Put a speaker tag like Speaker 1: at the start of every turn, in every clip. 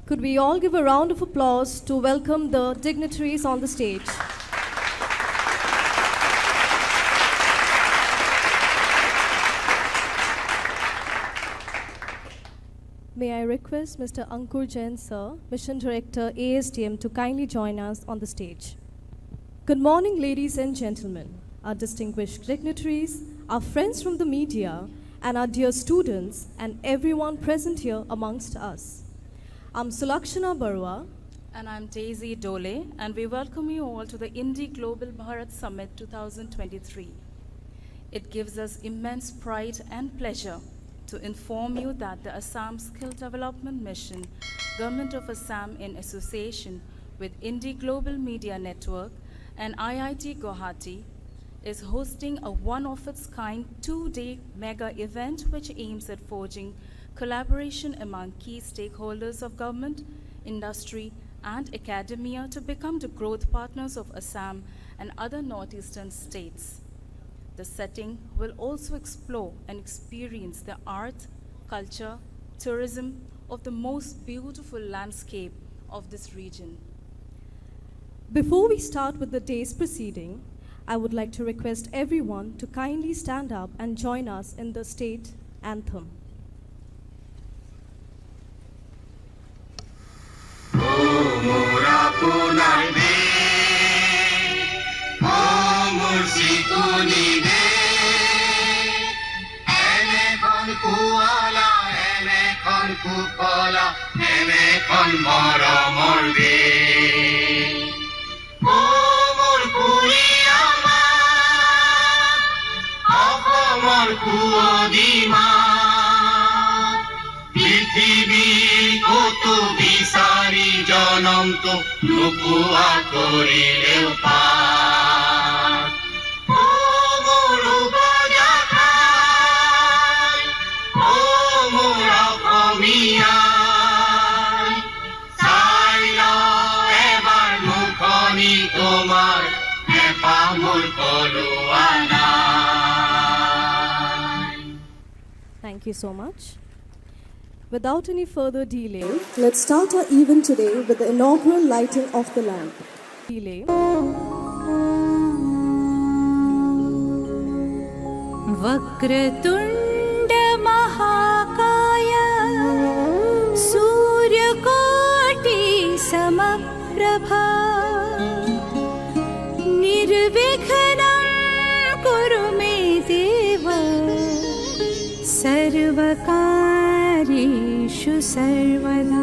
Speaker 1: Could we all give a round of applause to welcome the dignitaries on the stage? May I request Mr. Ankur Jain, sir, Mission Director, ASTM, to kindly join us on the stage. Good morning, ladies and gentlemen, our distinguished dignitaries, our friends from the media, and our dear students, and everyone present here amongst us. I'm Sulakshana Barua.
Speaker 2: And I'm Daisy Dole, and we welcome you all to the IndiGlobal Bharat Summit 2023. It gives us immense pride and pleasure to inform you that the Assam Skill Development Mission, Government of Assam in association with IndiGlobal Media Network and IIT Guwahati is hosting a one-of-its-kind 2-day mega event which aims at forging collaboration among key stakeholders of government, industry, and academia to become the growth partners of Assam and other northeastern states. The setting will also explore and experience the art, culture, tourism of the most beautiful landscape of this region.
Speaker 1: Before we start with the day's proceeding, I would like to request everyone to kindly stand up and join us in the state anthem. Thank you so much. Without any further delay, let's start our event today with the inaugural lighting of the lamp.
Speaker 3: Vakratunda Mahakaya Suryakoti Samaprabha Nirvikhanam Kuru Me Deva Sarvakarishu Sarvada.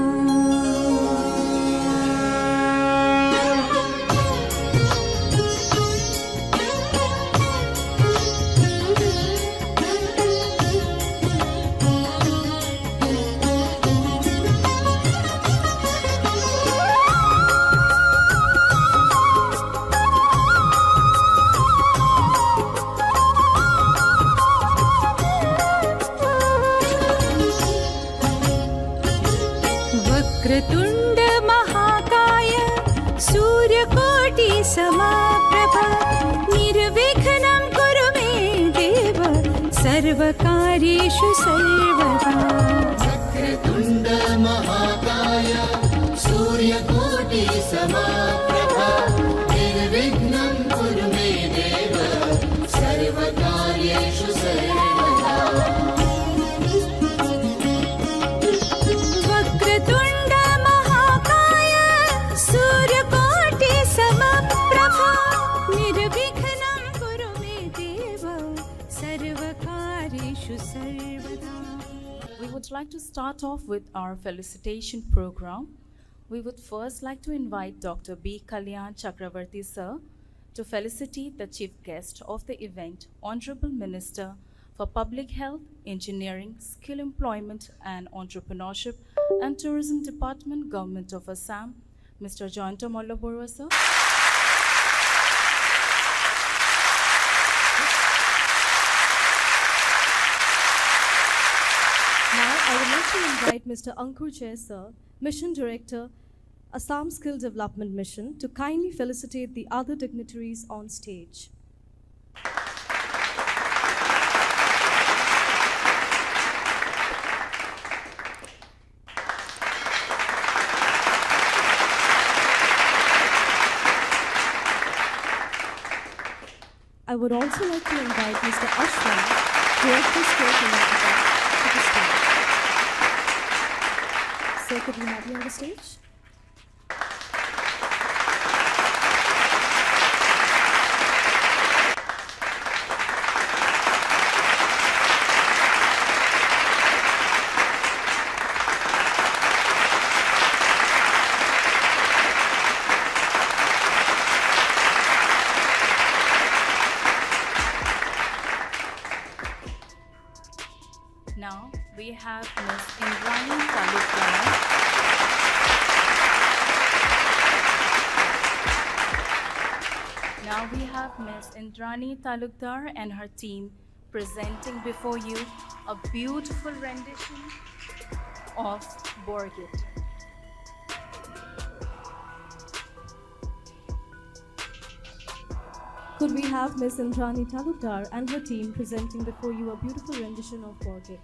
Speaker 3: Vakratunda Mahakaya Suryakoti Samaprabha Nirvikhanam Kuru Me Deva Sarvakarishu Sarvada.
Speaker 4: Vakratunda Mahakaya Suryakoti Samaprabha Nirvikhanam Kuru Me Deva Sarvakarishu Sarvada.
Speaker 3: Vakratunda Mahakaya Suryakoti Samaprabha Nirvikhanam Kuru Me Deva Sarvakarishu Sarvada.
Speaker 2: We would like to start off with our felicitation program. We would first like to invite Dr. B. Kalyan Chakravarti sir to felicitate the chief guest of the event, Honorable Minister for Public Health, Engineering, Skill Employment and Entrepreneurship and Tourism Department, Government of Assam, Mr. Joynta Mollaborua sir.
Speaker 1: Now, I would like to invite Mr. Ankur Jain, sir, Mission Director, Assam Skill Development Mission, to kindly felicitate the other dignitaries on stage. I would also like to invite Mr. Ashwin, Director State Inaugural, to the stage. Sir, could we have you on the stage?
Speaker 2: Now we have Ms. Indrani Talukdar. Now we have Ms. Indrani Talukdar and her team presenting before you a beautiful rendition of Borgit.
Speaker 1: Could we have Ms. Indrani Talukdar and her team presenting before you a beautiful rendition of Borgit?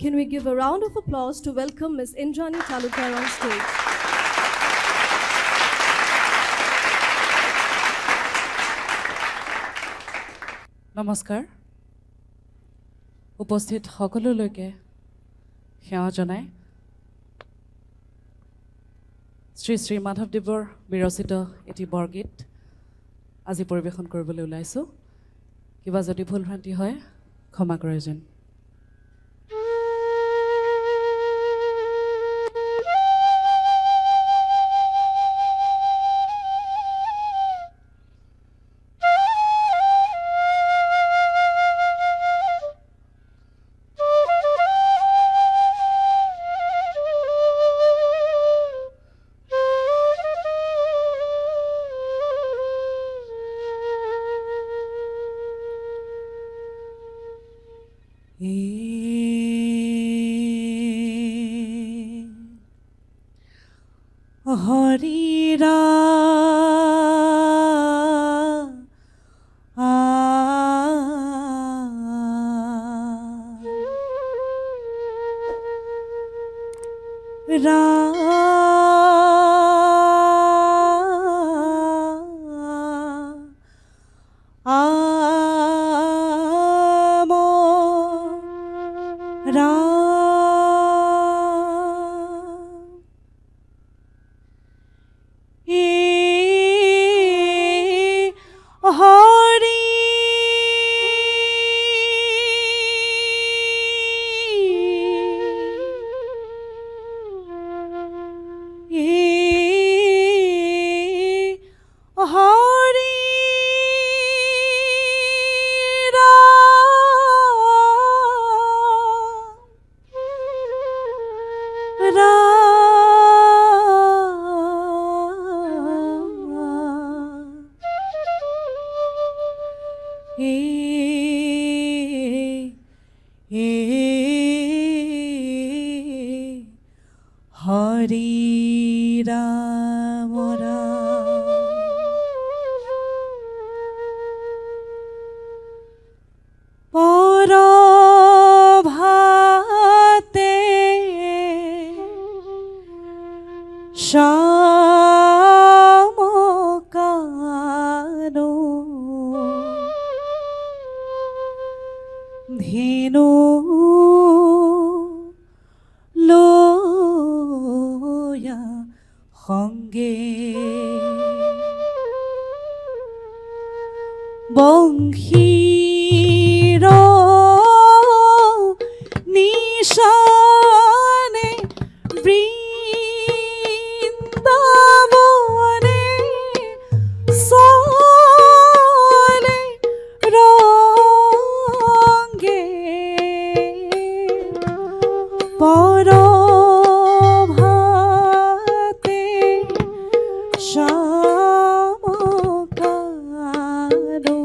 Speaker 1: Can we give a round of applause to welcome Ms. Indrani Talukdar on stage?
Speaker 5: নমস্কাৰ উপস্থিত সকলোলৈকে সেৱা জনাই শ্ৰী শ্ৰী মাধৱদেৱৰ বিৰচিত এটি বৰগীত আজি পৰিৱেশন কৰিবলৈ ওলাইছোঁ কিবা যদি ভুল ভ্ৰান্তি হয় ক্ষমা কৰে যেন হৰিৰা ধেনু লয়া সঙ্গে বংশীৰ নিশানে বৃন্দাবনে চলে ৰংগে পৰভাতে শামকানো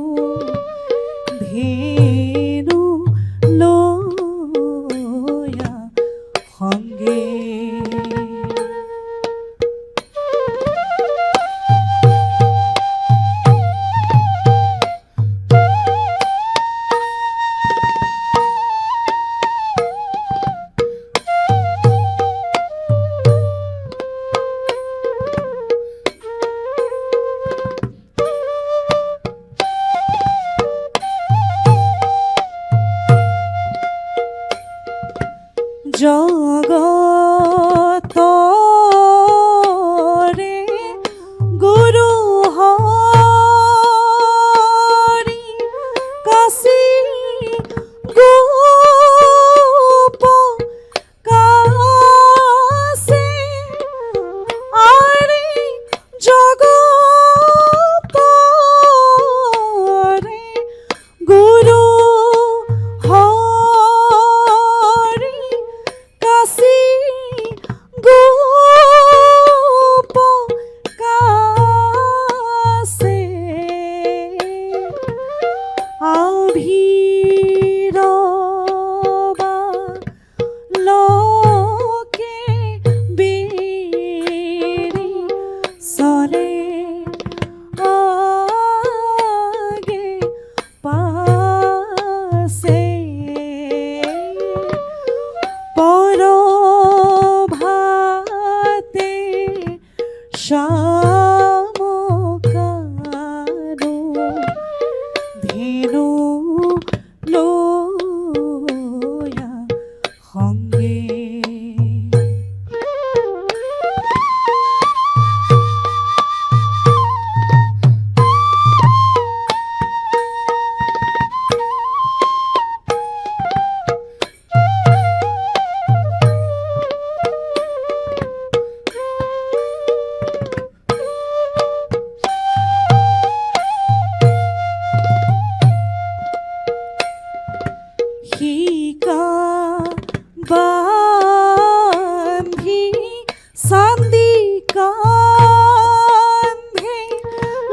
Speaker 3: চান্দি কান্ধে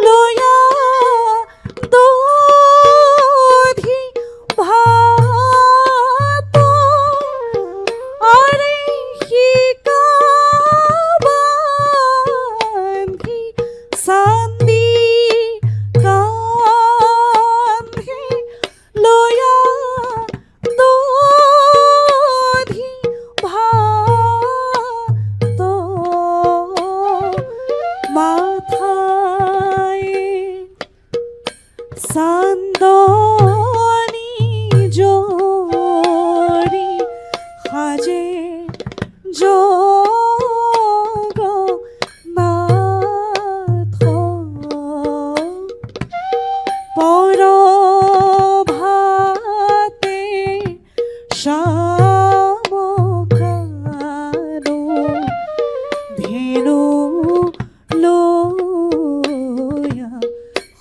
Speaker 3: লয়া দধি ভাত আরে শিকাবান্ধি চান্দি কান্ধে লয়া দধি ভাত মাথায় চান্দনী জরি সাজে জগন্নাথ পরভাতে শামকানো ধেনু লয়া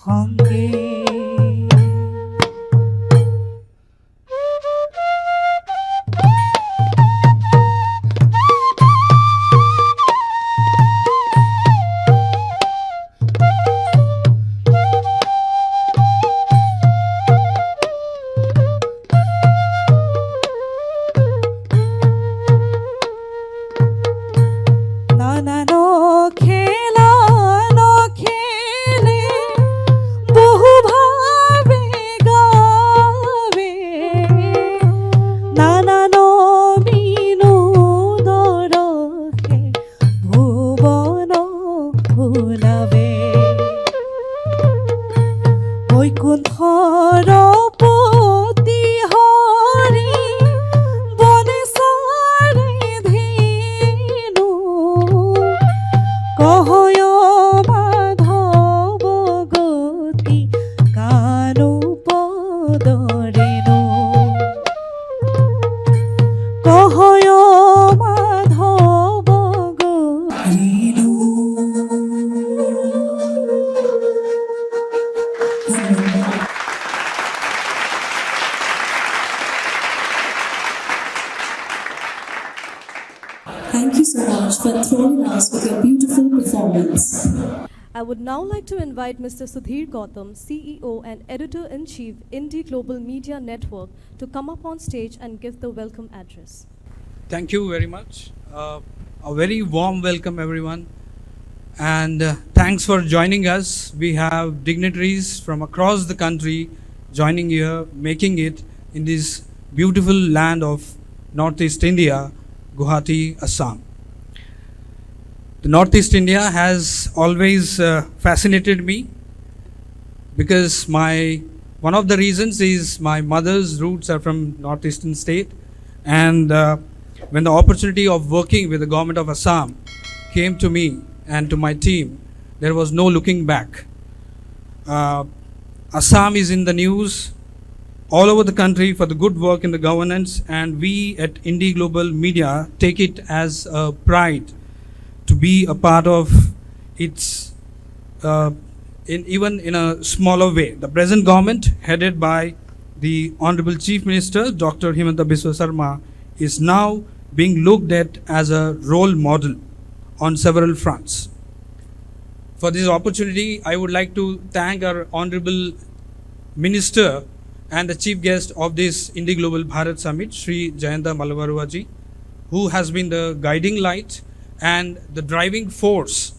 Speaker 3: সঙ্গে নানান খেলা নখেলে বহুভাবে গাবে নানান বিনোদরহে ভুবন ভুলাবে বৈকুণ্ঠৰ পতি হৰি বনে চাৰে ধেনু কহয় মাধৱ গতি Kanu পদৰেণু কহয় Madhav গতিৰেণু
Speaker 6: Thank you so much for throwing us with your beautiful performance.
Speaker 1: I would now like to invite Mr. Sudhir Gautam, CEO and Editor-in-Chief, IndiGlobal Media Network, to come up on stage and give the welcome address.
Speaker 7: Thank you very much. A very warm welcome, everyone. And thanks for joining us. We have dignitaries from across the country joining here, making it in this beautiful land of Northeast India, Guwahati, Assam. The Northeast India has always fascinated me because one of the reasons is my mother's roots are from Northeastern state, and when the opportunity of working with the government of Assam came to me and to my team, there was no looking back. Assam is in the news all over the country for the good work in the governance, and we at IndiGlobal Media take it as a pride to be a part of its, even in a smaller way. The present government, headed by the Honorable Chief Minister, Dr. Himanta Biswa Sarma, is now being looked at as a role model on several fronts. For this opportunity, I would like to thank our Honorable Minister and the Chief Guest of this IndiGlobal Bharat Summit, Sri Jayanta Malavaruaji, who has been the guiding light and the driving force,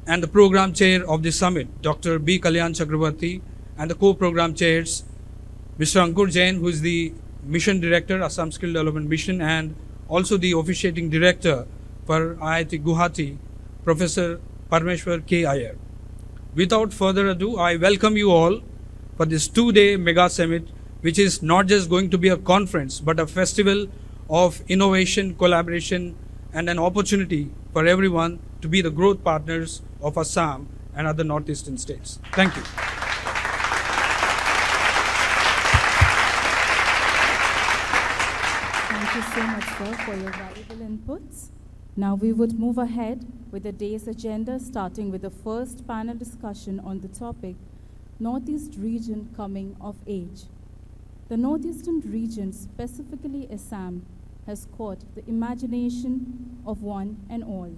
Speaker 7: and the program chair of this summit, Dr. B. Kalyan Chakrabarti, and the co-program chairs, Mr. Ankur Jain, who is the Mission Director, Assam Skill Development Mission, and also the officiating director for IIT Guwahati, Professor Parmeshwar K. Iyer. Without further ado, I welcome you all for this 2-day mega summit, which is not just going to be a conference, but a festival of innovation, collaboration, and an opportunity for everyone to be the growth partners of Assam and other northeastern states. Thank you.
Speaker 2: Thank you so much, sir, for your valuable inputs. Now we would move ahead with the day's agenda, starting with the first panel discussion on the topic, Northeast Region Coming of Age. The Northeastern region, specifically Assam, has caught the imagination of one and all.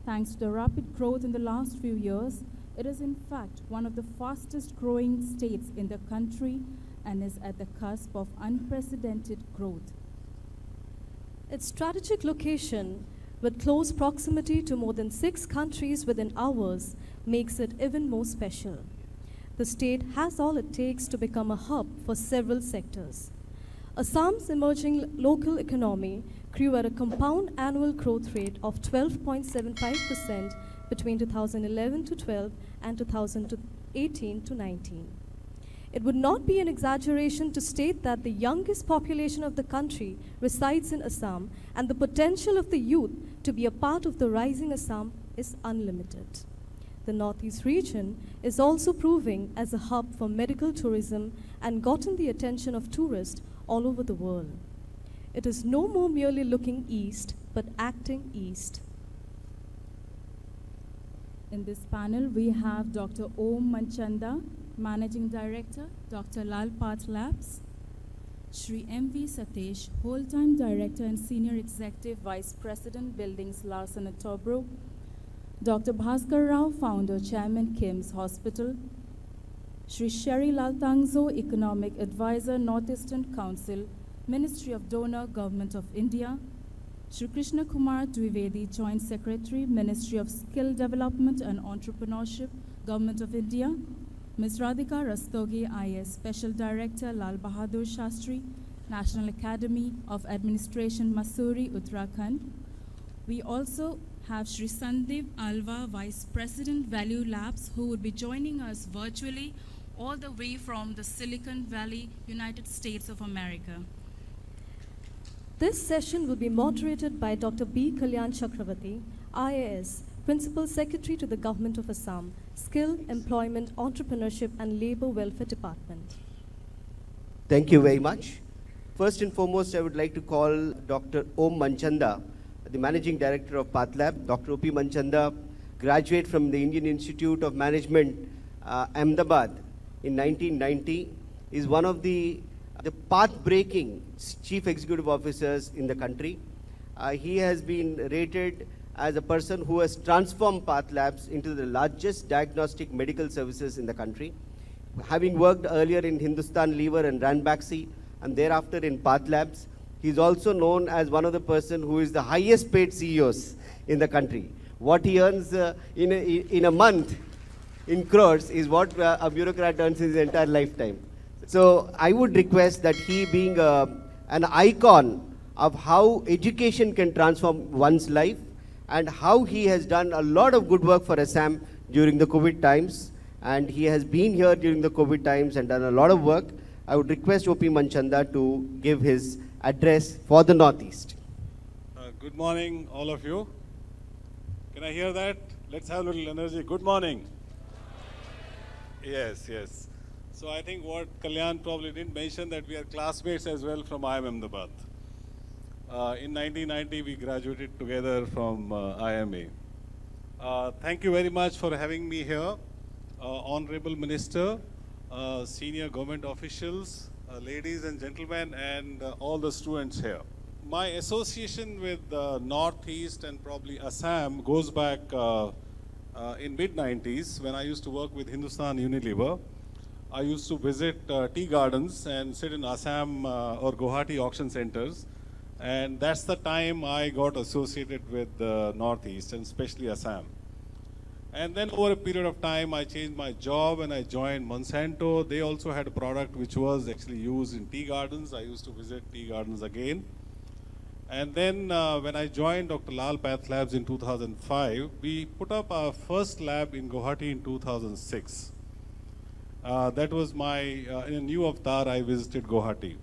Speaker 2: Thanks to the rapid growth in the last few years, it is in fact one of the fastest growing states in the country and is at the cusp of unprecedented growth.
Speaker 1: Its strategic location, with close proximity to more than 6 countries within hours, makes it even more special. The state has all it takes to become a hub for several sectors. Assam's emerging local economy grew at a compound annual growth rate of 12.75% between 2011 to 12 and 2018 to 19. It would not be an exaggeration to state that the youngest population of the country resides in Assam, and the potential of the youth to be a part of the rising Assam is unlimited. The Northeast region is also proving as a hub for medical tourism and gotten the attention of tourists all over the world. It is no more merely looking east, but acting east.
Speaker 2: In this panel, we have Dr. Om Manchanda, Managing Director, Dr. Lal Path Labs, Shri M.V. Satish, Whole-Time Director and Senior Executive Vice President, Buildings, Larsen & Tobruk, Dr. Bhaskar Rao, Founder, Chairman, Kim's Hospital, Shri Sherry Lal Tangzo, Economic Advisor, Northeastern Council, Ministry of Donor, Government of India, Shri Krishna Kumar Dwivedi, Joint Secretary, Ministry of Skill Development and Entrepreneurship, Government of India, Ms. Radhika Rastogi, IS Special Director, Lal Bahadur Shastri, National Academy of Administration, Mussoorie, Uttarakhand. We also have Shri Sandeep Alva, Vice President, Value Labs, who would be joining us virtually all the way from the Silicon Valley, United States of America.
Speaker 1: This session will be moderated by Dr. B. Kalyan Chakravarti, IAS, Principal Secretary to the Government of Assam, Skill, Employment, Entrepreneurship and Labour Welfare Department.
Speaker 8: Thank you very much. First and foremost, I would like to call Dr. Om Manchanda, the Managing Director of Path Lab. Dr. O.P. Manchanda, graduate from the Indian Institute of Management, Ahmedabad in 1990, is one of the path-breaking chief executive officers in the country. He has been rated as a person who has transformed Path Labs into the largest diagnostic medical services in the country. Having worked earlier in Hindustan Lever and Ranbaxy, and thereafter in Path Labs, he is also known as one of the person who is the highest paid CEOs in the country. What he earns in a month in crores is what a bureaucrat earns in his entire lifetime. So I would request that he, being an icon of how education can transform one's life and how he has done a lot of good work for Assam during the COVID times, and he has been here during the COVID times and done a lot of work, I would request O.P. Manchanda to give his address for the Northeast.
Speaker 9: Good morning, all of you. Can I hear that? Let's have a little energy. Good morning. Yes, yes. So I think what Kalyan probably didn't mention, that we are classmates as well from IIM Ahmedabad. In 1990, we graduated together from IMA. Thank you very much for having me here. Honorable Minister, senior government officials, ladies and gentlemen, and all the students here. My association with Northeast and probably Assam goes back in mid-90s when I used to work with Hindustan Unilever. I used to visit tea gardens and sit in Assam or Guwahati auction centers. And that's the time I got associated with the Northeast and especially Assam. And then over a period of time, I changed my job and I joined Monsanto. They also had a product which was actually used in tea gardens. I used to visit tea gardens again. And then when I joined Dr. Lal Path Labs in 2005, we put up our first lab in Guwahati in 2006. That was my, in a new avatar, I visited Guwahati.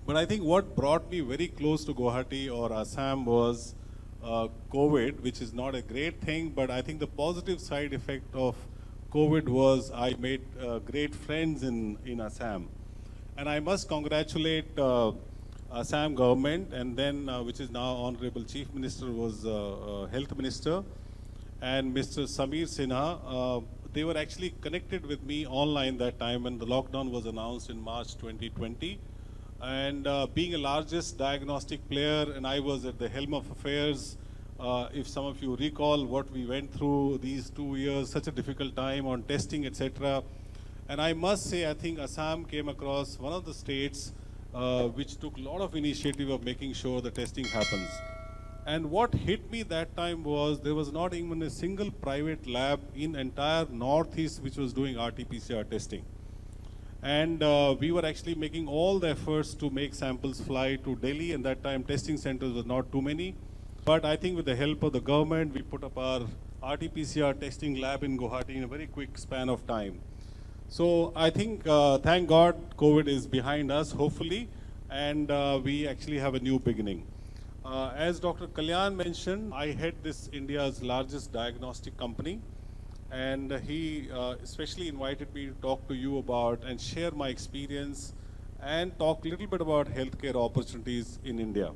Speaker 9: But I think what brought me very close to Guwahati or Assam was COVID, which is not a great thing, but I think the positive side effect of COVID was I made great friends in Assam. And I must congratulate Assam government, and then which is now Honorable Chief Minister was Health Minister, and Mr. Sameer Sinha. They were actually connected with me online that time when the lockdown was announced in March 2020. And being a largest diagnostic player, and I was at the helm of affairs, If some of you recall what we went through these 2 years, such a difficult time on testing, etc. And I must say, I think Assam came across one of the states which took a lot of initiative of making sure the testing happens. And what hit me that time was there was not even a single private lab in entire Northeast which was doing RT-PCR testing. And we were actually making all the efforts to make samples fly to Delhi, and that time testing centers were not too many. But I think with the help of the government, we put up our RT-PCR testing lab in Guwahati in a very quick span of time. So I think, thank God, COVID is behind us, hopefully, and we actually have a new beginning. As Dr. Kalyan mentioned, I head this India's largest diagnostic company, and he especially invited me to talk to you about and share my experience and talk a little bit about healthcare opportunities in India.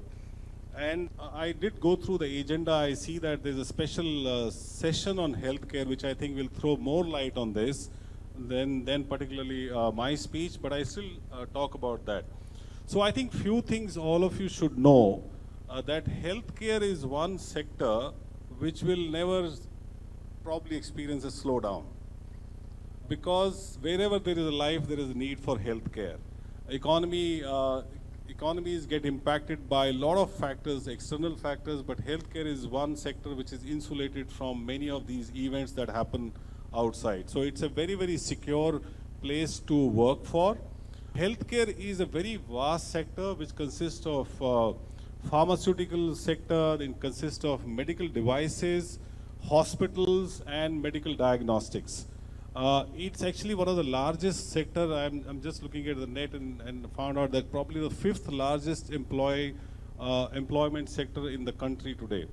Speaker 9: And I did go through the agenda. I see that there's a special session on healthcare, which I think will throw more light on this than particularly my speech, but I still talk about that. So I think few things all of you should know, that healthcare is one sector which will never probably experience a slowdown. Because wherever there is a life, there is a need for healthcare. Economies get impacted by a lot of factors, external factors, but healthcare is one sector which is insulated from many of these events that happen outside. So it's a very, very secure place to work for. Healthcare is a very vast sector which consists of pharmaceutical sector, it consists of medical devices, hospitals, and medical diagnostics. It's actually one of the largest sector. I'm just looking at the net and found out that probably the 5th largest employment sector in the country today.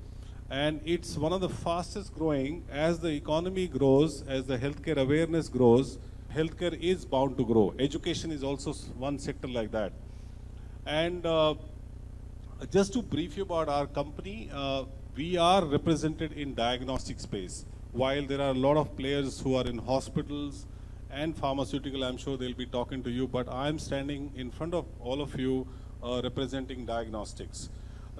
Speaker 9: And it's one of the fastest growing. As the economy grows, as the healthcare awareness grows, healthcare is bound to grow. Education is also one sector like that. And just to brief you about our company, we are represented in diagnostic space. While there are a lot of players who are in hospitals and pharmaceutical, I'm sure they'll be talking to you, but I'm standing in front of all of you representing diagnostics.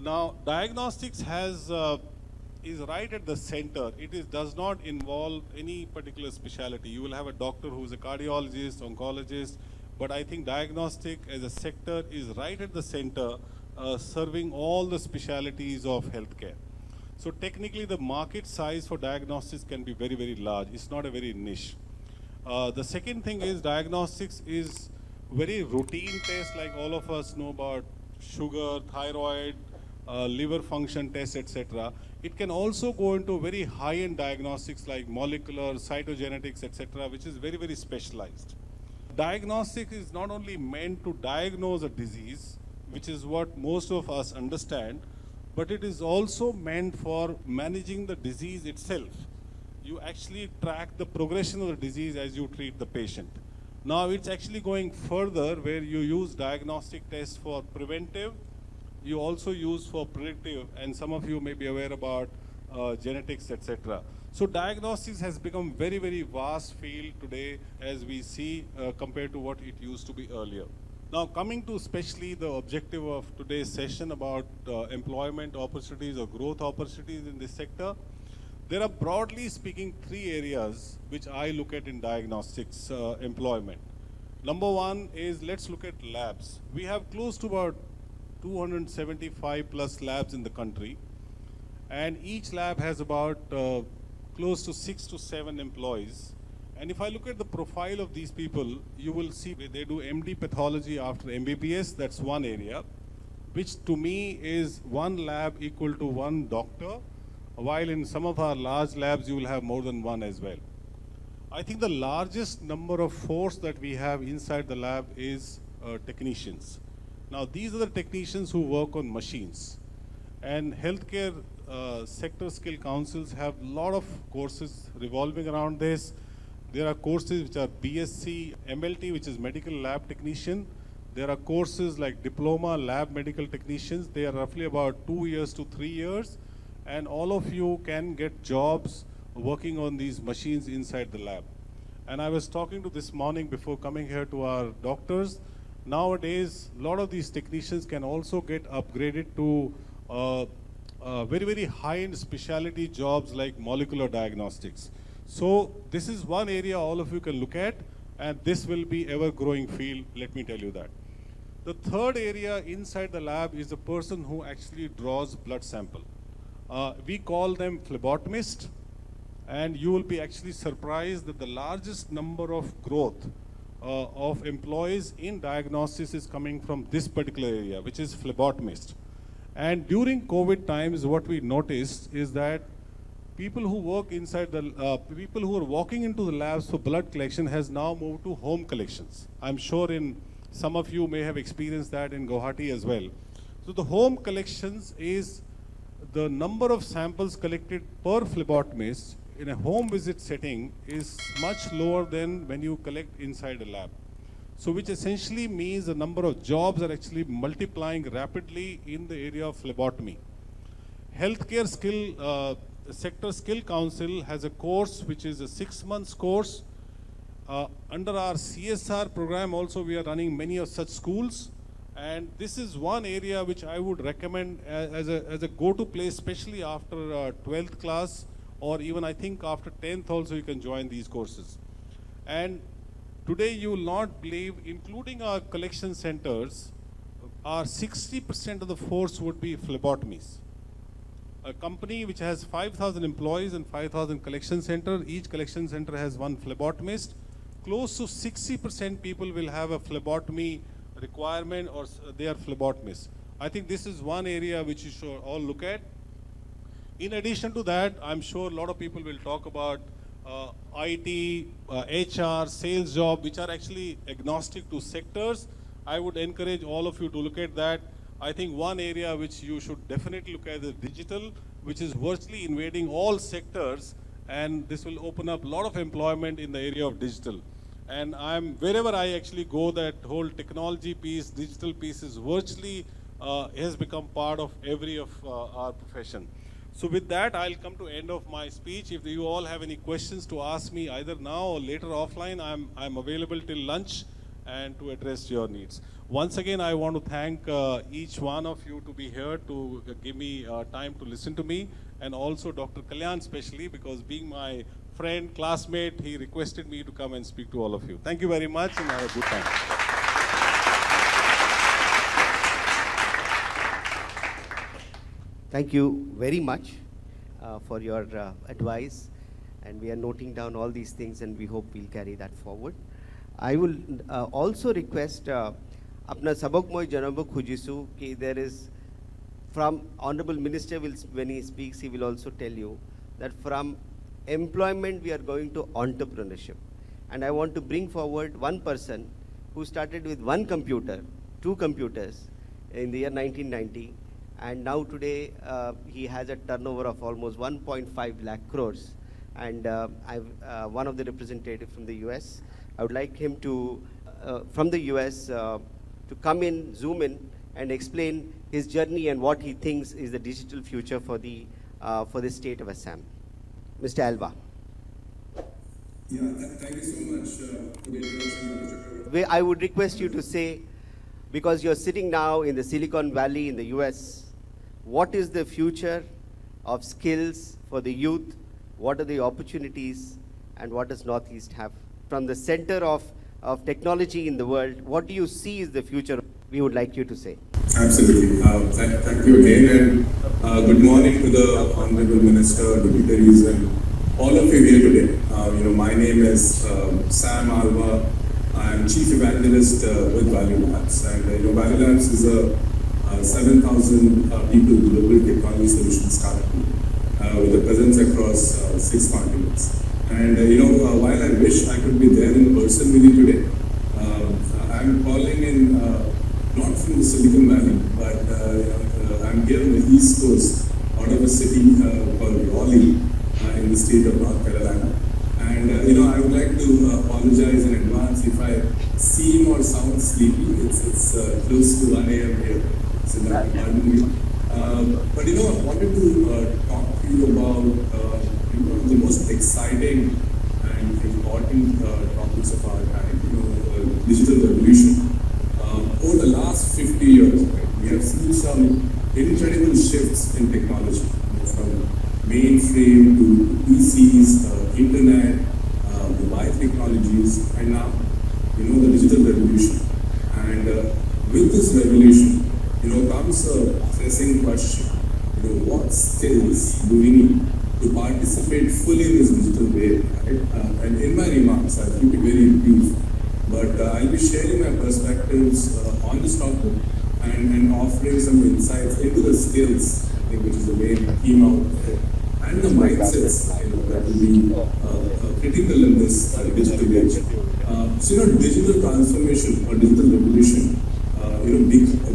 Speaker 9: Now, diagnostics is right at the center. It does not involve any particular specialty. You will have a doctor who's a cardiologist, oncologist, but I think diagnostic as a sector is right at the center, serving all the specialties of healthcare. So technically the market size for diagnostics can be very, very large. It's not a very niche. The second thing is diagnostics is very routine test, like all of us know about sugar, thyroid, liver function tests, etc. It can also go into very high-end diagnostics like molecular, cytogenetics, etc., which is very, very specialized. Diagnostics is not only meant to diagnose a disease, which is what most of us understand, but it is also meant for managing the disease itself. You actually track the progression of the disease as you treat the patient. Now it's actually going further, where you use diagnostic tests for preventive, you also use for predictive, and some of you may be aware about genetics, etc. So diagnostics has become very, very vast field today as we see compared to what it used to be earlier. Now, coming to especially the objective of today's session about employment opportunities or growth opportunities in this sector, there are broadly speaking 3 areas which I look at in diagnostics employment. Number one is, let's look at labs. We have close to about 275 plus labs in the country, and each lab has about close to 6 to 7 employees. And if I look at the profile of these people, you will see they do MD pathology after MBBS. That's one area, which to me is one lab equal to one doctor, while in some of our large labs, you will have more than one as well. I think the largest number of force that we have inside the lab is technicians. Now, these are the technicians who work on machines. And healthcare sector skill councils have a lot of courses revolving around this. There are courses which are BSc, MLT, which is medical lab technician. There are courses like diploma lab medical technicians. They are roughly about 2 years to 3 years. And all of you can get jobs working on these machines inside the lab. And I was talking to this morning before coming here to our doctors. Nowadays, a lot of these technicians can also get upgraded to very high-end specialty jobs like molecular diagnostics. So this is one area all of you can look at, and this will be ever-growing field, let me tell you that. The third area inside the lab is the person who actually draws blood sample. We call them phlebotomists, and you will be actually surprised that the largest number of growth of employees in diagnosis is coming from this particular area, which is phlebotomist. And during COVID times, what we noticed is that people who work inside the, people who are walking into the labs for blood collection has now moved to home collections. I'm sure some of you may have experienced that in Guwahati as well. So the home collections is the number of samples collected per phlebotomist in a home visit setting is much lower than when you collect inside a lab. So which essentially means the number of jobs are actually multiplying rapidly in the area of phlebotomy. Healthcare Sector Skill Council has a course which is a 6-month course. Under our CSR program also we are running many of such schools, and this is one area which I would recommend as a go-to place, especially after 12th class, or even I think after 10th also you can join these courses. And today you will not believe, including our collection centers, our 60% of the force would be phlebotomies. A company which has 5,000 employees and 5,000 collection centers, each collection center has one phlebotomist. Close to 60% people will have a phlebotomy requirement, or they are phlebotomists. I think this is one area which you should all look at. In addition to that, I'm sure a lot of people will talk about IT, HR, sales job, which are actually agnostic to sectors. I would encourage all of you to look at that. I think one area which you should definitely look at is digital, which is virtually invading all sectors, and this will open up a lot of employment in the area of digital. And wherever I actually go, that whole technology piece, digital piece is virtually has become part of every of our profession. So with that, I'll come to end of my speech. If you all have any questions to ask me either now or later offline, I'm available till lunch and to address your needs. Once again, I want to thank each one of you to be here, to give me time to listen to me, and also Dr. Kalyan especially, because being my friend, classmate, he requested me to come and speak to all of you. Thank you very much, and have a good time.
Speaker 8: Thank you very much for your advice, and we are noting down all these things, and we hope we'll carry that forward. I will also request apna sabak moi janabak khujisu ki there is, from Honorable Minister when he speaks, he will also tell you that from employment we are going to entrepreneurship. And I want to bring forward one person who started with one computer, 2 computers in the year 1990, and now today he has a turnover of almost 1.5 lakh crores. And one of the representatives from the US, I would like him to, from the US, to come in, zoom in, and explain his journey and what he thinks is the digital future for the state of Assam. Mr. Alva.
Speaker 10: Yeah, thank you so much for the introduction.
Speaker 8: I would request you to say, because you're sitting now in the Silicon Valley in the US, what is the future of skills for the youth? What are the opportunities, and what does Northeast have? From the center of technology in the world, what do you see is the future? We would like you to say.
Speaker 10: Absolutely. Thank you again, and good morning to the Honorable Minister, dignitaries, and all of you here today. My name is Sam Alva. I'm Chief Evangelist with Value Labs, and Value Labs is a 7,000 people global technology solutions startup with a presence across 6 continents. And while I wish I could be there in person with you today, I'm calling in not from the Silicon Valley, but I'm here on the East Coast, out of a city called Raleigh in the state of North Carolina. And I would like to apologize in advance if I seem or sound sleepy. It's close to 1 a.m. here, so that pardon me. But I wanted to talk to you about the most exciting and important topics of our time, digital revolution. Over the last 50 years, we have seen some incredible shifts in technology, from mainframe to PCs, internet, mobile technologies, and now, the digital revolution. And with this revolution, comes a pressing question. What skills do we need to participate fully in this digital wave? Right? And in my remarks, I'll keep it very brief, but I'll be sharing my perspectives on this topic and offering some insights into the skills, I think, which is the main theme out there, and the mindsets that will be critical in this digital age. Digital transformation or digital revolution,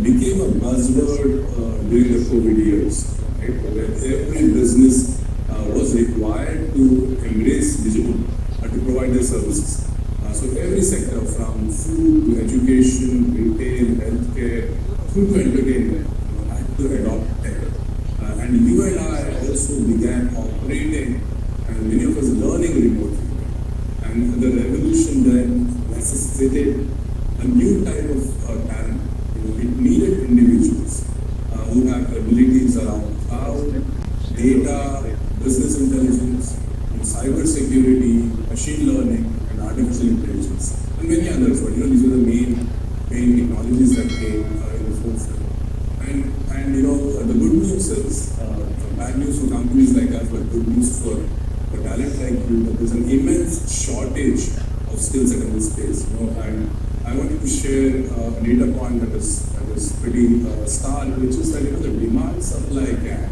Speaker 10: became a buzzword during the COVID years, right? Where every business was required to embrace digital to provide their services. So every sector, from food to education, retail, healthcare, through to entertainment, had to adopt tech. And you and I also began operating, and many of us learning remotely. And the revolution then necessitated a new type of talent. It needed individuals who have abilities around cloud, data, business intelligence, cyber security, machine learning, and artificial intelligence, and many others. But these are the main technologies that came in the forefront. And the good news is, bad news for companies like us, but good news for talent like you, that there's an immense shortage of skill set in this space. And I wanted to share a data point that is pretty stark, which is that the demand supply gap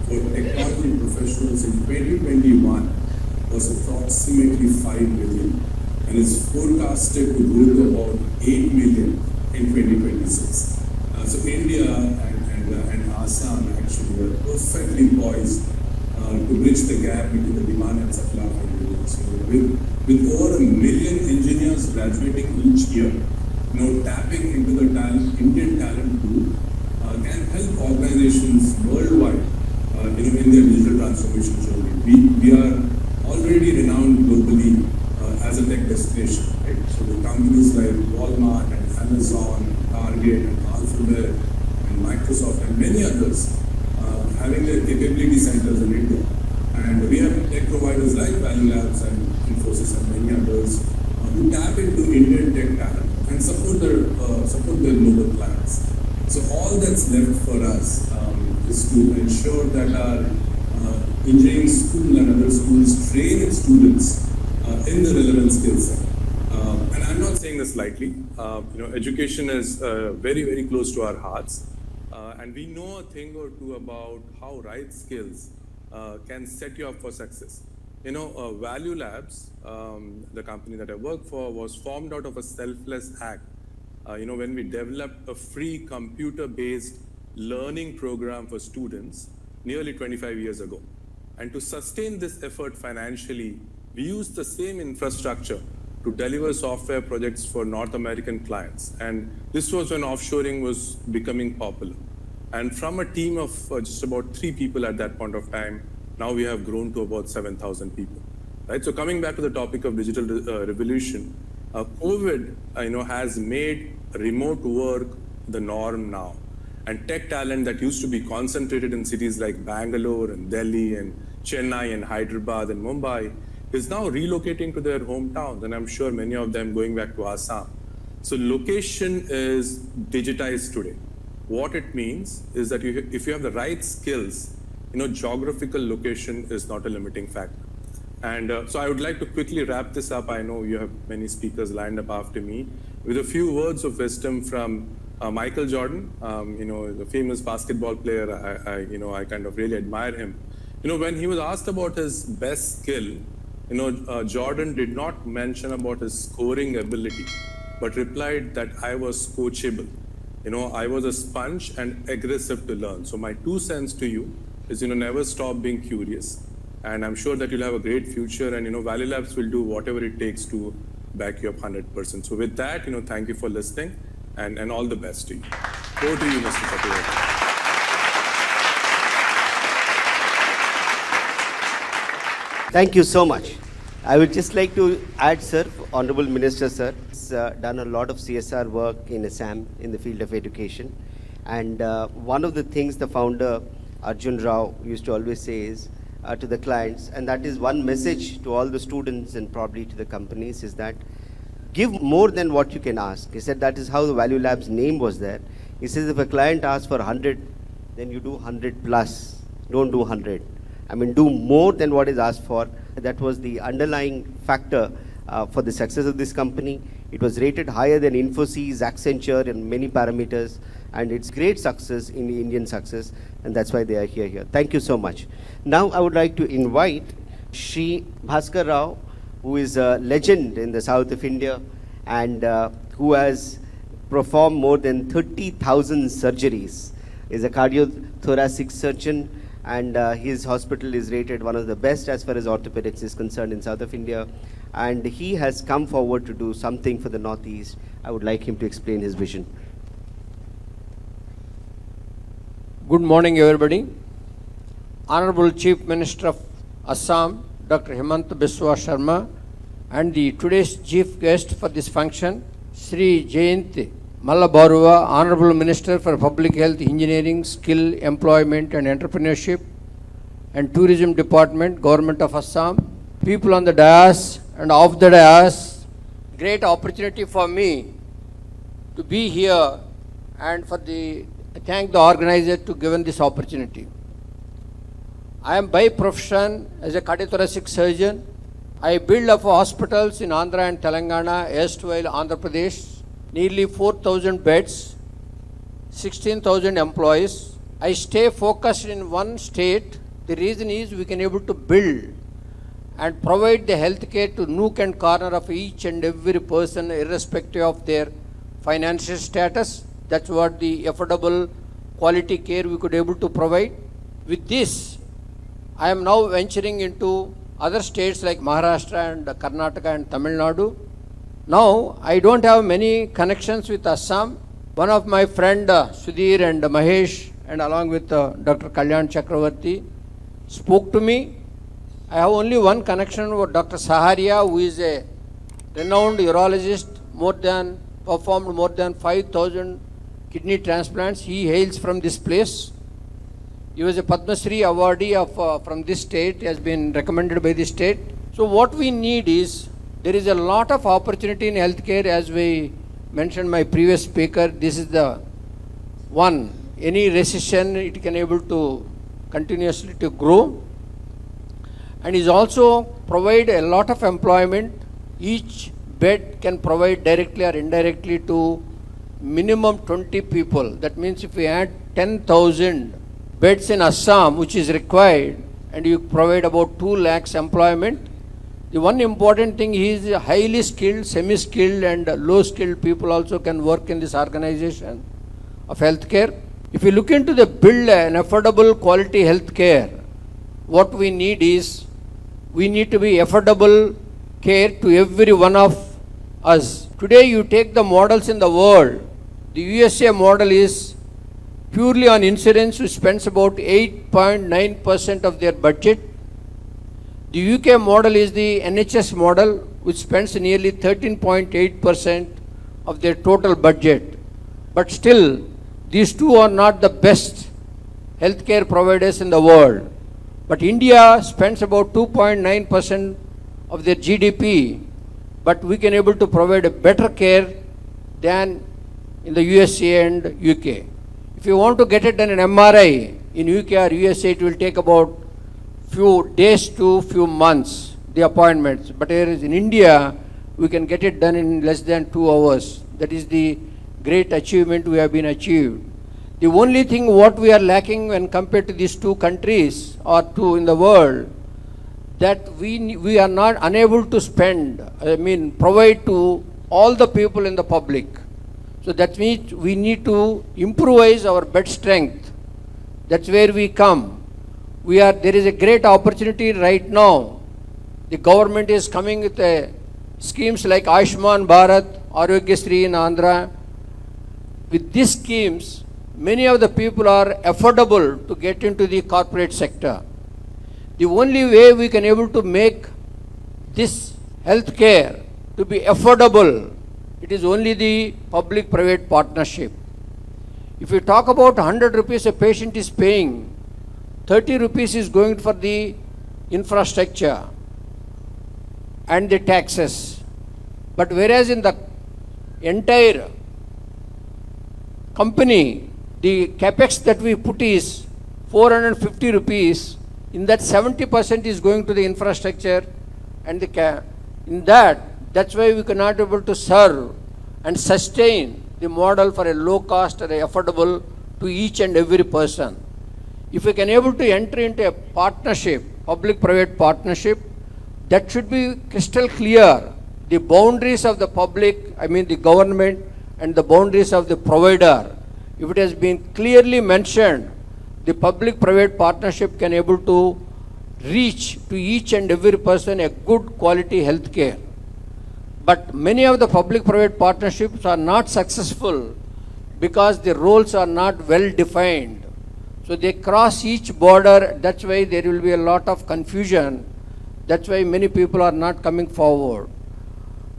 Speaker 10: for technology professionals in 2021 was approximately 5 million and is forecasted to grow to about 8 million in 2026. So India and Assam actually are perfectly poised to bridge the gap between the demand and supply of ingredients. With over 1 million engineers graduating each year, tapping into the Indian talent pool can help organizations worldwide, in their digital transformation journey. We are already renowned globally as a tech destination, right? So the companies like Walmart and Amazon, and Target and Alphabet and Microsoft and many others having their capability centers in India. And we have tech providers like Value Labs and Infosys and many others who tap into Indian tech talent and support their global clients. So all that's left for us is to ensure that our engineering school and other schools train its students in the relevant skill set. And I'm not saying this lightly. Education is very, very close to our hearts. And we know a thing or two about how right skills can set you up for success. Value Labs, the company that I work for, was formed out of a selfless act. When we developed a free computer-based learning program for students nearly 25 years ago. And to sustain this effort financially, we used the same infrastructure to deliver software projects for North American clients. And this was when offshoring was becoming popular. And from a team of just about 3 people at that point of time, now we have grown to about 7,000 people. Right? So coming back to the topic of digital revolution, COVID has made remote work the norm now. And tech talent that used to be concentrated in cities like Bangalore and Delhi and Chennai and Hyderabad and Mumbai is now relocating to their hometowns, and I'm sure many of them going back to Assam. So location is digitized today. What it means is that if you have the right skills, geographical location is not a limiting factor. And so I would like to quickly wrap this up. I know you have many speakers lined up after me with a few words of wisdom from Michael Jordan, the famous basketball player. I kind of really admire him. When he was asked about his best skill, Jordan did not mention about his scoring ability, but replied that I was coachable. I was a sponge and aggressive to learn. So my 2 cents to you is, never stop being curious. And I'm sure that you'll have a great future, and, Value Labs will do whatever it takes to back you up 100%. So with that, thank you for listening, and all the best to you. Over to you, Mr. Patel.
Speaker 8: Thank you so much. I would just like to add, sir, Honorable Minister, sir, has done a lot of CSR work in Assam in the field of education. And one of the things the founder, Arjun Rao, used to always say is to the clients, and that is one message to all the students and probably to the companies, is that give more than what you can ask. He said that is how the Value Labs name was there. He says if a client asks for 100, then you do 100 plus. Don't do 100. I mean, do more than what is asked for. That was the underlying factor for the success of this company. It was rated higher than Infosys, Accenture, and many parameters. And it's great success in the Indian success, and that's why they are here. Thank you so much. Now I would like to invite Shri Bhaskar Rao, who is a legend in the south of India and who has performed more than 30,000 surgeries. He is a cardiothoracic surgeon, and his hospital is rated one of the best as far as orthopedics is concerned in south of India. And he has come forward to do something for the Northeast. I would like him to explain his vision.
Speaker 11: Good morning, everybody. Honorable Chief Minister of Assam, Dr. Himanta Biswa Sharma, and the today's chief guest for this function, Sri Jayanti Mallabarua, Honorable Minister for Public Health, Engineering, Skill, Employment and Entrepreneurship and Tourism Department, Government of Assam, people on the dais and off the dais. Great opportunity for me to be here and I thank the organizer to given this opportunity. I am by profession as a cardiothoracic surgeon. I build up hospitals in Andhra and Telangana, erstwhile Andhra Pradesh, nearly 4,000 beds, 16,000 employees. I stay focused in one state. The reason is we can able to build and provide the health care to nook and corner of each and every person, irrespective of their financial status. That's what the affordable quality care we could able to provide. With this, I am now venturing into other states like Maharashtra and Karnataka and Tamil Nadu. Now, I don't have many connections with Assam. One of my friend Sudhir and Mahesh, and along with Dr. Kalyan Chakravarti, spoke to me. I have only one connection with Dr. Saharia, who is a renowned urologist, performed more than 5,000 kidney transplants. He hails from this place. He was a Padma Shri awardee from this state. He has been recommended by the state. So what we need is, there is a lot of opportunity in healthcare, as we mentioned my previous speaker. This is the one. Any recession, it can able to continuously to grow. And is also provide a lot of employment. Each bed can provide directly or indirectly to minimum 20 people. That means if we add 10,000 beds in Assam, which is required, and you provide about 2 lakhs employment, the one important thing is highly skilled, semi-skilled and low-skilled people also can work in this organization of healthcare. If you look into the build an affordable quality healthcare, what we need is, we need to be affordable care to every one of us. Today you take the models in the world. The USA model is purely on insurance, which spends about 8.9% of their budget. The UK model is the NHS model, which spends nearly 13.8% of their total budget. But still, these two are not the best healthcare providers in the world. But India spends about 2.9% of their GDP, but we can able to provide a better care than in the USA and UK. If you want to get it done in MRI in UK or USA, it will take about few days to few months, the appointments. But here in India, we can get it done in less than 2 hours. That is the great achievement we have been achieved. The only thing what we are lacking when compared to these two countries or two in the world, that we are not unable to provide to all the people in the public. So that means we need to improvise our bed strength. That's where we come. There is a great opportunity right now. The government is coming with schemes like Ayushman Bharat, Arogyasri in Andhra. With these schemes, many of the people are affordable to get into the corporate sector. The only way we can able to make this health care to be affordable, it is only the public-private partnership. If you talk about 100 rupees a patient is paying, 30 rupees is going for the infrastructure and the taxes. But whereas in the entire company, the capex that we put is 450 rupees, in that 70% is going to the infrastructure and that's why we cannot be able to serve and sustain the model for a low cost and affordable to each and every person. If we can able to enter into a partnership, public-private partnership, that should be crystal clear. The boundaries of the public, the government, and the boundaries of the provider. If it has been clearly mentioned, the public-private partnership can able to reach to each and every person a good quality health care. But many of the public-private partnerships are not successful because the roles are not well defined. So they cross each border, that's why there will be a lot of confusion. That's why many people are not coming forward.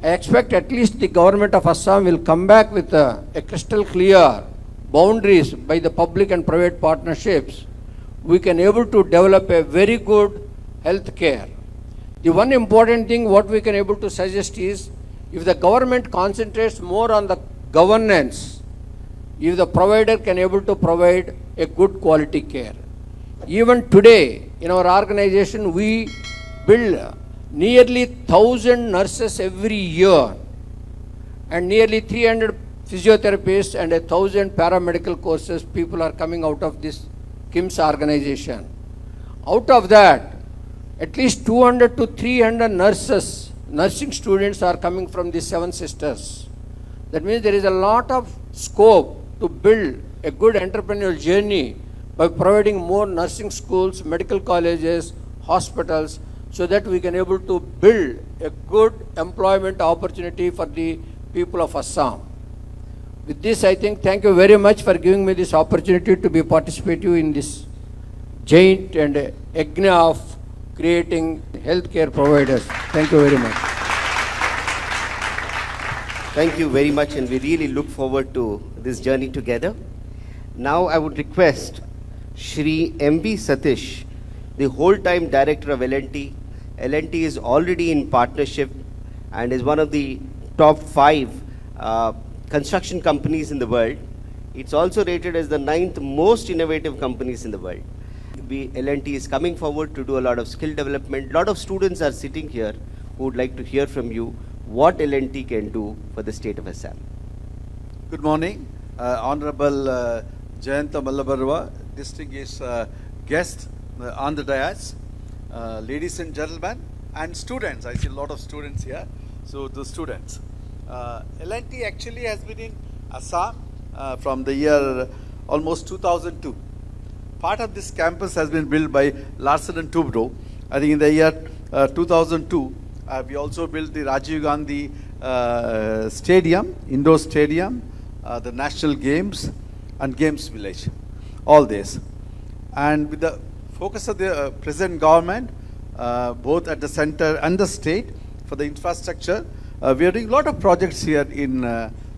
Speaker 11: I expect at least the government of Assam will come back with a crystal clear boundaries by the public and private partnerships. We can able to develop a very good health care. The one important thing what we can able to suggest is, if the government concentrates more on the governance, if the provider can able to provide a good quality care. Even today, in our organization, we build nearly 1,000 nurses every year and nearly 300 physiotherapists and 1,000 paramedical courses people are coming out of this KIMS organization. Out of that, at least 200 to 300 nursing students are coming from the Seven Sisters. That means there is a lot of scope to build a good entrepreneurial journey by providing more nursing schools, medical colleges, hospitals, so that we can able to build a good employment opportunity for the people of Assam. With this, I think, thank you very much for giving me this opportunity to be participative in this giant and yajna of creating healthcare providers. Thank you very much.
Speaker 8: Thank you very much, and we really look forward to this journey together. Now I would request Shri M.B. Satish, the whole-time director of L&T. L&T is already in partnership and is one of the top 5 construction companies in the world. It's also rated as the 9th most innovative companies in the world. L&T is coming forward to do a lot of skill development. A lot of students are sitting here who would like to hear from you what L&T can do for the state of Assam.
Speaker 12: Good morning, Honorable Jayanta Mallabarwa, distinguished guest on the dais, ladies and gentlemen, and students. I see a lot of students here. So the students. L&T actually has been in Assam from the year almost 2002. Part of this campus has been built by Larsen and Toubro. I think in the year 2002, we also built the Rajiv Gandhi Stadium, indoor stadium, the National Games and Games Village, all this. And with the focus of the present government, both at the center and the state, for the infrastructure, we are doing a lot of projects here in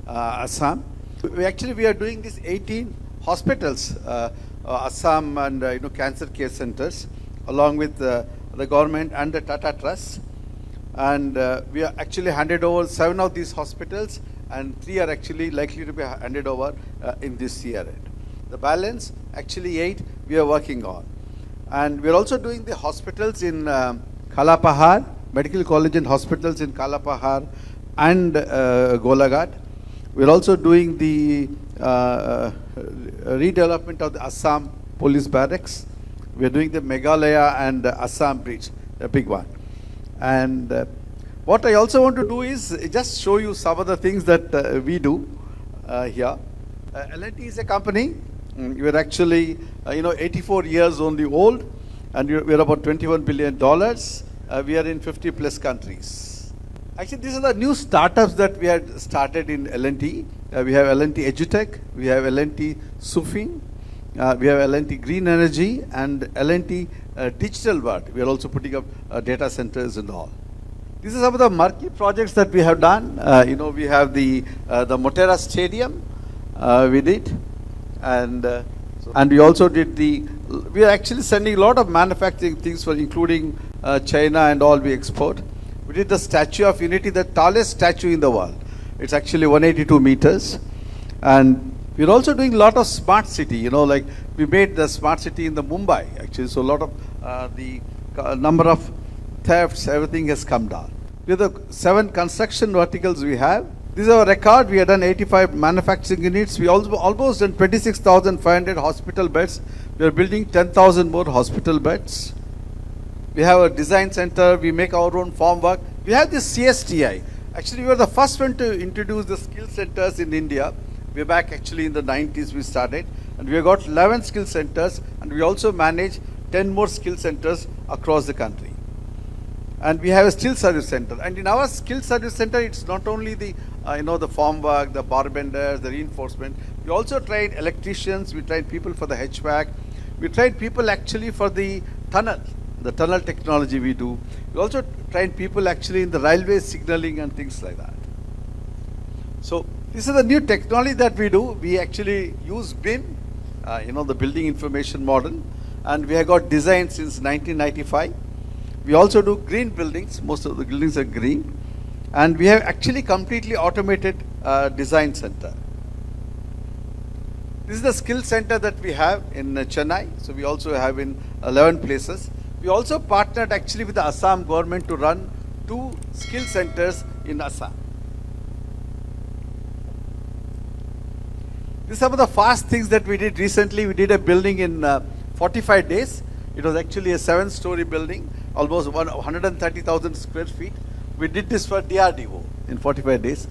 Speaker 12: Assam. We are doing these 18 hospitals, Assam and cancer care centers, along with the government and the Tata Trust. And we are actually handed over 7 of these hospitals, and 3 are actually likely to be handed over in this year. The balance, actually 8, we are working on. And we are also doing the hospitals in Kalapahar, medical college and hospitals in Kalapahar and Golaghat. We are also doing the redevelopment of the Assam police barracks. We are doing the Meghalaya and Assam bridge, a big one. And what I also want to do is just show you some of the things that we do here. L&T is a company. We are actually 84 years only old, and we are about $21 billion. We are in 50 plus countries. Actually, these are the new startups that we had started in L&T. We have L&T Edutech, we have L&T Sufing, we have L&T Green Energy, and L&T Digital World. We are also putting up data centers and all. These are some of the marquee projects that we have done. We have the Motera Stadium we did, and we also did we are actually sending a lot of manufacturing things for including China and all we export. We did the Statue of Unity, the tallest statue in the world. It's actually 182 meters. And we're also doing a lot of smart city, like we made the smart city in the Mumbai actually. So a lot of the number of thefts, everything has come down. With the 7 construction verticals we have, this is our record. We have done 85 manufacturing units. We also almost done 26,500 hospital beds. We are building 10,000 more hospital beds. We have a design center. We make our own form work. We have this CSTI. Actually, we were the first one to introduce the skill centers in India. We're back actually in the 90s we started. And we have got 11 skill centers. And we also manage 10 more skill centers across the country. And we have a skill service center. And in our skill service center, it's not only the the farm work, the barbenders, the reinforcement. We also train electricians. We train people for the HVAC. We train people actually for the tunnel technology we do. We also train people actually in the railway signaling and things like that. So this is the new technology that we do. We actually use BIM, the building information model, and we have got design since 1995. We also do green buildings. Most of the buildings are green. And we have actually completely automated design center. This is the skill center that we have in Chennai. So we also have in 11 places. We also partnered actually with the Assam government to run 2 skill centers in Assam. These are some of the fast things that we did recently. We did a building in 45 days. It was actually a 7-story building, almost 130,000 square feet. We did this for DRDO in 45 days.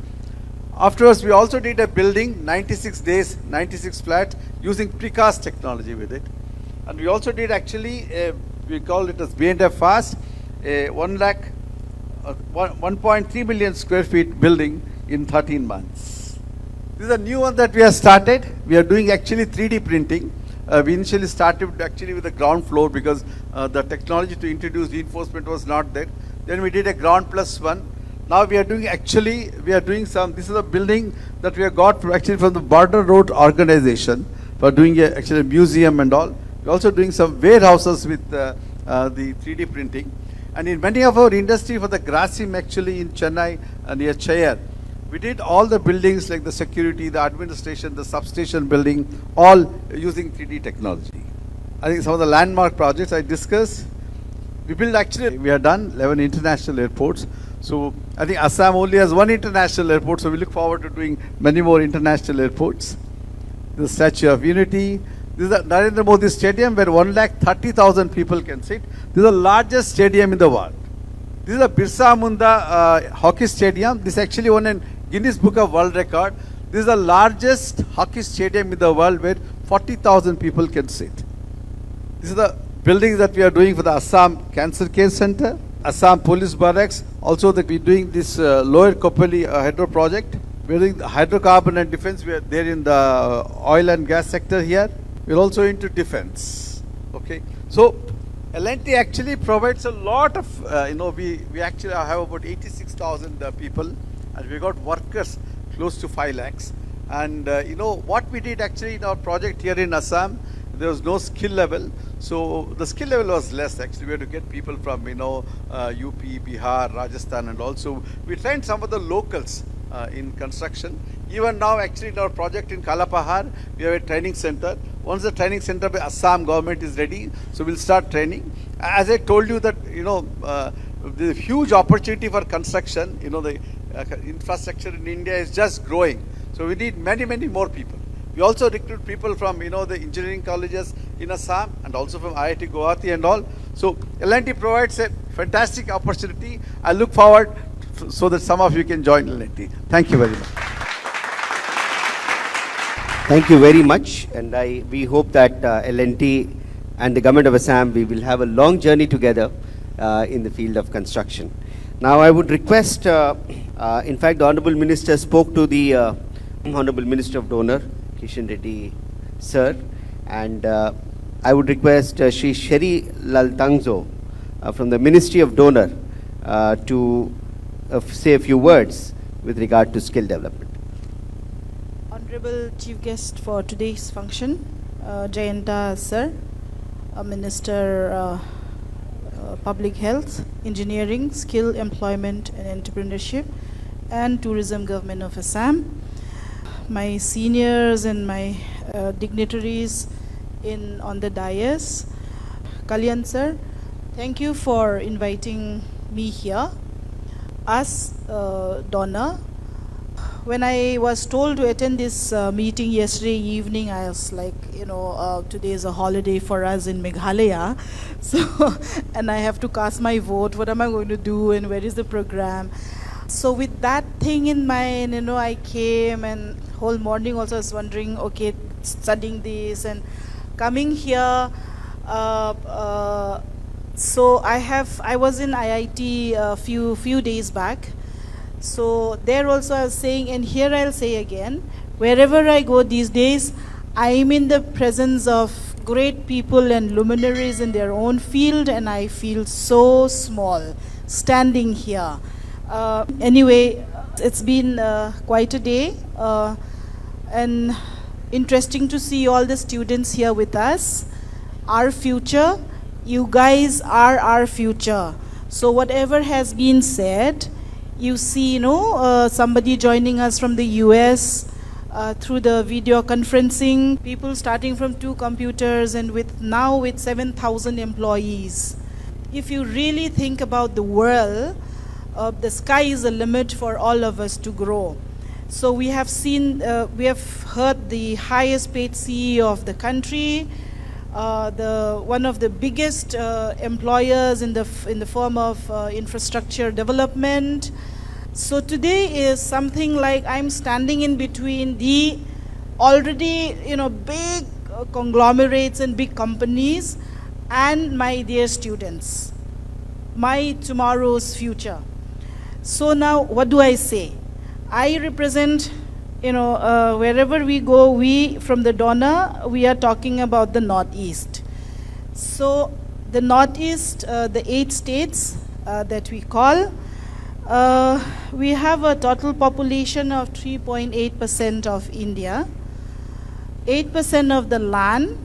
Speaker 12: Afterwards, we also did a building, 96 days, 96 flats, using precast technology with it. And we also did actually, we call it as B&F Fast, a 1.3 million square feet building in 13 months. This is a new one that we have started. We are doing actually 3D printing. We initially started actually with the ground floor because the technology to introduce reinforcement was not there. Then we did a ground plus 1. Now we are doing this is a building that we have got from the Border Road organization for doing actually a museum and all. We're also doing some warehouses with the 3D printing. And in many of our industry for the Grasim actually in Chennai near Chayar, we did all the buildings like the security, the administration, the substation building, all using 3D technology. I think some of the landmark projects I discussed, we have done 11 international airports. So I think Assam only has 1 international airport, so we look forward to doing many more international airports. The Statue of Unity. This is the Narendra Modi Stadium where 130,000 people can sit. This is the largest stadium in the world. This is the Birsa Munda hockey stadium. This actually won a Guinness Book of World Record. This is the largest hockey stadium in the world where 40,000 people can sit. This is the buildings that we are doing for the Assam Cancer Care Center, Assam Police Barracks. Also, we're doing this Lower Kopali hydro project. We're doing the hydrocarbon and defense. We are there in the oil and gas sector here. We're also into defense. Okay. So, L&T actually provides a lot of, we actually have about 86,000 people, and we got workers close to 5 lakhs. And what we did actually in our project here in Assam, there was no skill level. So the skill level was less actually. We had to get people from, UP, Bihar, Rajasthan, and also we trained some of the locals in construction. Even now actually in our project in Kalapahar, we have a training center. Once the training center by Assam government is ready, so we'll start training. As I told you that, there's a huge opportunity for construction. The infrastructure in India is just growing. So we need many, many more people. We also recruit people from, the engineering colleges in Assam and also from IIT Guwahati and all. So L&T provides a fantastic opportunity. I look forward so that some of you can join L&T. Thank you very much.
Speaker 8: Thank you very much. And we hope that L&T and the government of Assam, we will have a long journey together in the field of construction. Now I would request, in fact, the Honorable Minister spoke to the Honorable Minister of Donor, Kishan Reddy Sir, and I would request Shri Sheri Lal Tangzo from the Ministry of Donor to say a few words with regard to skill development.
Speaker 13: Honorable Honorable Chief Guest for today's function, Jayanta Sir, Minister Public Health, Engineering, Skill, Employment and Entrepreneurship and Tourism Government of Assam, my seniors and my dignitaries on the dais, Kalyan Sir, thank you for inviting me here. As donor, when I was told to attend this meeting yesterday evening, I was like, today is a holiday for us in Meghalaya, so and I have to cast my vote. What am I going to do, and where is the program? So with that thing in mind, I came, and whole morning also I was wondering, okay, studying this and coming here. So I was in IIT a few days back. So there also I was saying, and here I'll say again, wherever I go these days, I'm in the presence of great people and luminaries in their own field, and I feel so small standing here. Anyway, it's been quite a day, and interesting to see all the students here with us. Our future, you guys are our future. So whatever has been said, you see, somebody joining us from the US through the video conferencing, people starting from 2 computers and now with 7,000 employees. If you really think about the world, the sky is the limit for all of us to grow. So we have heard the highest paid CEO of the country, one of the biggest employers in the form of infrastructure development. So today is something like I'm standing in between the already big conglomerates and big companies and my dear students, my tomorrow's future. So now what do I say? I represent, wherever we go, we from the donor, we are talking about the Northeast. So the Northeast, the 8 states that we call, we have a total population of 3.8% of India, 8% of the land,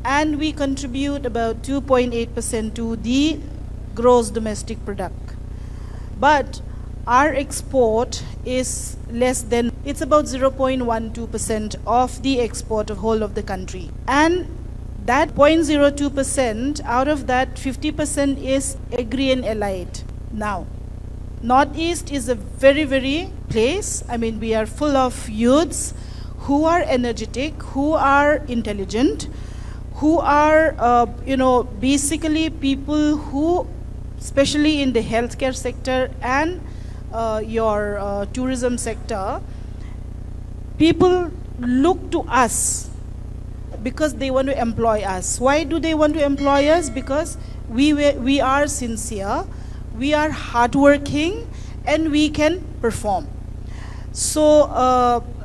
Speaker 13: and we contribute about 2.8% to the gross domestic product. But our export is less than, it's about 0.12% of the export of whole of the country. And that 0.02%, out of that 50% is agri and allied. Now, Northeast is a very, very place. I mean, we are full of youths who are energetic, who are intelligent, who are, basically people who, especially in the healthcare sector and your tourism sector, people look to us because they want to employ us. Why do they want to employ us? Because we are sincere, we are hardworking, and we can perform. So,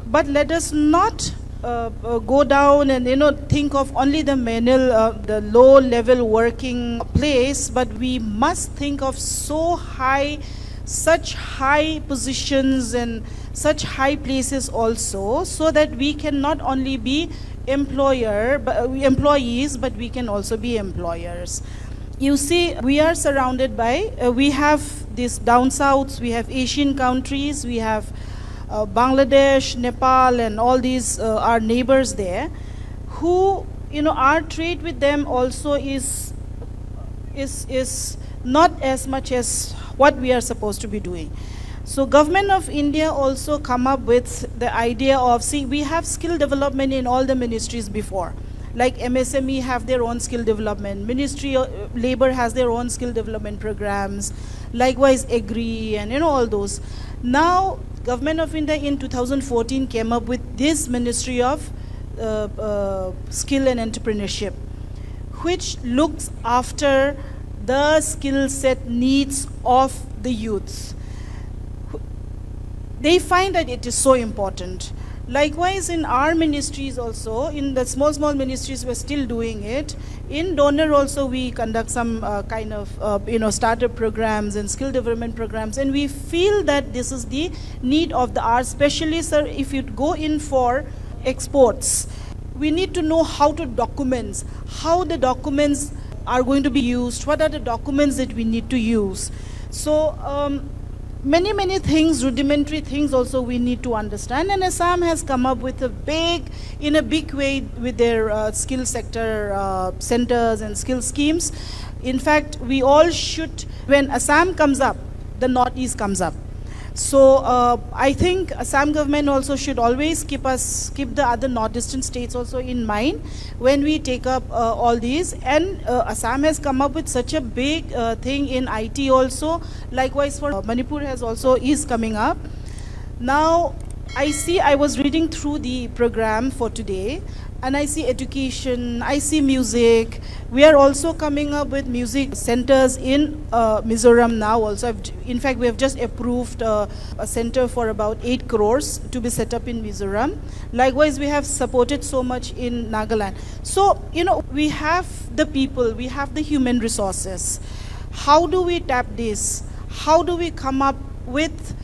Speaker 13: but let us not go down and think of only the manual, the low-level working place, but we must think of such high positions and such high places also, so that we can not only be employees, but we can also be employers. You see, we are surrounded by, we have this down south, we have Asian countries, we have Bangladesh, Nepal, and all these our neighbors there, who, our trade with them also is not as much as what we are supposed to be doing. So government of India also come up with the idea of, see, we have skill development in all the ministries before. Like MSME have their own skill development, Ministry of Labor has their own skill development programs, likewise Agri and all those. Now Government of India in 2014 came up with this Ministry of Skill and Entrepreneurship, which looks after the skill set needs of the youths. They find that it is so important. Likewise, in our ministries also, in the small ministries, we're still doing it. In donor also, we conduct some kind of startup programs and skill development programs, and we feel that this is the need of the hour, especially, sir, if you go in for exports. We need to know how to document, how the documents are going to be used, what are the documents that we need to use. So many things, rudimentary things also we need to understand, and Assam has come up with in a big way with their skill sector centers and skill schemes. In fact, we all should, when Assam comes up, the Northeast comes up. So I think Assam government also should always keep the other northeastern states also in mind when we take up all these. And Assam has come up with such a big thing in IT also. Likewise for Manipur is coming up. Now I was reading through the program for today, and I see education, I see music. We are also coming up with music centers in Mizoram now also. In fact, we have just approved a center for about 8 crores to be set up in Mizoram. Likewise, we have supported so much in Nagaland. So, we have the people, we have the human resources. How do we tap this? How do we come up with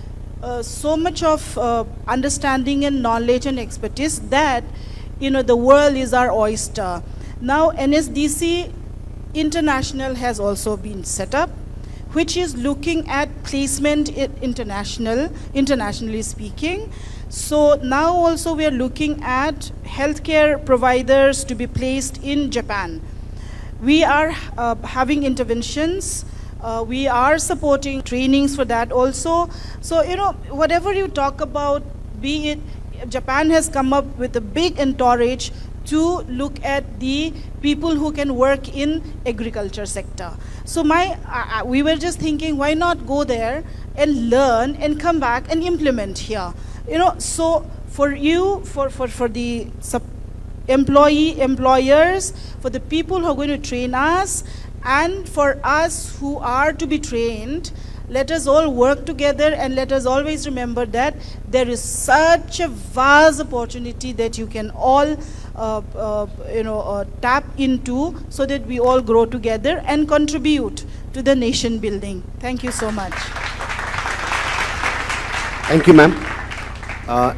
Speaker 13: so much of understanding and knowledge and expertise that the world is our oyster. Now NSDC International has also been set up, which is looking at placement internationally speaking. So now also we are looking at healthcare providers to be placed in Japan. We are having interventions. We are supporting trainings for that also. So, whatever you talk about, be it Japan has come up with a big entourage to look at the people who can work in agriculture sector. So we were just thinking, why not go there and learn and come back and implement here? So for you, for the employers, for the people who are going to train us, and for us who are to be trained, let us all work together, and let us always remember that there is such a vast opportunity that you can all tap into, so that we all grow together and contribute to the nation building. Thank you so much.
Speaker 8: Thank you, ma'am.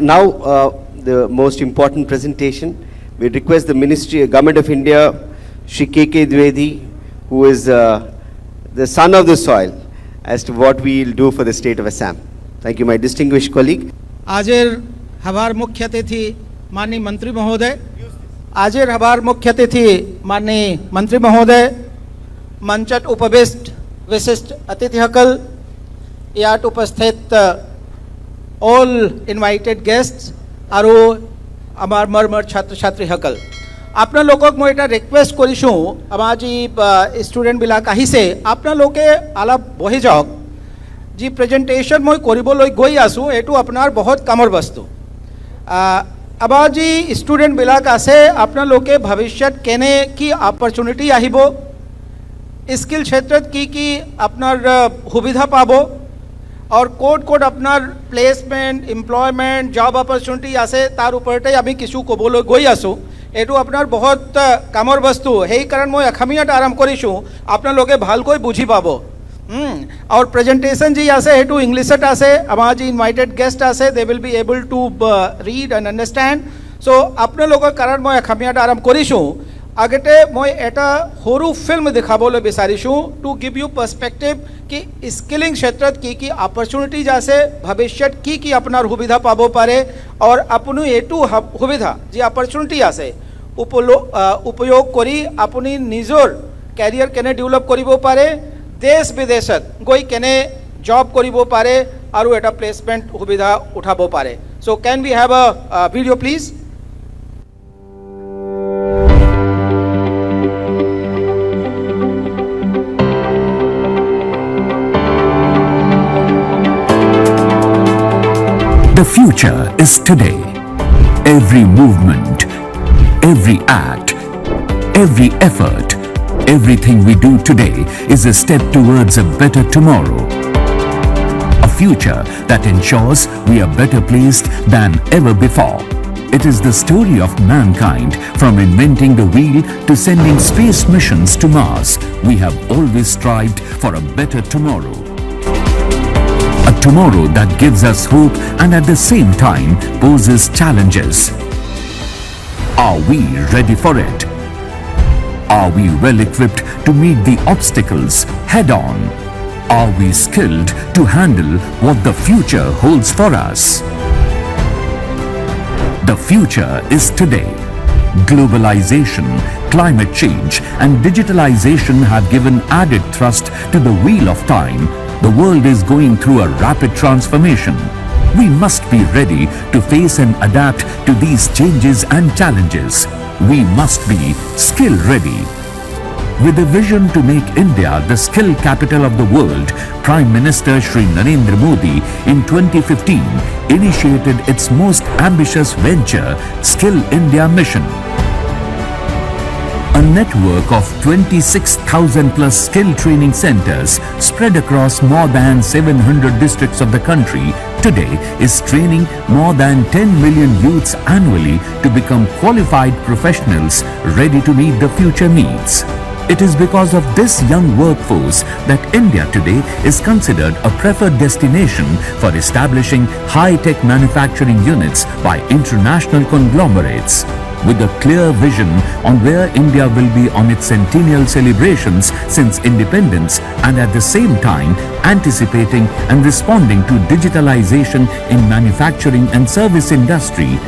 Speaker 8: Now, the most important presentation. We request the Government of India, Shri K.K. Dwivedi, who is the son of the soil, as to what we will do for the state of Assam. Thank you, my distinguished colleague.
Speaker 14: आजेर हमार मुख्य अतिथि माननीय मंत्री महोदय, आजेर हमार मुख्य अतिथि माननीय मंत्री महोदय, मंचत उपविष्ट विशिष्ट अतिथि हकल, यात उपस्थित all invited guests আৰু আমাৰ মৰমৰ ছাত্ৰ ছাত্ৰী হকল, আপোনালোকক মই এটা ৰিকুৱেষ্ট কৰিছোঁ, আমাৰ যি ষ্টুডেণ্টবিলাক আহিছে আপোনালোকে অলপ বহি যাওক। যি প্ৰেজেণ্টেশ্যন মই কৰিবলৈ গৈ আছোঁ এইটো আপোনাৰ বহুত কামৰ বস্তু। আমাৰ যি ষ্টুডেণ্টবিলাক আছে আপোনালোকে ভৱিষ্যত কেনে কি অপৰচুনিটি আহিব, স্কিল ক্ষেত্ৰত কি আপোনাৰ সুবিধা পাব, और कोड अपनार प्लेसमेंट एम्प्लॉयमेंट जॉब अपरचुनिटी आसे तार उपरते आमी किछु कबोलै गई आसो। एटू अपनार बहुत कामर बस्तु हेई कारण मैं अखामियात आरम्भ करिछु, आपनालोके भालকৈ बुझी पाबो। और प्रेजेंटेशन जी आसे हेटू इंग्लिशत आसे, आमार जी इनवाइटेड गेस्ट आसे, they will be able to read and understand. So आपनालोকৰ कारण मैं अखामियात आरम्भ करिछु। আগতে মই এটা সৰু ফিল্ম দেখাবলৈ বিচাৰিছোঁ টু গিভ ইউ পাৰ্সপেক্টিভ কি স্কিলিং ক্ষেত্ৰত কি অপৰচুনিটিজ আছে, ভৱিষ্যত কি আপোনাৰ সুবিধা পাব পাৰে, আৰু আপুনি এইটো সুবিধা যি অপৰচুনিটি আছে উপয়োগ কৰি আপুনি নিজৰ কেৰিয়াৰ কেনে ডেভেলপ কৰিব পাৰে, দেশ বিদেশত গৈ কেনে জব কৰিব পাৰে আৰু এটা প্লেচমেণ্ট সুবিধা উঠাব পাৰে। সো কেন উই হেভ আ ভিডিঅ' please.
Speaker 15: The future is today. Every movement, every act, every effort, everything we do today is a step towards a better tomorrow. A future that ensures we are better placed than ever before. It is the story of mankind, from inventing the wheel to sending space missions to Mars. We have always strived for a better tomorrow. A tomorrow that gives us hope and at the same time poses challenges. Are we ready for it? Are we well equipped to meet the obstacles head on? Are we skilled to handle what the future holds for us? The future is today. Globalization, climate change and digitalization have given added thrust to the wheel of time. The world is going through a rapid transformation. We must be ready to face and adapt to these changes and challenges. We must be skill ready. With a vision to make India the skill capital of the world, Prime Minister Shri Narendra Modi in 2015 initiated its most ambitious venture, Skill India Mission. A network of 26,000 plus skill training centers spread across more than 700 districts of the country today is training more than 10 million youths annually to become qualified professionals ready to meet the future needs. It is because of this young workforce that India today is considered a preferred destination for establishing high-tech manufacturing units by international conglomerates. With a clear vision on where India will be on its centennial celebrations since independence and at the same time anticipating and responding to digitalization in manufacturing and service industry,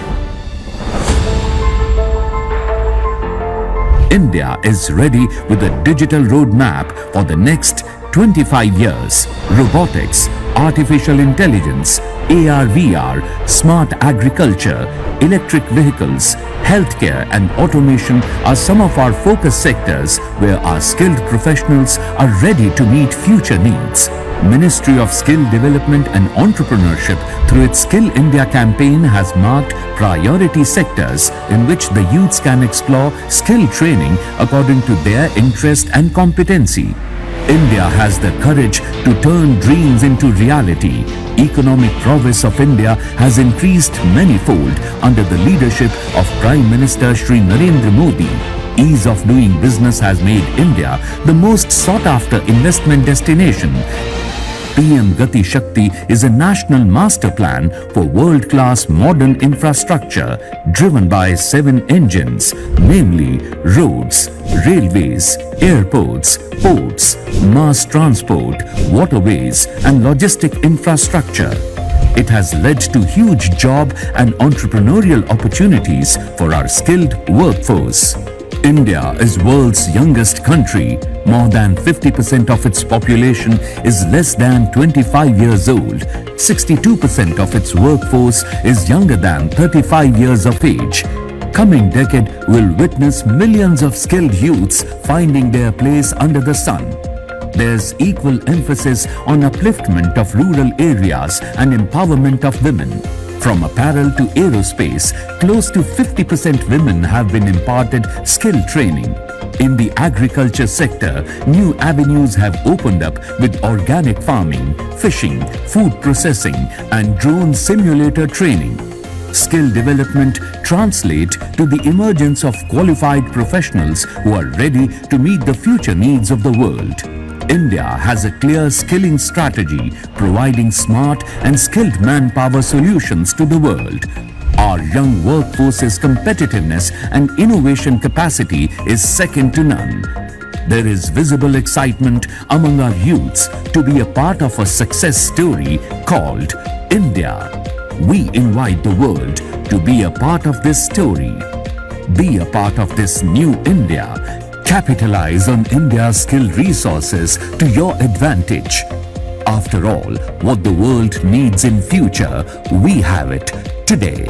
Speaker 15: India is ready with a digital roadmap for the next 25 years. Robotics, artificial intelligence, AR/VR, smart agriculture, electric vehicles, healthcare and automation are some of our focus sectors where our skilled professionals are ready to meet future needs. Ministry of Skill Development and Entrepreneurship through its Skill India campaign has marked priority sectors in which the youths can explore skill training according to their interest and competency. India has the courage to turn dreams into reality. Economic progress of India has increased manifold under the leadership of Prime Minister Shri Narendra Modi. Ease of doing business has made India the most sought-after investment destination. PM Gati Shakti is a national master plan for world-class modern infrastructure driven by 7 engines, namely roads, railways, airports, ports, mass transport, waterways and logistic infrastructure. It has led to huge job and entrepreneurial opportunities for our skilled workforce. India is world's youngest country. More than 50% of its population is less than 25 years old. 62% of its workforce is younger than 35 years of age. Coming decade will witness millions of skilled youths finding their place under the sun. There's equal emphasis on upliftment of rural areas and empowerment of women. From apparel to aerospace, close to 50% women have been imparted skill training. In the agriculture sector, new avenues have opened up with organic farming, fishing, food processing and drone simulator training. Skill development translate to the emergence of qualified professionals who are ready to meet the future needs of the world. India has a clear skilling strategy, providing smart and skilled manpower solutions to the world. Our young workforce's competitiveness and innovation capacity is second to none. There is visible excitement among our youths to be a part of a success story called India. We invite the world to be a part of this story. Be a part of this new India. Capitalize on India's skilled resources to your advantage. After all, what the world needs in future, we have it today.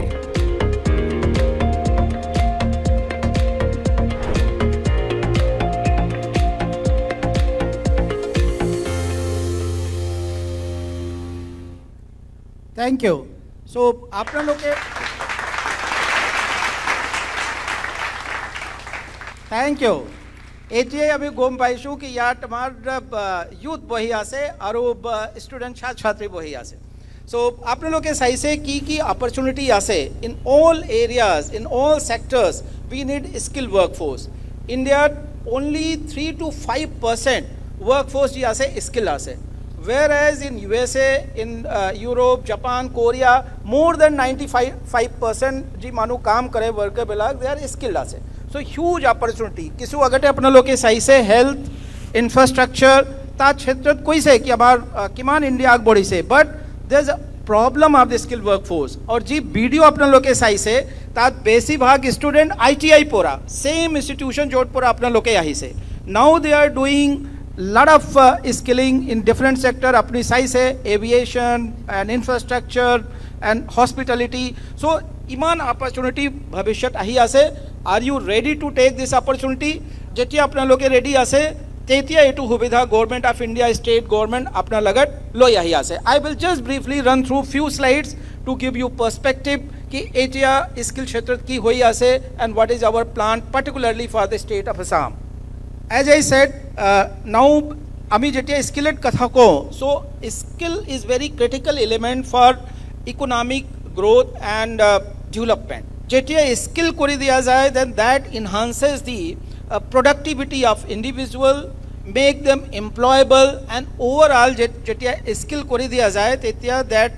Speaker 14: Thank you. So, आपने लोग के Thank you. एजे अभी गोम पाइशु कि यार Tamar youth बही आसे और स्टूडेंट छात्र छात्री बही आसे. So আপোনালোকে চাইছে কি opportunity আছে in all areas, in all sectors we need skilled workforce. India only 3 to 5% workforce ji ase skill ase, whereas in USA, in Europe, Japan, Korea more than 95% ji manu kaam kare worker belag they are skilled ase. So huge opportunity. किसु अगटे अपना लोग के सही से health, infrastructure ता क्षेत्र कोई से कि अबार किमान इंडिया आग बड़ी से, but there's a problem of the skilled workforce. और जी वीडियो अपना लोग के सही से ता बेसी भाग स्टूडेंट ITI पोरा same institution जोड़ पोरा अपना लोग के यही से. Now they are doing lot of skilling in different sector अपनी सही से aviation and infrastructure and hospitality. So Iman opportunity भविष्यत आही आसे. Are you ready to take this opportunity? जेतिया अपना लोग के ready आसे तेतिया एटू हुबिधा government of India state government अपना लगट लो यही आसे. I will just briefly run through few slides to give you perspective कि एटिया स्किल क्षेत्र की होई आसे and what is our plan particularly for the state of Assam. As I said, now আমি যেতিয়া স্কিলেট কথা কওঁ, so skill is very critical element for economic growth and development. যেতিয়া স্কিল কৰি দিয়া যায় then that enhances the productivity of individual, make them employable and overall যেতিয়া skill কৰি দিয়া যায় তেতিয়া that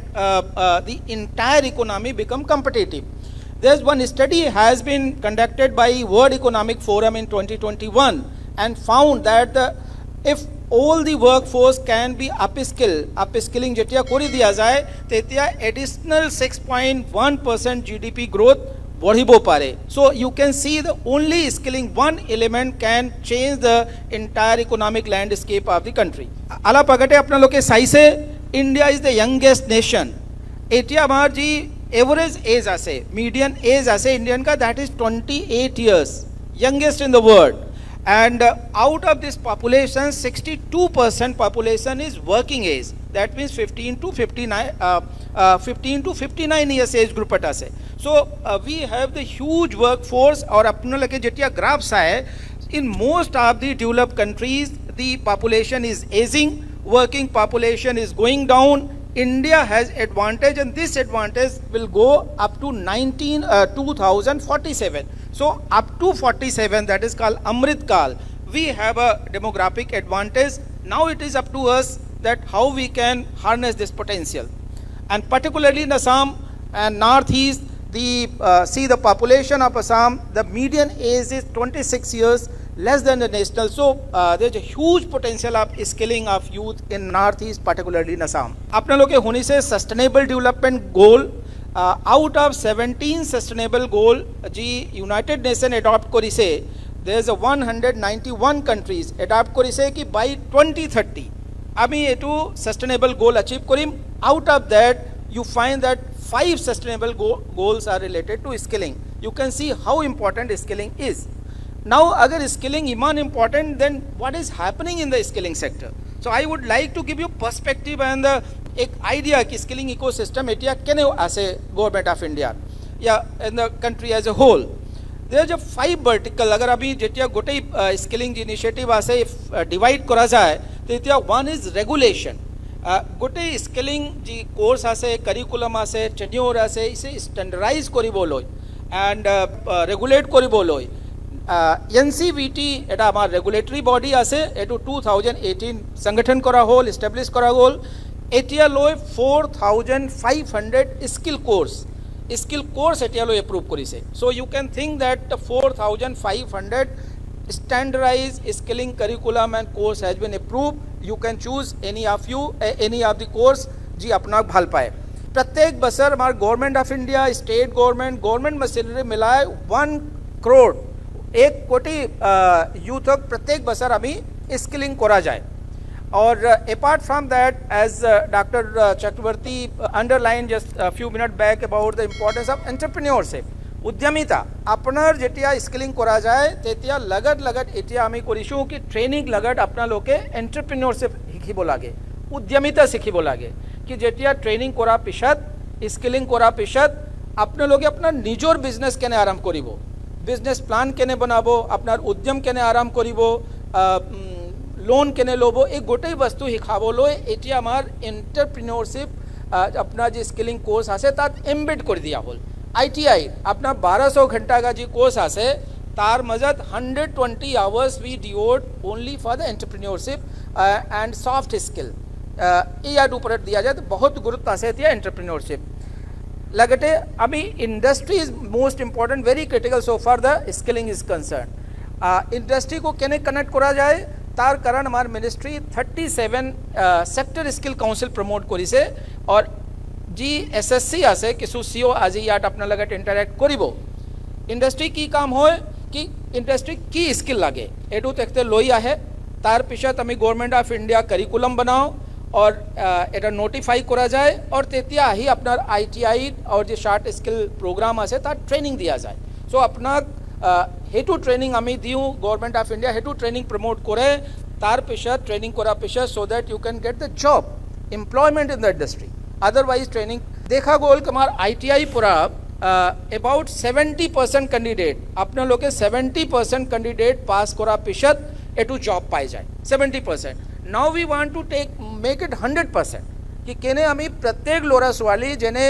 Speaker 14: the entire economy become competitive. There's one study has been conducted by World Economic Forum in 2021 and found that if all the workforce can be upskilling যেতিয়া কৰি দিয়া যায় তেতিয়া additional 6.1% GDP growth बढ़िबो पारे. So you can see the only skilling one element can change the entire economic landscape of the country. आला पगटे अपना लोग के सही से India is the youngest nation. एटिया हमार जी average age आसे, median age आसे Indian का that is 28 years, youngest in the world. And out of this population 62% population is working age, that means 15 to 59 years age group अटा से. So we have the huge workforce और अपने लगे जेटिया graphs आए in most of the developed countries the population is aging, working population is going down. India has advantage and this advantage will go up to 2047. So up to 47, that is called Amrit Kal, we have a demographic advantage. Now it is up to us that how we can harness this potential. And particularly in Assam and Northeast, see the population of Assam, the median age is 26 years, less than the national. So there's a huge potential of skilling of youth in Northeast, particularly in Assam. अपने लोग के होने से sustainable development goal, out of 17 sustainable goal ji United Nation adopt करी से, there's a 191 countries adopt करी से कि by 2030 अभी ये तो sustainable goal achieve Karim. Out of that you find that 5 sustainable goals are related to skilling. You can see how important skilling is. Now agar skilling iman important, then what is happening in the skilling sector? So I would like to give you perspective and the एक idea कि skilling ecosystem एटिया केने आसे government of India या in the country as a whole. There are 5 vertical. अगर अभी जेटिया गोटे skilling initiative आसे divide करा जाए तो एटिया one is regulation. गोटे स्किलिंग जी कोर्स आसे करिकुलम आसे टेन्योर आसे इसे स्टैंडर्डाइज करी बोलोय एंड रेगुलेट करी बोलोय. NCVT এটা আমার রেগুলেটরি বডি আছে, এটু 2018 সংগঠন করা হল, এস্টাবলিশ করা হল. এতিয়া লৈ 4500 স্কিল কোর্স এতিয়া লৈ এপ্রুভ কৰিছে. So you can think that 4500 standardized skilling curriculum and course has been approved. You can choose any of the course जी अपना भाल पाए. प्रत्येक बसर हमारे government of India, state government machinery मिलाए 1 करोड़ 1 कोटी यूथ प्रत्येक बसर अभी स्किलिंग करा जाए. और apart from that, as Dr. Chakravarti underlined just a few minutes back about the importance of entrepreneurship, উদ্যমিতা আপনার যেটিয়া স্কিলিং করা যায় তেতিয়া লগট এতিয়া আমি কৰিছো কি ট্ৰেইনিং লগট আপনার লোকে এন্টারপ্রেনিয়রশিপ শিকিব লাগে, উদ্যমিতা শিকিব লাগে কি যেটিয়া ট্রেনিং করা পিছত স্কিলিং করা পিছত আপনার লোকে আপনার নিজের বিজনেস কেনে আরম্ভ করিব, বিজনেস প্ল্যান কেনে বনাব, আপনার উদ্যম কেনে আরম্ভ করিব, লোন কেনে লব, এই গোটেই বস্তু শিখাবলৈ এতিয়া আমার এন্টারপ্রেনিয়রশিপ अपना जी स्किलिंग कोर्स आसे तात एम्बेड कर दिया होल ITI अपना 1200 घंटा का जी कोर्स आसे तार मजत 120 hours we devote only for the entrepreneurship and soft skill याद ऊपर दिया जाए तो बहुत गुरुत्व आसे एंटरप्रेन्योरशिप लगटे अभी industry is most important very critical so far the skilling is concern industry को केने कनेक्ट करा जाए तार कारण हमार ministry 37 sector skill council promote करी से और जी SSC आसे किसु CO आज याट अपना लगट इंटरेक्ट करिबो इंडस्ट्री की काम होय कि इंडस्ट्री की स्किल लागे एटू देखते लोई आहे तार पिछत आमी गवर्नमेंट ऑफ इंडिया करिकुलम बनाओ और এটা নোটিফাই করা যায় और তেতিয়া ही আপনার ITI और যে শর্ট স্কিল প্রোগ্রাম আছে তার ট্রেনিং দিয়া যায় সো আপনাক হেতু ট্রেনিং আমি দিও গভর্নমেন্ট অফ ইন্ডিয়া হেতু ট্রেনিং প্রমোট করে তার পিছত ট্রেনিং করা পিছত so that you can get the job employment in the industry otherwise training देखा गोल कमार ITI पूरा अबाउट 70% कैंडिडेट अपना लोग 70% कैंडिडेट पास करा पिছত एटू जॉब पाई जाए 70%. Now we want to make it 100% कि केने आमी प्रत्येक लोरा स्वाली जेने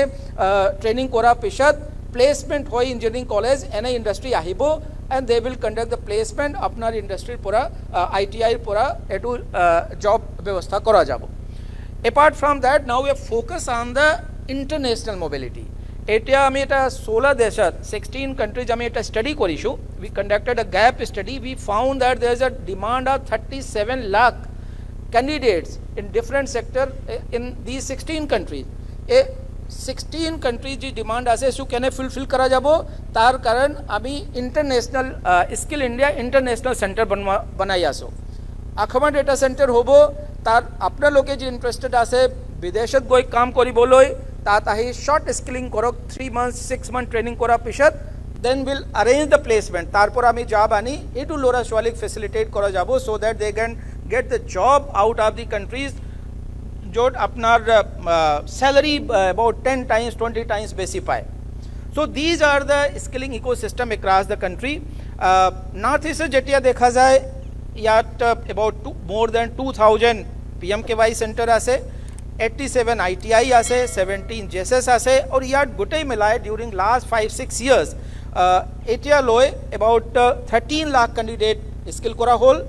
Speaker 14: ट्रेनिंग करा पिছত प्लेसमेंट हो इंजीनियरिंग कॉलेज एने इंडस्ट्री आहिबो and they will conduct the placement अपनार इंडस्ट्री पूरा ITI पूरा एटू जॉब व्यवस्था करा जाबो. Apart from that, now we are focused on the international mobility. Etia ami eta 16 deshat 16 countries ami eta study korishu. We conducted a gap study. We found that there is a demand of 37 lakh candidates in different sector in these 16 countries. A 16 countries ji demand ase su kene fulfill kara jabo tar karan ami international skill India international center banai aso. আখমা data centre হব তার আপনার লোকে যে interested আছে বিদেশত গৈ কাম করি বলই তাত আহি শর্ট স্কিলিং করক 3 months 6 month ট্রেনিং করা পিছত then will arrange the placement তারপর আমি জব আনি এটু লোরা সোয়ালিক ফেসিলিটেট করা যাব so that they can get the job out of the countries जो আপনার স্যালারি अबाउट 10 times 20 times বেশি পায়. So these are the skilling ecosystem across the country. North ইস্টে যেটা দেখা যায় ইয়াত about more than 2000 PMKY centre आसे 87 ITI आसे 17 JSS आसे और यात गोटे मिलाए ड्यूरिंग लास्ट 5-6 years एटिया लोए about 13 lakh candidate स्किल करा होल.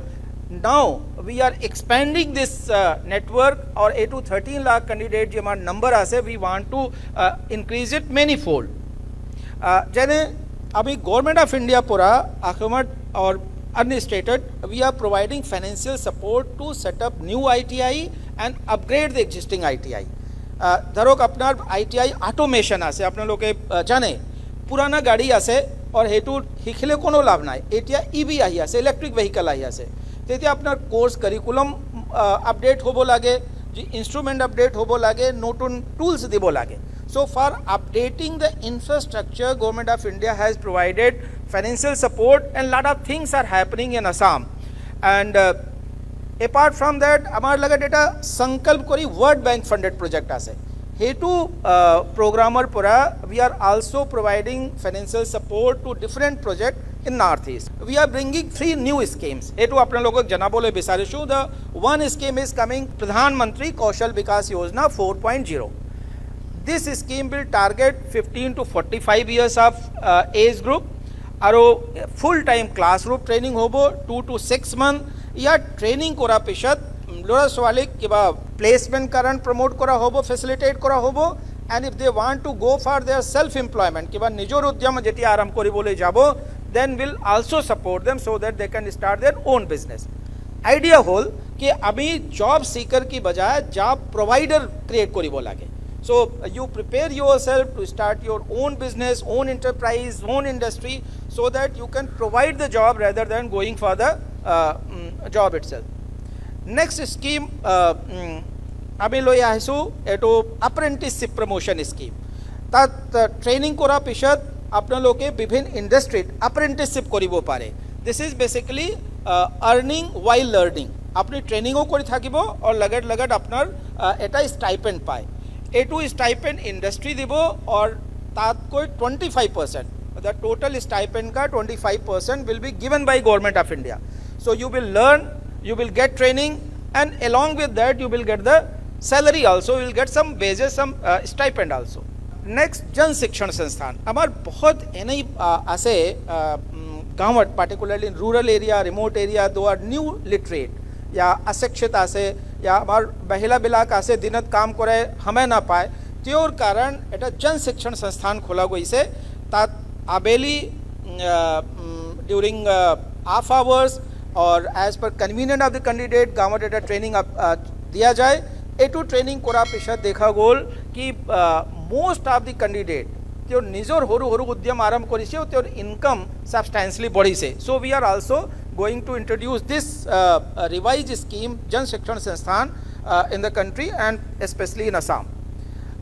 Speaker 14: Now we are expanding this network और 8 to 13 lakh candidate जो हमारा नंबर आसे we want to increase it many fold. जैसे अभी गवर्नमेंट ऑफ इंडिया पूरा आखमट और unstated we are providing financial support to set up new ITI and upgrade the existing ITI. धरोक अपना ITI automation आसे अपना लोग जाने पुराना गाड़ी आसे और हेतु हिखले कोनो लाभ ना एटिया EV आई आसे इलेक्ट्रिक व्हीकल आई आसे तेते अपना कोर्स करिकुलम अपडेट होबो लागे जी इंस्ट्रूमेंट अपडेट होबो लागे नोटून टूल्स दिबो लागे. So for updating the infrastructure, Government of India has provided financial support and lot of things are happening in Assam. And apart from that, हमार लगा डेटा संकल्प कोरी World Bank funded project आसे. हेतु programmer पूरा we are also providing financial support to different project in Northeast. We are bringing 3 new schemes. हेतु अपने लोगों जना बोले बिसारिशु the one scheme is coming प्रधान मंत्री कौशल विकास योजना 4.0. This scheme will target 15 to 45 years of age group. आरो full time classroom training होबो 2 to 6 month या training कोरा पिशत लोरा सवालिक कि बा placement करन promote कोरा होबो facilitate कोरा होबो and if they want to go for their self employment कि बा निजोर उद्यम जेटी आरंभ करी बोले जाबो then will also support them so that they can start their own business. Idea होल कि अभी job seeker की बजाय job provider create करी बोलागे. So you prepare yourself to start your own business, own enterprise, own industry so that you can provide the job rather than going for the job itself. Next scheme আমি লৈ আহিছোঁ এইটো apprenticeship promotion scheme. তাত training কৰাৰ পিছত আপোনালোকে বিভিন্ন ইণ্ডাষ্ট্ৰীত apprenticeship কৰিব পাৰে. This is basically earning while learning. আপুনি ট্ৰেইনিঙো কৰি থাকিব আৰু লগত লগত আপোনাৰ এটা ষ্টাইপেণ্ড পায়. এটু स्टाइपेंड इंडस्ट्री দিব और तात कोई 25% the total stipend का 25% will be given by government of India. So you will learn, you will get training and along with that you will get the salary also, we will get some wages, some stipend also. Next, Jan Shikshan Sansthan. हमार बहुत एने ऐसे गांव, particularly in rural area, remote area, those are new literate या अशिक्षित ऐसे या हमार महिला बिलाक ऐसे दिनत काम करे हमें ना पाए, त्योर कारण एटा जन शिक्षण संस्थान खोला गई से तात आबेली during off hours or as per convenient of the candidate गांव एटा ट्रेनिंग दिया जाए. एटू ट्रेनिंग कोरा पिछा देखा गोल कि मोस्ट ऑफ द कैंडिडेट जो निजोर होरु होरु उद्यम आरंभ करिसे और इनकम सब्सटेंशियली बढ़ी से. So we are also going to introduce this revise scheme Jan Shikshan Sansthan in the country and specially in Assam.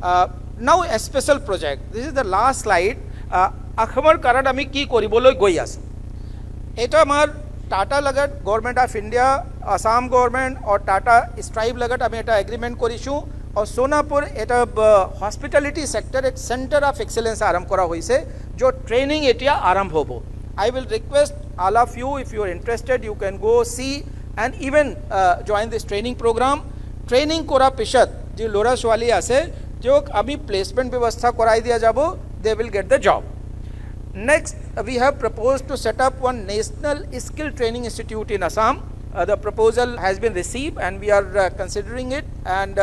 Speaker 14: Now a special project, this is the last slide. अखमर कारण आमी की करिबोलै गई आसो. एटा आमार टाटा लगत government of India, Assam government और टाटा स्ट्राइब लगत आमी एटा एग्रीमेंट करिछु और सोनापुर एटा हॉस्पिटलिटी सेक्टर एक सेंटर ऑफ एक्सीलेंस आरंभ करा होइसे जो ट्रेनिंग एटिया आरंभ होबो. I will request all of you, if you are interested you can go see and even join this training programme. Training कोरा पिछत जो लोरस वाली आसे जो अभी प्लेसमेंट व्यवस्था कराई दिया जाबो, they will get the job. Next, we have proposed to set up one national skill training institute in Assam. The proposal has been received and we are considering it, and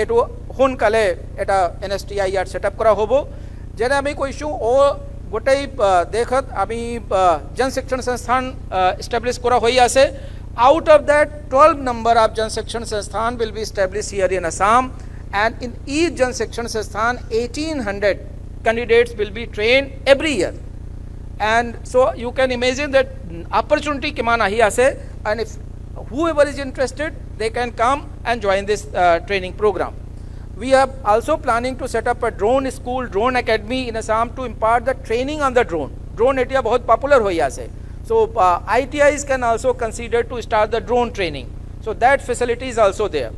Speaker 14: it hun kale eta NSTI set up kora hobo. Jena ami ko issue o gotai dekhat ami jan shikshan sansthan establish kora hoi ase. Out of that, 12 number of jan shikshan sansthan will be established here in Assam, and in each jan shikshan sansthan 1800 candidates will be trained every year. And so you can imagine that opportunity kiman ahi ase, and if whoever is interested they can come and join this training program. We are also planning to set up a drone school, drone academy in Assam to impart the training on the drone. Drone etia bahut popular hoyi ase. So ITIs can also consider to start the drone training. So that facility is also there.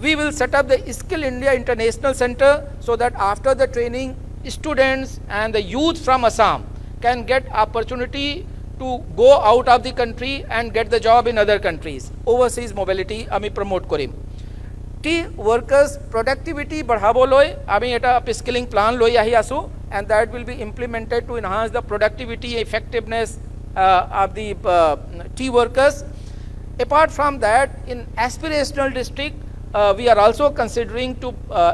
Speaker 14: We will set up the Skill India International Center so that after the training, students and the youth from Assam can get opportunity to go out of the country and get the job in other countries. Overseas mobility ami promote korim. T workers productivity badhabo loi ami eta upskilling plan loi ahi asu, and that will be implemented to enhance the productivity effectiveness of the T workers. Apart from that, in aspirational district, we are also considering to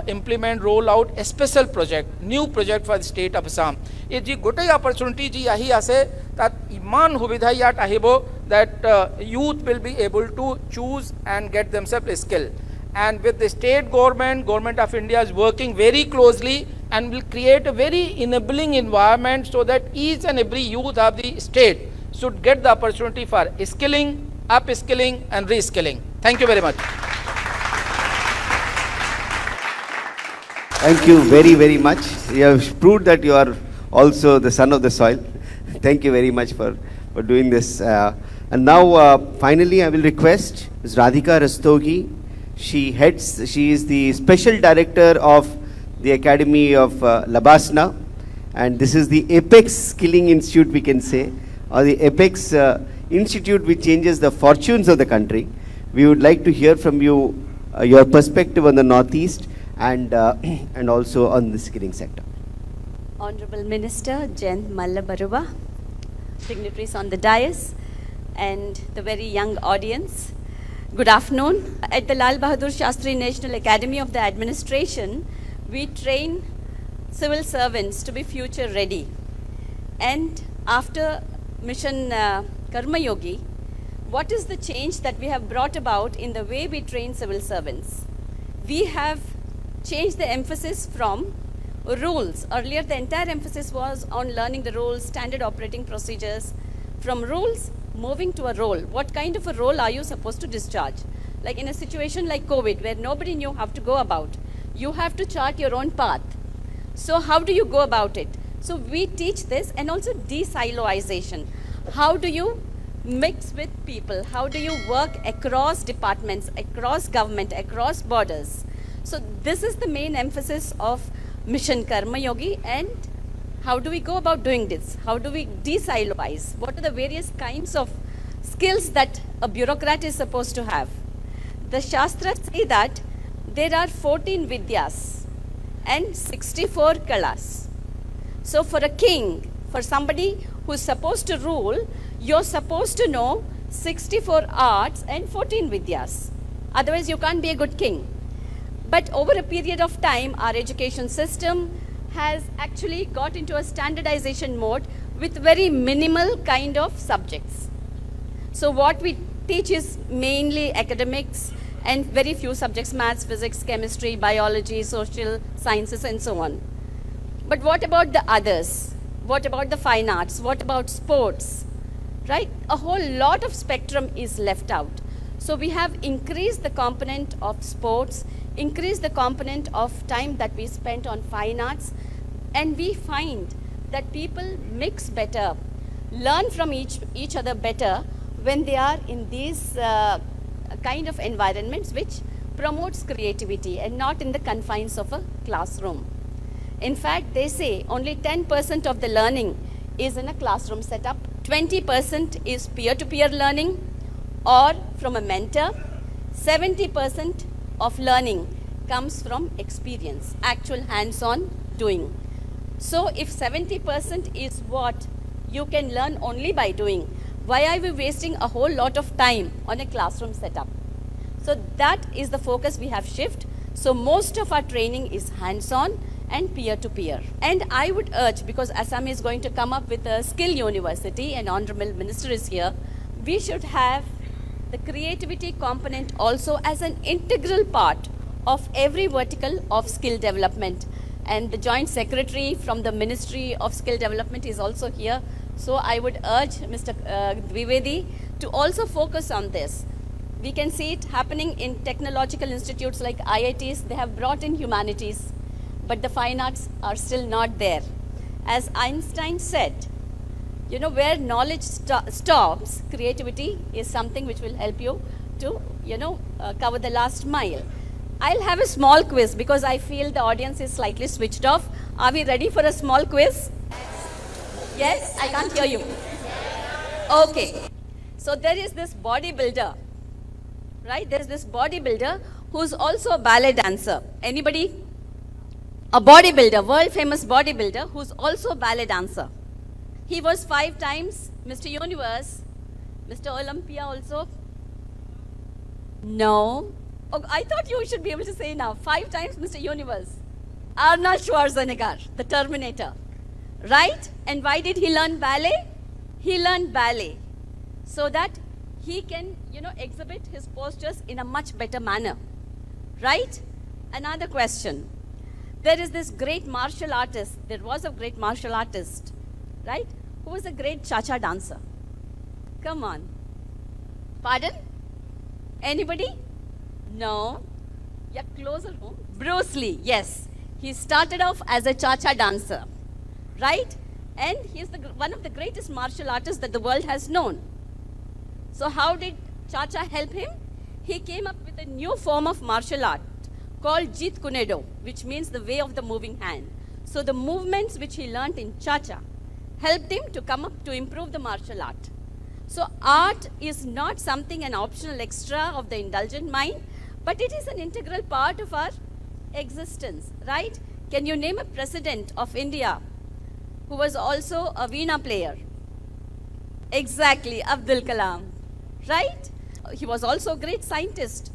Speaker 14: implement, roll out a special project, new project for the state of Assam. It ji gotai opportunity ji ahi ase that iman hubidha yat ahibo that youth will be able to choose and get themselves a skill. And with the state government, government of India is working very closely and will create a very enabling environment so that each and every youth of the state should get the opportunity for skilling, upskilling and reskilling. Thank you very much.
Speaker 8: Thank you very, very much. You have proved that you are also the son of the soil. Thank you very much for doing this. And now, finally, I will request Ms. Radhika Rastogi. She is the Special Director of the Academy of Labasna. And this is the Apex Skilling Institute, we can say, or the Apex Institute which changes the fortunes of the country. We would like to hear from you your perspective on the Northeast and also on the skilling sector.
Speaker 16: Honorable Minister Jayant Mallabaruwa, dignitaries on the dais, and the very young audience, good afternoon. At the Lal Bahadur Shastri National Academy of the Administration, we train civil servants to be future ready. And after Mission Karma Yogi, what is the change that we have brought about in the way we train civil servants? We have changed the emphasis from rules. Earlier, the entire emphasis was on learning the rules, standard operating procedures. From rules, moving to a role. What kind of a role are you supposed to discharge? Like in a situation like COVID, where nobody knew how to go about, you have to chart your own path. So how do you go about it? So we teach this, and also de-siloization. How do you mix with people? How do you work across departments, across government, across borders? So this is the main emphasis of Mission Karma Yogi. And how do we go about doing this? How do we de-siloize? What are the various kinds of skills that a bureaucrat is supposed to have? The Shastras say that there are 14 Vidyas and 64 Kalas. So for a king, for somebody who's supposed to rule, you're supposed to know 64 arts and 14 Vidyas. Otherwise, you can't be a good king. But over a period of time, our education system has actually got into a standardization mode with very minimal kind of subjects. So what we teach is mainly academics and very few subjects, maths, physics, chemistry, biology, social sciences, and so on. But what about the others? What about the fine arts? What about sports? Right? A whole lot of spectrum is left out. So we have increased the component of sports, increased the component of time that we spent on fine arts, and we find that people mix better, learn from each other better when they are in these kind of environments which promotes creativity and not in the confines of a classroom. In fact, they say only 10% of the learning is in a classroom setup, 20% is peer-to-peer learning or from a mentor, 70% of learning comes from experience, actual hands-on doing. So if 70% is what you can learn only by doing, why are we wasting a whole lot of time on a classroom setup? So that is the focus we have shifted. So most of our training is hands-on and peer-to-peer. And I would urge, because Assam is going to come up with a skill university and Honorable Minister is here, we should have the creativity component also as an integral part of every vertical of skill development. And the Joint Secretary from the Ministry of Skill Development is also here. So I would urge Mr. Dwivedi to also focus on this. We can see it happening in technological institutes like IITs. They have brought in humanities, but the fine arts are still not there. As Einstein said, you know, where knowledge stops, creativity is something which will help you to, cover the last mile. I'll have a small quiz because I feel the audience is slightly switched off. Are we ready for a small quiz? Yes? I can't hear you. Okay. So there is this bodybuilder, right? There is this bodybuilder who's also a ballet dancer. Anybody? A bodybuilder, world famous bodybuilder who's also a ballet dancer. He was 5 times Mr. Universe, Mr. Olympia also. No. Oh, I thought you should be able to say now. 5 times Mr. Universe. Arnold Schwarzenegger, the Terminator. Right? And why did he learn ballet? He learned ballet so that he can, exhibit his postures in a much better manner. Right? Another question. There is this great martial artist. There was a great martial artist, right? Who was a great cha-cha dancer. Come on. Pardon? Anybody? No. Yeah, closer home. Bruce Lee, yes. He started off as a cha-cha dancer, right? And he's one of the greatest martial artists that the world has known. So how did cha-cha help him? He came up with a new form of martial art called Jeet Kune Do, which means the way of the moving hand. So the movements which he learnt in cha-cha helped him to come up to improve the martial art. So art is not something an optional extra of the indulgent mind, but it is an integral part of our existence, right? Can you name a president of India who was also a veena player? Exactly, Abdul Kalam, right? He was also a great scientist,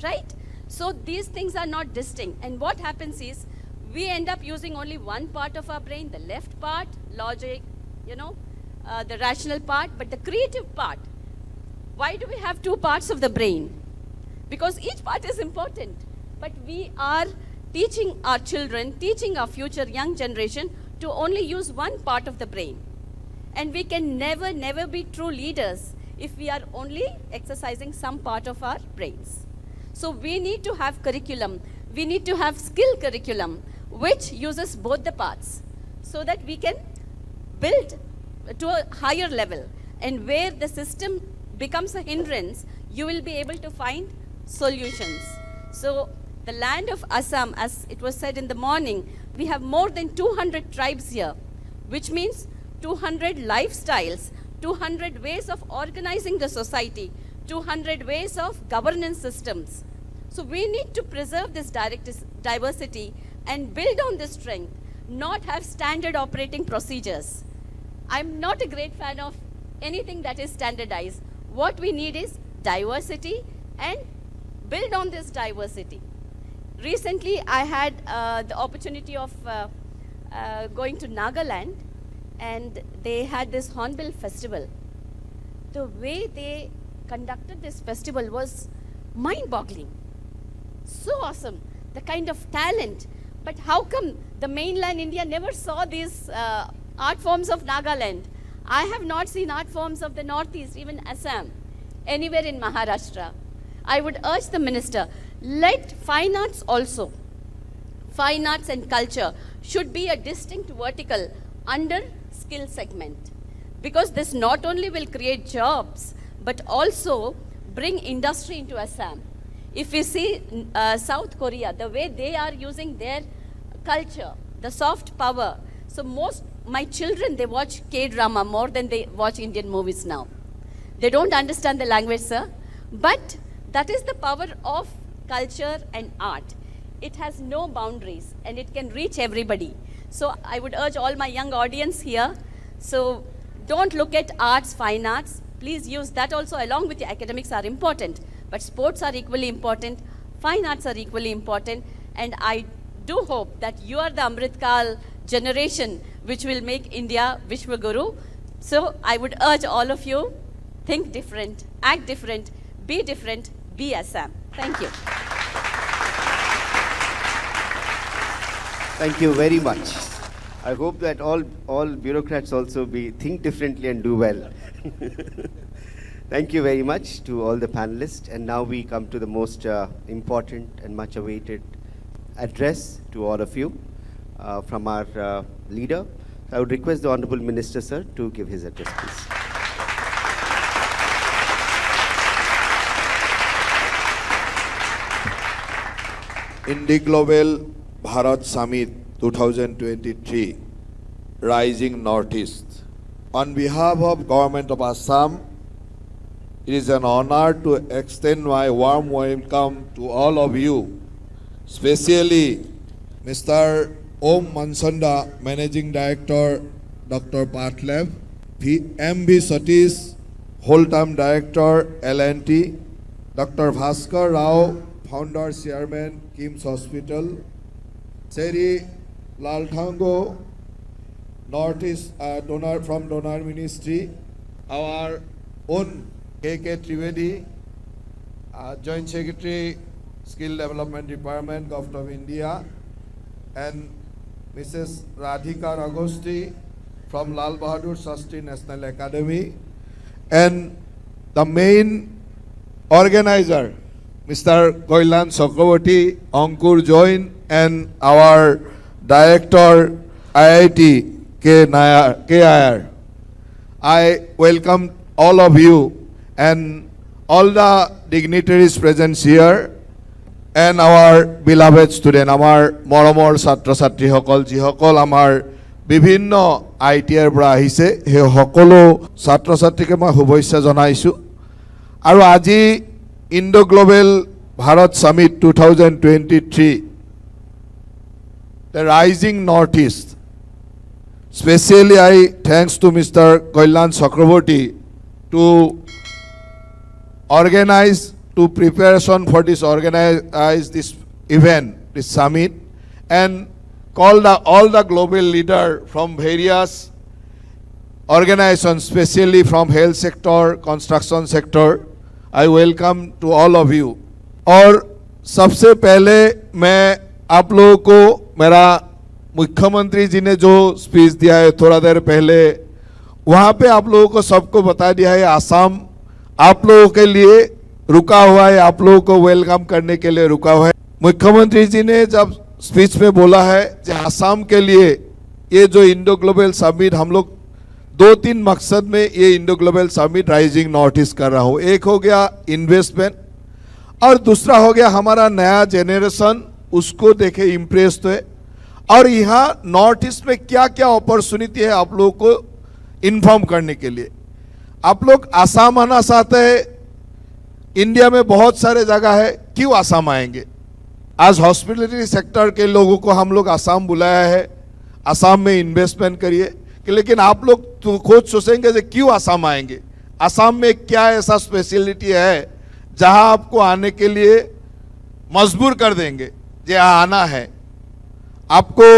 Speaker 16: right? So these things are not distinct. And what happens is, we end up using only one part of our brain, the left part, logic, the rational part, but the creative part. Why do we have 2 parts of the brain? Because each part is important. But we are teaching our children, teaching our future young generation to only use one part of the brain. And we can never, never be true leaders if we are only exercising some part of our brains. So we need to have curriculum. We need to have skill curriculum, which uses both the parts so that we can build to a higher level. And where the system becomes a hindrance, you will be able to find solutions. So the land of Assam, as it was said in the morning, we have more than 200 tribes here, which means 200 lifestyles, 200 ways of organizing the society, 200 ways of governance systems, So we need to preserve this diversity and build on this strength, not have standard operating procedures. I'm not a great fan of anything that is standardized. What we need is diversity and build on this diversity. Recently, I had the opportunity of going to Nagaland, and they had this Hornbill festival. The way they conducted this festival was mind-boggling. So awesome, the kind of talent. But how come the mainland India never saw these art forms of Nagaland? I have not seen art forms of the Northeast, even Assam, anywhere in Maharashtra. I would urge the minister, let fine arts also, fine arts and culture should be a distinct vertical under skill segment. Because this not only will create jobs, but also bring industry into Assam. If we see South Korea, the way they are using their culture, the soft power. So my children, they watch K-drama more than they watch Indian movies now. They don't understand the language, sir. But that is the power of culture and art. It has no boundaries and it can reach everybody. So I would urge all my young audience here, so don't look at arts, fine arts. Please use that also along with your academics are important. But sports are equally important, fine arts are equally important, and I do hope that you are the Amritkal generation which will make India Vishwaguru. So I would urge all of you, think different, act different, be Assam. Thank you.
Speaker 8: Thank you very much. I hope that all bureaucrats also think differently and do well. Thank you very much to all the panelists. And now we come to the most important and much awaited address to all of you from our leader. I would request the Honorable Minister, sir, to give his address, please.
Speaker 17: IndiGlobal Bharat Summit 2023, Rising Northeast. On behalf of Government of Assam, it is an honor to extend my warm welcome to all of you, especially Mr. Om Manchanda, Managing Director, Dr. Patlab, M.B. Satish, Whole-Time Director, L&T, Dr. Bhaskar Rao, Founder Chairman, Kim's Hospital, Seri Lalthango, Northeast donor from Donor Ministry, our own K.K. Trivedi, Joint Secretary, Skill Development Department, Government of India, and Mrs. Radhika Ragosti from Lal Bahadur Shastri National Academy, and the main organizer, Mr. Koilan Chakraborty, Ankur Jain, and our director, IIT KIR. I welcome all of you and all the dignitaries present here, and our beloved student, our moromor chatra chhatri hokol, ji hokol amar bibhinno IITৰ পৰা আহিছে, he সকলো ছাত্ৰ ছাত্ৰীকে মই শুভেচ্ছা জনাইছো। আৰু আজি IndiGlobal Bharat Summit 2023, the Rising Northeast. Especially I thanks to Mr. Koilan Chakraborty to organize, to preparation for this organize this event, this summit, and call all the global leader from various organizations, especially from health sector, construction sector. I welcome to all of you. और सबसे पहले मैं आप लोगों को मेरा मुख्यमंत्री जी ने जो स्पीच दिया है थोड़ा देर पहले, वहाँ पे आप लोगों को सबको बता दिया है आसाम आप लोगों के लिए रुका हुआ है, आप लोगों को वेलकम करने के लिए रुका हुआ है। मुख्यमंत्री जी ने जब स्पीच में बोला है कि आसाम के लिए ये जो IndiGlobal समिट हम लोग 2-3 मकसद में ये IndiGlobal summit rising north east कर रहा हूँ। एक हो गया इन्वेस्टमेंट और दूसरा हो गया हमारा नया जेनरेशन उसको देखे इम्प्रेस तो है, और यहाँ नॉर्थ ईस्ट में क्या क्या अपॉर्चुनिटी है आप लोगों को इन्फॉर्म करने के लिए। आप लोग आसाम आना चाहते हैं, इंडिया में बहुत सारे जगह है, क्यों आसाम आएंगे? आज हॉस्पिटलिटी सेक्टर के लोगों को हम लोग आसाम बुलाया है, आसाम में इन्वेस्टमेंट करिए, लेकिन आप लोग तो खुद सोचेंगे कि क्यों आसाम आएंगे? आसाम में क्या ऐसा स्पेशलिटी है जहां आपको आने के लिए मजबूर कर देंगे जे आना है? आपको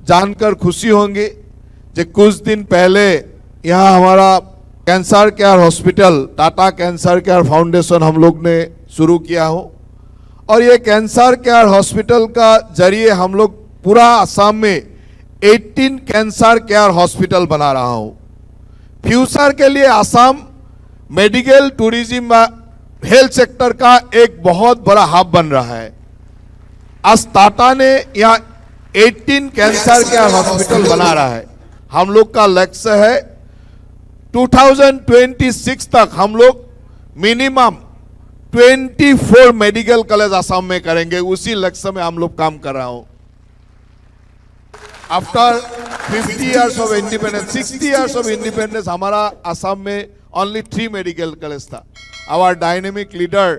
Speaker 17: जानकर खुशी होंगी कि कुछ दिन पहले यहाँ हमारा cancer care hospital, Tata cancer care foundation हम लोग ने शुरू किया हो, और ये कैंसर केयर हॉस्पिटल का जरिए हम लोग पूरा आसाम में 18 कैंसर केयर हॉस्पिटल बना रहा हूँ। फ्यूचर के लिए Assam medical tourism health sector का एक बहुत बड़ा हब बन रहा है। आज टाटा ने यहाँ 18 कैंसर केयर हॉस्पिटल बना रहा है। हम लोग का लक्ष्य है 2026 तक हम लोग मिनिमम 24 मेडिकल कॉलेज आसाम में करेंगे। उसी लक्ष्य में हम लोग काम कर रहा हूं। After 50 years of independence, 60 years of independence, हमारा आसाम में only 3 मेडिकल कॉलेज था। Our dynamic leader,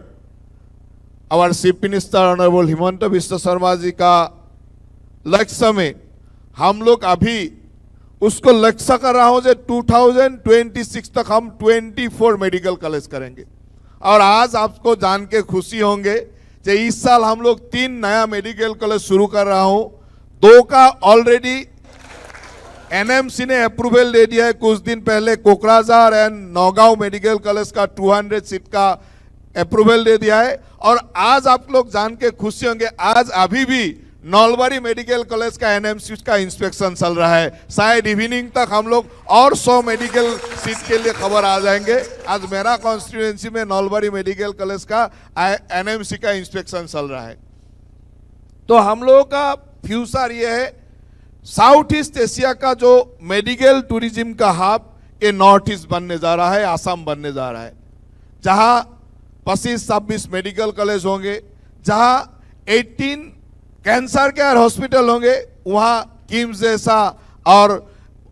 Speaker 17: our Chief Minister Honorable Himanta Biswa Sarma ji का लक्ष्य में हम लोग अभी उसको लक्ष्य कर रहा हूं, 2026 तक हम 24 मेडिकल कॉलेज करेंगे। और आज आपको जान के खुशी होंगे कि इस साल हम लोग 3 नया मेडिकल कॉलेज शुरू कर रहा हूं। 2 का ऑलरेडी एनएमसी ने अप्रूवल दे दिया है कुछ दिन पहले। Kokrajhar and Naugaon medical college का 200 सीट का अप्रूवल दे दिया है। और आज आप लोग जान के खुशी होंगे, आज अभी भी नौलबारी मेडिकल कॉलेज का एनएमसी का इंस्पेक्शन चल रहा है। शायद इवनिंग तक हम लोग और 100 मेडिकल सीट के लिए खबर आ जाएंगे। आज मेरा कॉन्स्टिट्यूएंसी में नौलबारी मेडिकल कॉलेज का एनएमसी का इंस्पेक्शन चल रहा है। तो हम लोगों का फ्यूचर ये है, साउथ ईस्ट एशिया का जो मेडिकल टूरिज्म का हब ये नॉर्थ ईस्ट बनने जा रहा है, आसाम बनने जा रहा है, जहां 25-26 मेडिकल कॉलेज होंगे, जहां 18 कैंसर केयर हॉस्पिटल होंगे, वहां किम्स जैसा और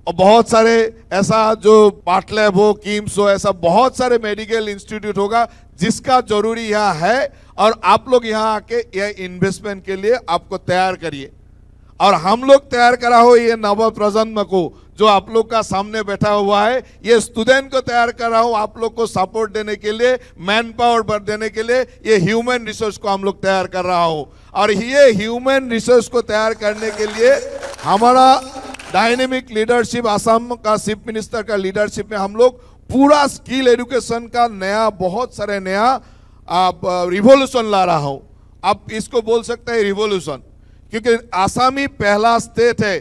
Speaker 17: बहुत सारे ऐसा जो पार्ट लैब हो, किम्स हो, ऐसा बहुत सारे मेडिकल इंस्टीट्यूट होगा जिसका जरूरी यहाँ है। और आप लोग यहाँ आके यह इन्वेस्टमेंट के लिए आपको तैयार करिए। और हम लोग तैयार करा हो ये नव प्रजन्म को, जो आप लोग का सामने बैठा हुआ है, ये स्टूडेंट को तैयार कर रहा हूं आप लोग को सपोर्ट देने के लिए, मैन पावर देने के लिए। ये ह्यूमन रिसोर्स को हम लोग तैयार कर रहा हूं। और ये ह्यूमन रिसोर्स को तैयार करने के लिए हमारा डायनेमिक लीडरशिप, आसाम का चीफ मिनिस्टर का लीडरशिप में हम लोग पूरा स्किल एजुकेशन का नया, बहुत सारे नया रिवोल्यूशन ला रहा हूं। आप इसको बोल सकते हैं रिवोल्यूशन, क्योंकि आसाम ही पहला स्टेट है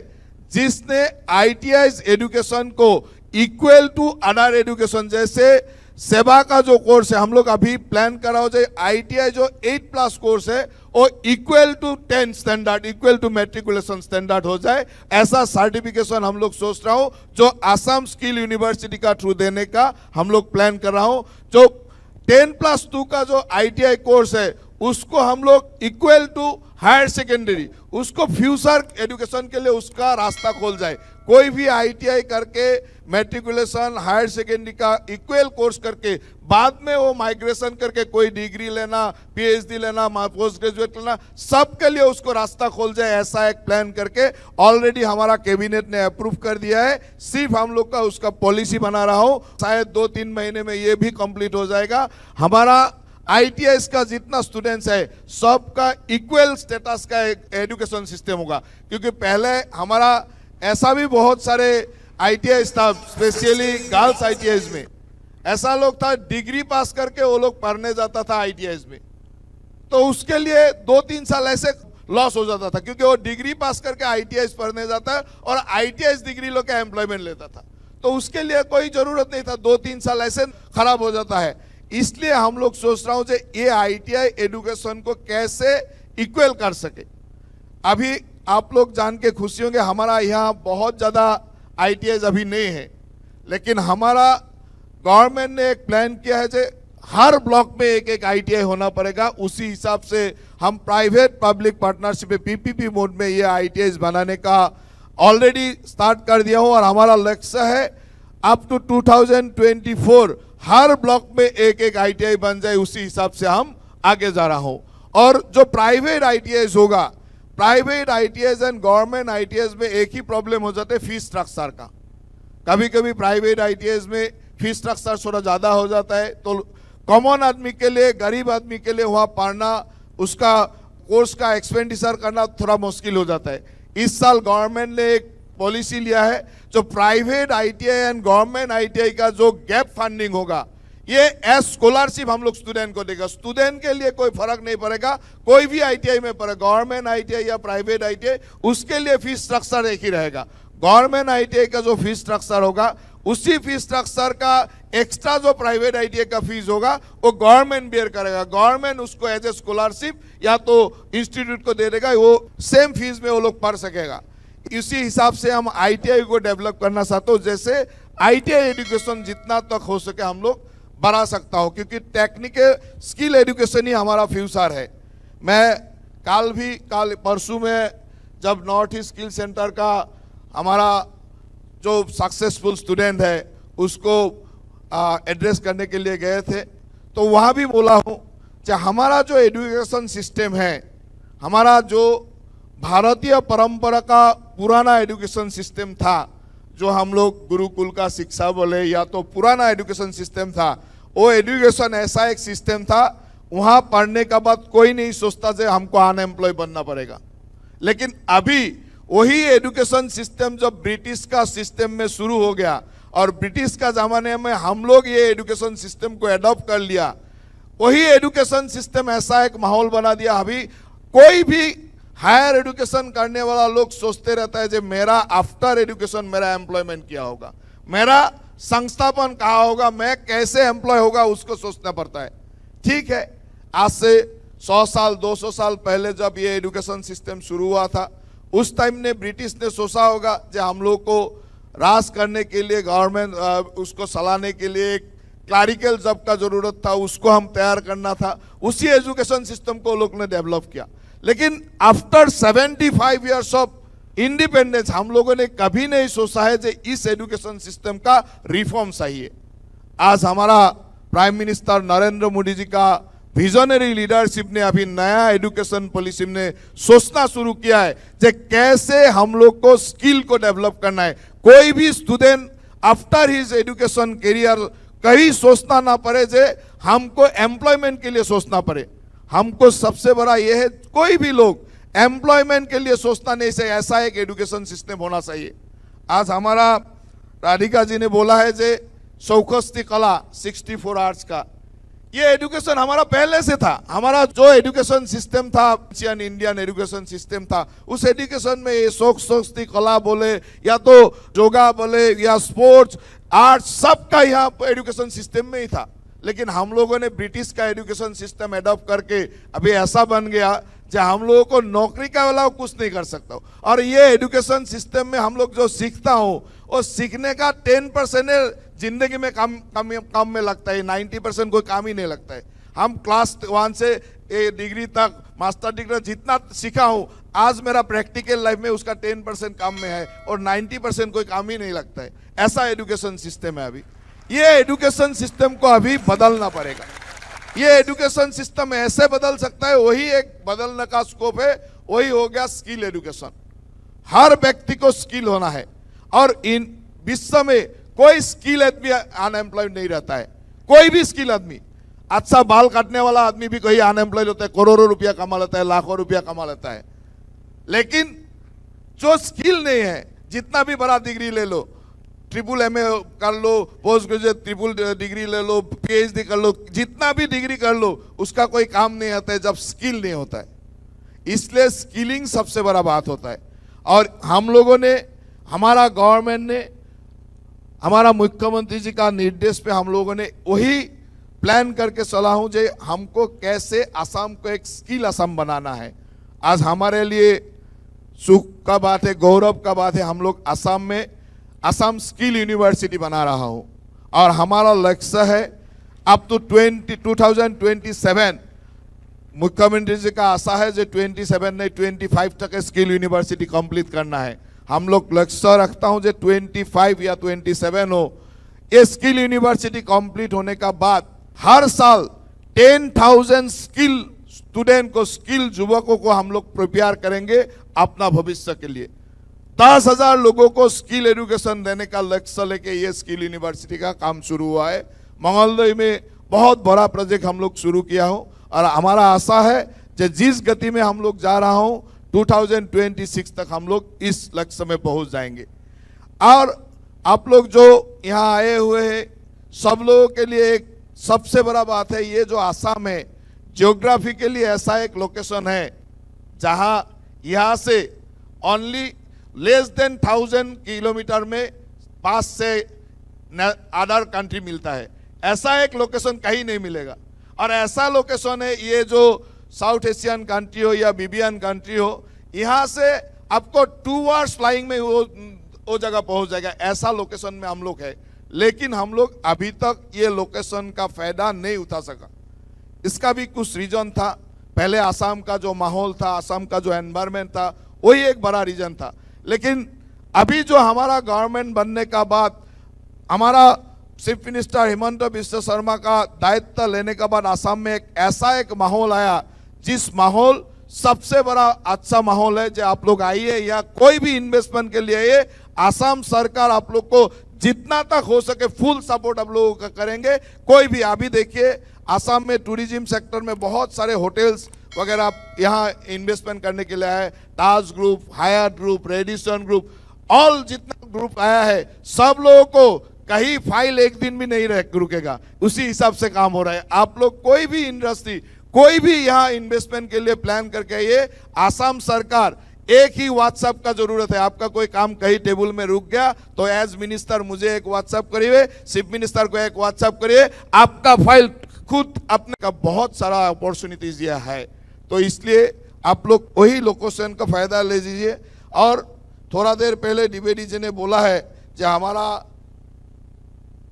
Speaker 17: जिसने ITI एजुकेशन को इक्वल टू अदर एजुकेशन, जैसे सेवा का जो कोर्स है हम लोग अभी प्लान कर रहा हो जाए, ITI जो 8+ कोर्स है वो equal to 10 standard, equal to matriculation standard हो जाए, ऐसा सर्टिफिकेशन हम लोग सोच रहा हूं, जो आसाम स्किल यूनिवर्सिटी का थ्रू देने का हम लोग प्लान कर रहा हूं। जो 10+2 का जो ITI कोर्स है उसको हम लोग इक्वल टू हायर सेकेंडरी, उसको फ्यूचर एजुकेशन के लिए उसका रास्ता खोल जाए। कोई भी ITI करके मैट्रिकुलेशन, हायर सेकेंडरी का इक्वल कोर्स करके बाद में वो माइग्रेशन करके कोई डिग्री लेना, PhD लेना, पोस्ट ग्रेजुएट लेना, सबके लिए उसको रास्ता खोल जाए, ऐसा एक प्लान करके ऑलरेडी हमारा कैबिनेट ने अप्रूव कर दिया है। सिर्फ हम लोग का उसका पॉलिसी बना रहा हूं, शायद 2-3 महीने में ये भी कंप्लीट हो जाएगा। हमारा ITI का जितना स्टूडेंट्स है सबका इक्वल स्टेटस का एक एजुकेशन सिस्टम होगा, क्योंकि पहले हमारा ऐसा भी बहुत सारे ITI था, स्पेशली गर्ल्स ITI में ऐसा लोग था डिग्री पास करके वो लोग पढ़ने जाता था ITI में, तो उसके लिए 2-3 साल ऐसे लॉस हो जाता था, क्योंकि वो डिग्री पास करके ITI पढ़ने जाता है और ITI डिग्री लोग का एम्प्लॉयमेंट लेता था, तो उसके लिए कोई जरूरत नहीं था, 2-3 साल ऐसे खराब हो जाता है। इसलिए हम लोग सोच रहा हूं कि ये ITI एजुकेशन को कैसे इक्वल कर सके। अभी आप लोग जान के खुशी होंगे, हमारा यहाँ बहुत ज़्यादा ITI अभी नहीं है, लेकिन हमारा गवर्नमेंट ने एक प्लान किया है कि हर ब्लॉक में एक ITI होना पड़ेगा। उसी हिसाब से हम प्राइवेट पब्लिक पार्टनरशिप में PPP मोड में ये ITI बनाने का ऑलरेडी स्टार्ट कर दिया हूँ। और हमारा लक्ष्य है अप टू 2024 हर ब्लॉक में एक एक ITI बन जाए, उसी हिसाब से हम आगे जा रहा हूं। और जो प्राइवेट ITIs होगा, private ITIs and government ITIs में एक ही प्रॉब्लम हो जाता है, फीस स्ट्रक्चर का। कभी कभी प्राइवेट ITIs में फीस स्ट्रक्चर थोड़ा ज़्यादा हो जाता है, तो कॉमन आदमी के लिए, गरीब आदमी के लिए वहाँ पढ़ना, उसका कोर्स का एक्सपेंडिचर करना थोड़ा मुश्किल हो जाता है। इस साल गवर्नमेंट ने एक पॉलिसी लिया है, जो private ITI and government ITI का जो गैप फंडिंग होगा, ये एज स्कॉलरशिप हम लोग स्टूडेंट को देगा। स्टूडेंट के लिए कोई फर्क नहीं पड़ेगा, कोई भी ITI में पड़े, गवर्नमेंट ITI या प्राइवेट ITI, उसके लिए फीस स्ट्रक्चर एक ही रहेगा। गवर्नमेंट ITI का जो फीस स्ट्रक्चर होगा, उसी फीस स्ट्रक्चर का एक्स्ट्रा जो प्राइवेट ITI का फीस होगा वो गवर्नमेंट बेयर करेगा। गवर्नमेंट उसको एज ए स्कॉलरशिप या तो इंस्टीट्यूट को दे देगा, वो सेम फीस में वो लोग पढ़ सकेगा। इसी हिसाब से हम ITI को डेवलप करना चाहते हो, जैसे ITI एजुकेशन जितना तक हो सके हम लोग बढ़ा सकता हो, क्योंकि टेक्निकल स्किल एजुकेशन ही हमारा फ्यूचर है। मैं कल परसों में जब नॉर्थ ईस्ट स्किल सेंटर का हमारा जो सक्सेसफुल स्टूडेंट है उसको एड्रेस करने के लिए गए थे, तो वहाँ भी बोला हूँ कि हमारा जो एजुकेशन सिस्टम है, हमारा जो भारतीय परंपरा का पुराना एजुकेशन सिस्टम था, जो हम लोग गुरुकुल का शिक्षा बोले या तो पुराना एजुकेशन सिस्टम था, वो एजुकेशन ऐसा एक सिस्टम था, वहाँ पढ़ने के बाद कोई नहीं सोचता कि हमको अनएम्प्लॉय बनना पड़ेगा। लेकिन अभी वही एजुकेशन सिस्टम जब ब्रिटिश का सिस्टम में शुरू हो गया और ब्रिटिश का ज़माने में हम लोग ये एजुकेशन सिस्टम को एडॉप्ट कर लिया, वही एजुकेशन सिस्टम ऐसा एक माहौल बना दिया। अभी कोई भी हायर एजुकेशन करने वाला लोग सोचते रहता है कि मेरा आफ्टर एजुकेशन मेरा एम्प्लॉयमेंट क्या होगा, मेरा संस्थापन कहाँ होगा, मैं कैसे एम्प्लॉय होगा, उसको सोचना पड़ता है। ठीक है, आज से 100 साल 200 साल पहले जब ये एजुकेशन सिस्टम शुरू हुआ था, उस टाइम ने ब्रिटिश ने सोचा होगा कि हम लोग को राज करने के लिए, गवर्नमेंट उसको चलाने के लिए एक क्लरिकल जॉब का जरूरत था, उसको हम तैयार करना था। उसी एजुकेशन सिस्टम को लोग ने डेवलप किया। लेकिन आफ्टर 75 ईयर्स ऑफ इंडिपेंडेंस हम लोगों ने कभी नहीं सोचा है कि इस एजुकेशन सिस्टम का रिफॉर्म चाहिए। आज हमारा प्राइम मिनिस्टर नरेंद्र मोदी जी का विजनरी लीडरशिप ने अभी नया एजुकेशन पॉलिसी में सोचना शुरू किया है कि कैसे हम लोग को स्किल को डेवलप करना है। कोई भी student after his education career कहीं सोचना ना पड़े जे हमको एम्प्लॉयमेंट के लिए सोचना पड़े। हमको सबसे बड़ा यह है, कोई भी लोग एम्प्लॉयमेंट के लिए सोचना नहीं चाहिए, ऐसा एक एजुकेशन सिस्टम होना चाहिए। आज हमारा राधिका जी ने बोला है जे 64 कला 64 आर्ट्स का, ये एजुकेशन हमारा पहले से था। हमारा जो एजुकेशन सिस्टम था, इंडियन एजुकेशन सिस्टम था, उस एजुकेशन में ये 64 कला बोले या तो योगा बोले या स्पोर्ट्स आर्ट्स, सबका यहाँ एजुकेशन सिस्टम में ही था। लेकिन हम लोगों ने ब्रिटिश का एजुकेशन सिस्टम एडॉप्ट करके अभी ऐसा बन गया जहाँ हम लोगों को नौकरी का वाला कुछ नहीं कर सकता। और ये एजुकेशन सिस्टम में हम लोग जो सीखता हूँ, वो सीखने का 10% जिंदगी में काम में लगता है, 90% कोई काम ही नहीं लगता है। हम क्लास 1 से डिग्री तक, मास्टर डिग्री जितना सीखा हूँ, आज मेरा प्रैक्टिकल लाइफ में उसका 10% काम में है और 90% कोई काम ही नहीं लगता है। ऐसा एजुकेशन सिस्टम है अभी। ये एजुकेशन सिस्टम को अभी बदलना पड़ेगा। ये एजुकेशन सिस्टम ऐसे बदल सकता है, वही एक बदलने का स्कोप है, वही हो गया स्किल एजुकेशन। हर व्यक्ति को स्किल होना है और इन विश्व में कोई स्किल आदमी अनएम्प्लॉयड नहीं रहता है। कोई भी स्किल आदमी, अच्छा बाल काटने वाला आदमी भी कहीं अनएम्प्लॉयड होता है, करोड़ों रुपया कमा लेता है, लाखों रुपया कमा लेता है। लेकिन जो स्किल नहीं है, जितना भी बड़ा डिग्री ले लो, ट्रिपल MA कर लो, पोस्ट ग्रेजुएट ट्रिपल डिग्री ले लो, PhD कर लो, जितना भी डिग्री कर लो, उसका कोई काम नहीं आता है जब स्किल नहीं होता है। इसलिए स्किलिंग सबसे बड़ा बात होता है। और हम लोगों ने, हमारा गवर्नमेंट ने, हमारा मुख्यमंत्री जी का निर्देश पे हम लोगों ने वही प्लान करके चला हूं जो हमको कैसे असम को एक स्किल असम बनाना है। आज हमारे लिए सुख का बात है, गौरव का बात है, हम लोग असम में असम स्किल यूनिवर्सिटी बना रहा हूं और हमारा लक्ष्य है अप टू 2027, मुख्यमंत्री जी का आशा है जो 27 नहीं 25 तक स्किल यूनिवर्सिटी कंप्लीट करना है। हम लोग लक्ष्य रखता हूं जो 25 या 27 हो। ये स्किल यूनिवर्सिटी कंप्लीट होने का बाद हर साल 10,000 स्किल स्टूडेंट को, स्किल युवकों को हम लोग प्रिपेयर करेंगे अपना भविष्य के लिए। 10,000 लोगों को स्किल एजुकेशन देने का लक्ष्य लेके ये स्किल यूनिवर्सिटी का काम शुरू हुआ है। मंगलदई में बहुत बड़ा प्रोजेक्ट हम लोग शुरू किया हो और हमारा आशा है कि जिस गति में हम लोग जा रहा हूं 2026 तक हम लोग इस लक्ष्य में पहुंच जाएंगे। और आप लोग जो यहाँ आए हुए हैं सब लोगों के लिए एक सबसे बड़ा बात है, ये जो आसाम है जियोग्राफिकली ऐसा एक लोकेशन है जहां यहाँ से ओनली लेस देन 1000 किलोमीटर में पास से अदर कंट्री मिलता है। ऐसा एक लोकेशन कहीं नहीं मिलेगा और ऐसा लोकेशन है ये जो साउथ एशियन कंट्री हो या बीबियन कंट्री हो, यहाँ से आपको 2 आवर्स फ्लाइंग में वो जगह पहुंच जाएगा। ऐसा लोकेशन में हम लोग है, लेकिन हम लोग अभी तक ये लोकेशन का फायदा नहीं उठा सका। इसका भी कुछ रीजन था। पहले आसाम का जो माहौल था, आसाम का जो एनवायरनमेंट था, वही एक बड़ा रीजन था। लेकिन अभी जो हमारा गवर्नमेंट बनने का बाद हमारा चीफ मिनिस्टर हिमंत बिस्वा शर्मा का दायित्व लेने के बाद आसाम में एक ऐसा एक माहौल आया, जिस माहौल सबसे बड़ा अच्छा माहौल है। जो आप लोग आइए या कोई भी इन्वेस्टमेंट के लिए आइए, आसाम सरकार आप लोग को जितना तक हो सके फुल सपोर्ट आप लोगों का करेंगे। कोई भी अभी देखिए आसाम में टूरिज्म सेक्टर में बहुत सारे होटल्स वगैरह आप यहाँ इन्वेस्टमेंट करने के लिए आए। Taj group, Hyatt group, Radisson group, all जितना ग्रुप आया है सब लोगों को कहीं फाइल एक दिन भी नहीं रुकेगा, उसी हिसाब से काम हो रहा है। आप लोग कोई भी इंडस्ट्री, कोई भी यहाँ इन्वेस्टमेंट के लिए प्लान करके आइए। आसाम सरकार एक ही व्हाट्सएप का जरूरत है। आपका कोई काम कहीं टेबल में रुक गया तो एज मिनिस्टर मुझे एक व्हाट्सएप करिए, चीफ मिनिस्टर को एक व्हाट्सएप करिए, आपका फाइल खुद अपने का बहुत सारा अपॉर्चुनिटीज यह है। तो इसलिए आप लोग वही लोकेशन का फायदा ले लीजिए। और थोड़ा देर पहले द्विवेदी जी ने बोला है कि हमारा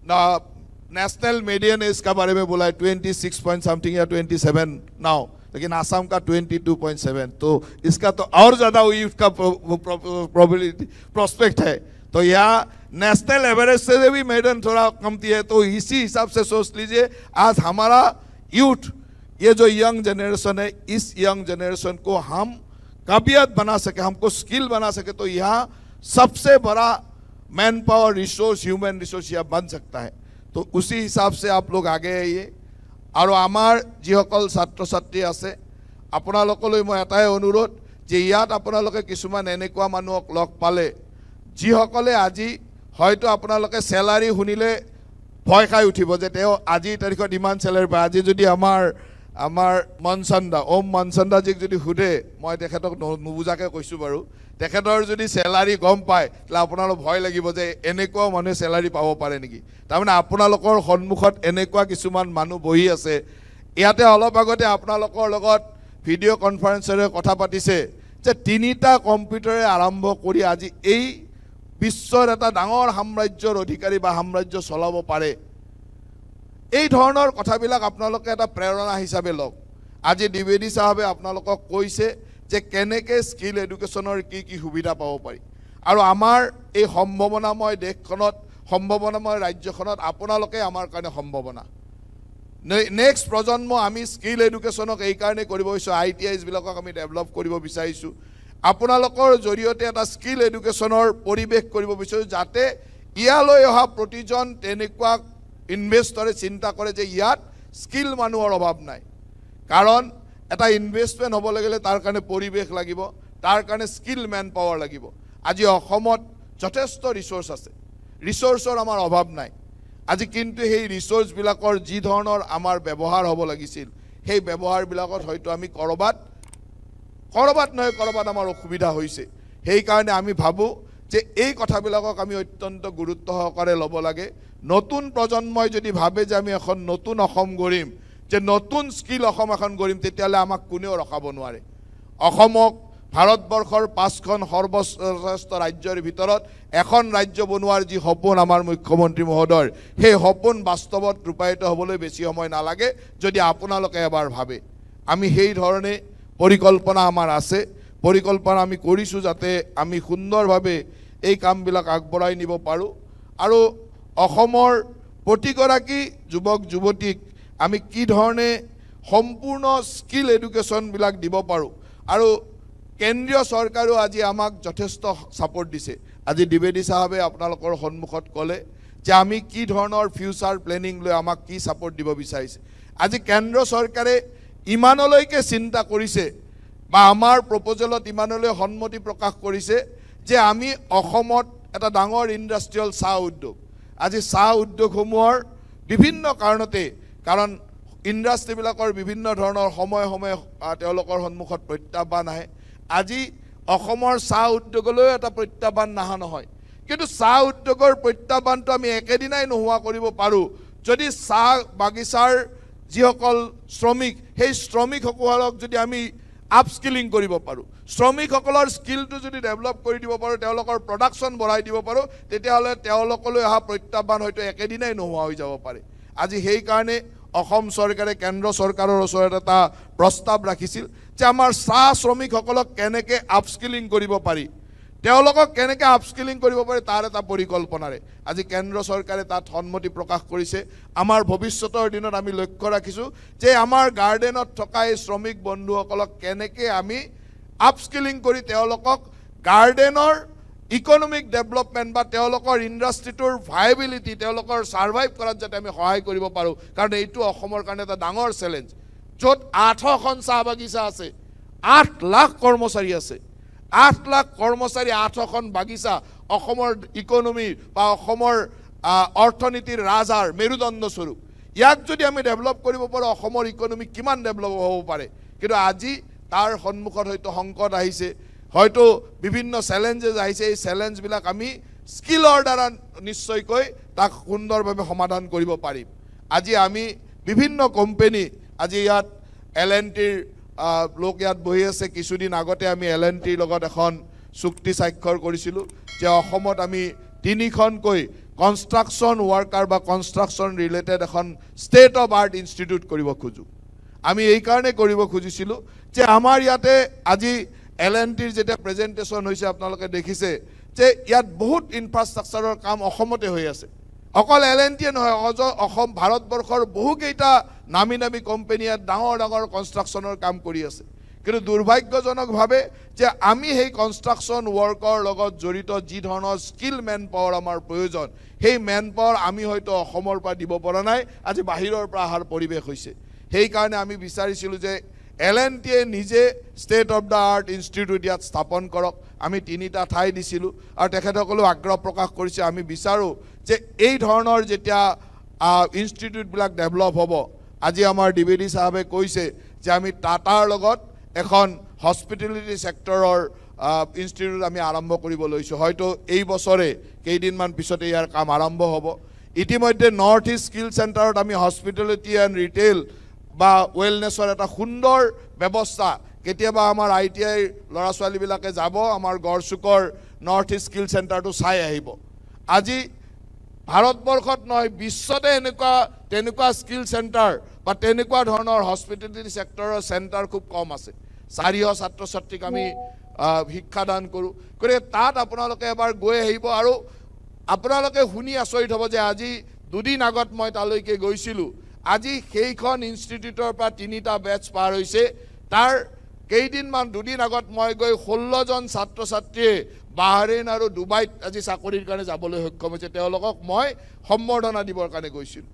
Speaker 17: नेशनल मीडिया ने इसका बारे में बोला है 26 पॉइंट समथिंग या 27 नाउ, लेकिन आसाम का 22.7, तो इसका तो और ज़्यादा उसका प्रोबेबिलिटी प्रोस्पेक्ट है। तो यहाँ नेशनल एवरेज से भी मेडन थोड़ा कमती है। तो इसी हिसाब से सोच लीजिए आज हमारा यूथ, ये जो यंग जनरेशन है, इस यंग जनरेशन को हम काबिलियत बना सके, हमको स्किल बना सके, तो यहाँ सबसे बड़ा man power resource, human resource यहाँ बन सकता है। तो उसी हिसाब से आप लोग आगे आइए। और आमार जिসকল ছাত্ৰ ছাত্ৰী আছে আপোনালোকলৈ মই এটাই অনুৰোধ যে ইয়াত আপোনালোকে কিছুমান এনেকুৱা মানুহক লগ পালে যিসকলে আজি হয়তো আপোনালোকে স্যালাৰি শুনিলে ভয় খাই উঠিব যে তেওঁ আজিৰ তাৰিখত ইমান স্যালাৰি পায়। আজি যদি আমাৰ মনচন্দা ওম মনচন্দাজীক যদি সোধে, মই তেখেতক নুবুজাকৈ কৈছোঁ বাৰু, তেখেতৰ যদি স্যালাৰি গম পায় তাহলে আপোনালোক ভয় লাগিব যে এনেকুৱা মানুহে স্যালাৰি পাব পাৰে নেকি। তাৰমানে আপোনালোকৰ সন্মুখত এনেকুৱা কিছুমান মানুহ বহি আছে। ইয়াতে অলপ আগতে আপোনালোকৰ লগত ভিডিঅ' কনফাৰেন্সেৰে কথা পাতিছে যে 3টা কম্পিউটাৰে আৰম্ভ কৰি আজি এই বিশ্বৰ এটা ডাঙৰ সাম্ৰাজ্যৰ অধিকাৰী বা সাম্ৰাজ্য চলাব পাৰে। এই ধৰণৰ কথাবিলাক আপোনালোকে এটা প্ৰেৰণা হিচাপে লওক। আজি দ্বিবেদী সাহেবে আপোনালোকক কৈছে যে কেনেকৈ স্কিল এডুকেশ্যনৰ কি কি সুবিধা পাব পাৰি। আৰু আমাৰ এই সম্ভাৱনাময় দেশখনত, সম্ভাৱনাময় ৰাজ্যখনত আপোনালোকে আমাৰ কাৰণে সম্ভাৱনা। নেক্সট প্ৰজন্ম আমি স্কিল এডুকেশ্যনক এই কাৰণে কৰিব বিচাৰিছোঁ, ITIsবিলাকক আমি ডেভেলপ কৰিব বিচাৰিছোঁ। আপোনালোকৰ জৰিয়তে এটা স্কিল এডুকেশ্যনৰ পৰিৱেশ কৰিব বিচাৰিছোঁ, যাতে ইয়ালৈ অহা প্ৰতিজন তেনেকুৱা ইনভেষ্টৰে চিন্তা কৰে যে ইয়াত স্কিল মানুহৰ অভাৱ নাই। কাৰণ এটা ইনভেষ্টমেণ্ট হ'ব লাগিলে তাৰ কাৰণে পৰিৱেশ লাগিব, তাৰ কাৰণে স্কিল মেন পাৱাৰ লাগিব। আজি অসমত যথেষ্ট ৰিচোৰ্চ আছে, ৰিচোৰ্চৰ আমাৰ অভাৱ নাই। আজি কিন্তু সেই ৰিচোৰ্চবিলাকৰ যি ধৰণৰ আমাৰ ব্যৱহাৰ হ'ব লাগিছিল, সেই ব্যৱহাৰবিলাকত হয়তো আমি কৰবাত নহয় কৰবাত আমাৰ অসুবিধা হৈছে। সেইকাৰণে আমি ভাবোঁ যে এই কথাবিলাকক আমি অত্যন্ত গুৰুত্ব সহকাৰে ল'ব লাগে। নতুন প্ৰজন্মই যদি ভাবে যে আমি এখন নতুন অসম গঢ়িম, যে নতুন স্কিল অসম এখন গঢ়িম, তেতিয়াহ'লে আমাক কোনেও ৰখাব নোৱাৰে। অসমক ভাৰতবৰ্ষৰ 5খন সৰ্বশ্ৰেষ্ঠ ৰাজ্যৰ ভিতৰত এখন ৰাজ্য বনোৱাৰ যি সপোন আমাৰ মুখ্যমন্ত্ৰী মহোদয়ৰ, সেই সপোন বাস্তৱত ৰূপায়িত হ'বলৈ বেছি সময় নালাগে যদি আপোনালোকে এবাৰ ভাবে। আমি সেই ধৰণে পৰিকল্পনা আমাৰ আছে, পৰিকল্পনা আমি কৰিছোঁ যাতে আমি সুন্দৰভাৱে এই কামবিলাক আগবঢ়াই নিব পাৰোঁ। আৰু অসমৰ প্ৰতিগৰাকী যুৱক যুৱতীক আমি কি ধৰণে সম্পূৰ্ণ স্কিল এডুকেশ্যনবিলাক দিব পাৰোঁ আৰু কেন্দ্ৰীয় চৰকাৰেও আজি আমাক যথেষ্ট ছাপোৰ্ট দিছে আজি দ্বিবেদী সাহেবে আপোনালোকৰ সন্মুখত ক'লে যে আমি কি ধৰণৰ ফিউচাৰ প্লেনিং লৈ আমাক কি ছাপোৰ্ট দিব বিচাৰিছে আজি কেন্দ্ৰ চৰকাৰে ইমানলৈকে চিন্তা কৰিছে বা আমাৰ প্ৰপ'জেলত ইমানলৈ সন্মতি প্ৰকাশ কৰিছে যে আমি অসমত এটা ডাঙৰ ইণ্ডাষ্ট্ৰিয়েল চাহ উদ্যোগ আজি চাহ উদ্যোগসমূহৰ বিভিন্ন কাৰণতে কাৰণ ইণ্ডাষ্ট্ৰিবিলাকৰ বিভিন্ন ধৰণৰ সময়ে সময়ে তেওঁলোকৰ সন্মুখত প্ৰত্যাহ্বান আহে আজি অসমৰ চাহ উদ্যোগলৈ এটা প্ৰত্যাহ্বান নাহা নহয় কিন্তু চাহ উদ্যোগৰ প্ৰত্যাহ্বানটো আমি একেদিনাই নোহোৱা কৰিব পাৰোঁ যদি চাহ বাগিচাৰ যিসকল শ্ৰমিক সেই শ্ৰমিকসকলক যদি আমি আপস্কিলিং কৰিব পাৰোঁ শ্ৰমিকসকলৰ স্কিলটো যদি ডেভেলপ কৰি দিব পাৰোঁ তেওঁলোকৰ প্ৰডাকশ্যন বঢ়াই দিব পাৰোঁ তেতিয়াহ'লে তেওঁলোকলৈ অহা প্ৰত্যাহ্বান হয়তো একেদিনাই নোহোৱা হৈ যাব পাৰে আজি সেইকাৰণে অসম চৰকাৰে কেন্দ্ৰ চৰকাৰৰ ওচৰত এটা প্ৰস্তাৱ ৰাখিছিল যে আমাৰ চাহ শ্ৰমিকসকলক কেনেকৈ আপস্কিলিং কৰিব পাৰি তেওঁলোকক কেনেকৈ আপস্কিলিং কৰিব পাৰি তাৰ এটা পৰিকল্পনাৰে আজি কেন্দ্ৰ চৰকাৰে তাত সন্মতি প্ৰকাশ কৰিছে আমাৰ ভৱিষ্যতৰ দিনত আমি লক্ষ্য ৰাখিছোঁ যে আমাৰ গাৰ্ডেনত থকা এই শ্ৰমিক বন্ধুসকলক কেনেকৈ আমি আপস্কিলিং কৰি তেওঁলোকক গাৰ্ডেনৰ ইকনমিক ডেভেলপমেণ্ট বা তেওঁলোকৰ ইণ্ডাষ্ট্ৰিটোৰ ভাইবিলিটি তেওঁলোকৰ ছাৰ্ভাইভ কৰাত যাতে আমি সহায় কৰিব পাৰোঁ কাৰণ এইটো অসমৰ কাৰণে এটা ডাঙৰ চেলেঞ্জ য'ত 800খন চাহ বাগিচা আছে 8 লাখ কৰ্মচাৰী আছে 8 লাখ কৰ্মচাৰী 800খন বাগিচা অসমৰ ইকনমি বা অসমৰ অৰ্থনীতিৰ ৰাজহাড় মেৰুদণ্ড স্বৰূপ ইয়াক যদি আমি ডেভেলপ কৰিব পাৰোঁ অসমৰ ইকনমি কিমান ডেভেলপ হ'ব পাৰে কিন্তু আজি তাৰ সন্মুখত হয়তো সংকট আহিছে হয়তো বিভিন্ন চেলেঞ্জেছ আহিছে এই চেলেঞ্জবিলাক আমি স্কিলৰ দ্বাৰা নিশ্চয়কৈ তাক সুন্দৰভাৱে সমাধান কৰিব পাৰিম আজি আমি বিভিন্ন কোম্পানী আজি ইয়াত L&Tৰ লোক ইয়াত বহি আছে কিছুদিন আগতে আমি L&Tৰ লগত এখন চুক্তি স্বাক্ষৰ কৰিছিলোঁ যে অসমত আমি 3খনকৈ কনষ্ট্ৰাকশ্যন ৱৰ্কাৰ বা কনষ্ট্ৰাকশ্যন ৰিলেটেড এখন ষ্টেট অফ আৰ্ট ইনষ্টিটিউট কৰিব খোজোঁ আমি এইকাৰণে কৰিব খুজিছিলোঁ যে আমাৰ ইয়াতে আজি L&Tৰ যেতিয়া প্ৰেজেণ্টেশ্যন হৈছে আপোনালোকে দেখিছে যে ইয়াত বহুত ইনফ্ৰাষ্ট্ৰাকচাৰৰ কাম অসমতে হৈ আছে অকল L&Tয়ে নহয় অসম ভাৰতবৰ্ষৰ বহুকেইটা নামী নামী কোম্পানী ইয়াত ডাঙৰ ডাঙৰ কনষ্ট্ৰাকশ্যনৰ কাম কৰি আছে কিন্তু দুৰ্ভাগ্যজনকভাৱে যে আমি সেই কনষ্ট্ৰাকশ্যন ৱৰ্কৰ লগত জড়িত যি ধৰণৰ স্কিল মেন পাৱাৰ আমাৰ প্ৰয়োজন সেই মেন পাৱাৰ আমি হয়তো অসমৰ পৰা দিব পৰা নাই আজি বাহিৰৰ পৰা অহাৰ পৰিৱেশ হৈছে সেইকাৰণে আমি বিচাৰিছিলোঁ যে L&Tয়ে নিজে state of the art institute ইয়াত স্থাপন কৰক আমি 3টা ঠাই দিছিলোঁ আৰু তেখেতসকলেও আগ্ৰহ প্ৰকাশ কৰিছে আমি বিচাৰোঁ যে এই ধৰণৰ যেতিয়া ইনষ্টিটিউটবিলাক ডেভেলপ হ'ব আজি আমাৰ দ্বিবেদী সাহেবে কৈছে যে আমি টাটাৰ লগত এখন হস্পিটেলিটি ছেক্টৰৰ ইনষ্টিটিউট আমি আৰম্ভ কৰিব লৈছোঁ হয়তো এই বছৰে কেইদিনমান পিছতে ইয়াৰ কাম আৰম্ভ হ'ব ইতিমধ্যে নৰ্থ ইষ্ট স্কিল চেণ্টাৰত আমি হস্পিটেলিটি এণ্ড ৰিটেইল বা ৱেলনেছৰ এটা সুন্দৰ ব্যৱস্থা কেতিয়াবা আমাৰ ITI ল'ৰা ছোৱালীবিলাকে যাব আমাৰ গড়চুকৰ নৰ্থ ইষ্ট স্কিল চেণ্টাৰটো চাই আহিব আজি ভাৰতবৰ্ষত নহয় বিশ্বতে তেনেকুৱা স্কিল চেণ্টাৰ বা তেনেকুৱা ধৰণৰ হস্পিটেলিটি ছেক্টৰৰ চেণ্টাৰ খুব কম আছে 400 ছাত্ৰ ছাত্ৰীক আমি শিক্ষাদান কৰোঁ গতিকে তাত আপোনালোকে এবাৰ গৈ আহিব আৰু আপোনালোকে শুনি আচৰিত হ'ব যে আজি 2 দিন আগত মই তালৈকে গৈছিলোঁ আজি সেইখন ইনষ্টিটিউটৰ পৰা 3টা বেটছ পাৰ হৈছে তাৰ কেইদিনমান 2 দিন আগত মই গৈ 16জন ছাত্ৰ ছাত্ৰীয়ে বাহৰেইন আৰু ডুবাইত আজি চাকৰিৰ কাৰণে যাবলৈ সক্ষম হৈছে তেওঁলোকক মই সম্বৰ্ধনা দিবৰ কাৰণে গৈছিলোঁ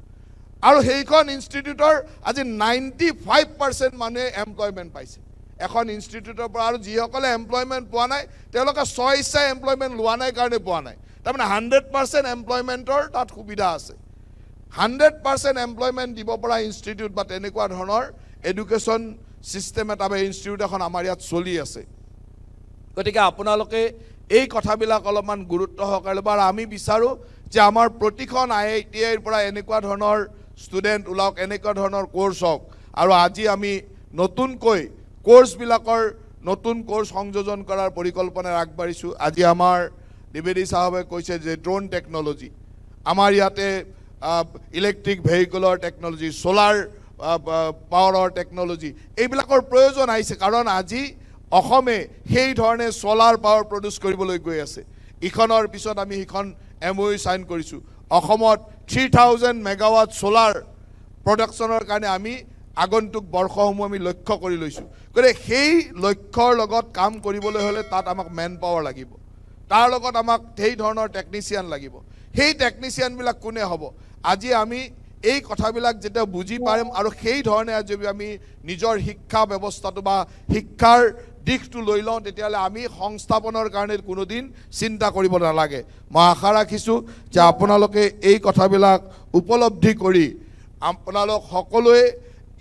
Speaker 17: আৰু সেইখন ইনষ্টিটিউটৰ আজি 95% মানুহে এমপ্লয়মেণ্ট পাইছে এখন ইনষ্টিটিউটৰ পৰা আৰু যিসকলে এমপ্লয়মেণ্ট পোৱা নাই তেওঁলোকে স্বইচ্ছাই এমপ্লয়মেণ্ট লোৱা নাই কাৰণে পোৱা নাই তাৰমানে 100% এমপ্লয়মেণ্টৰ তাত সুবিধা আছে 100% এমপ্লয়মেণ্ট দিব পৰা ইনষ্টিটিউট বা তেনেকুৱা ধৰণৰ এডুকেশ্যন চিষ্টেম এটা বা ইনষ্টিটিউট এখন আমাৰ ইয়াত চলি আছে গতিকে আপোনালোকে এই কথাবিলাক অলপমান গুৰুত্ব সহকাৰে ল'ব আৰু আমি বিচাৰোঁ যে আমাৰ প্ৰতিখন IITৰ পৰা এনেকুৱা ধৰণৰ ষ্টুডেণ্ট ওলাওক এনেকুৱা ধৰণৰ কোৰ্চ হওক আৰু আজি আমি নতুনকৈ কোৰ্চবিলাকৰ নতুন কোৰ্চ সংযোজন কৰাৰ পৰিকল্পনাৰে আগবাঢ়িছোঁ আজি আমাৰ দ্বিবেদী সাহেবে কৈছে যে ড্ৰোন টেকনলজি আমাৰ ইয়াতে ইলেক্ট্ৰিক ভেহিকলৰ টেকনলজি সোলাৰ পাৱাৰৰ টেকনলজি এইবিলাকৰ প্ৰয়োজন আহিছে কাৰণ আজি অসমে সেই ধৰণে সোলাৰ পাৱাৰ প্ৰডিউচ কৰিবলৈ গৈ আছে ইখনৰ পিছত আমি সিখন MOU সাইন কৰিছোঁ অসমত 3000 মেগাৱাট সোলাৰ প্ৰডাকশ্যনৰ কাৰণে আমি আগন্তুক বৰ্ষসমূহ আমি লক্ষ্য কৰি লৈছোঁ। গতিকে সেই লক্ষ্যৰ লগত কাম কৰিবলৈ হ'লে তাত আমাক মেন পাৱাৰ লাগিব, তাৰ লগত আমাক সেই ধৰণৰ টেকনিচিয়ান লাগিব। সেই টেকনিচিয়ানবিলাক কোনে হ'ব? আজি আমি এই কথাবিলাক যেতিয়া বুজি পাৰিম আৰু সেই ধৰণে যদি আমি নিজৰ শিক্ষা ব্যৱস্থাটো বা শিক্ষাৰ দিশটো লৈ লওঁ, তেতিয়াহ'লে আমি সংস্থাপনৰ কাৰণে কোনোদিন চিন্তা কৰিব নালাগে। মই আশা ৰাখিছোঁ যে আপোনালোকে এই কথাবিলাক উপলব্ধি কৰি আপোনালোক সকলোৱে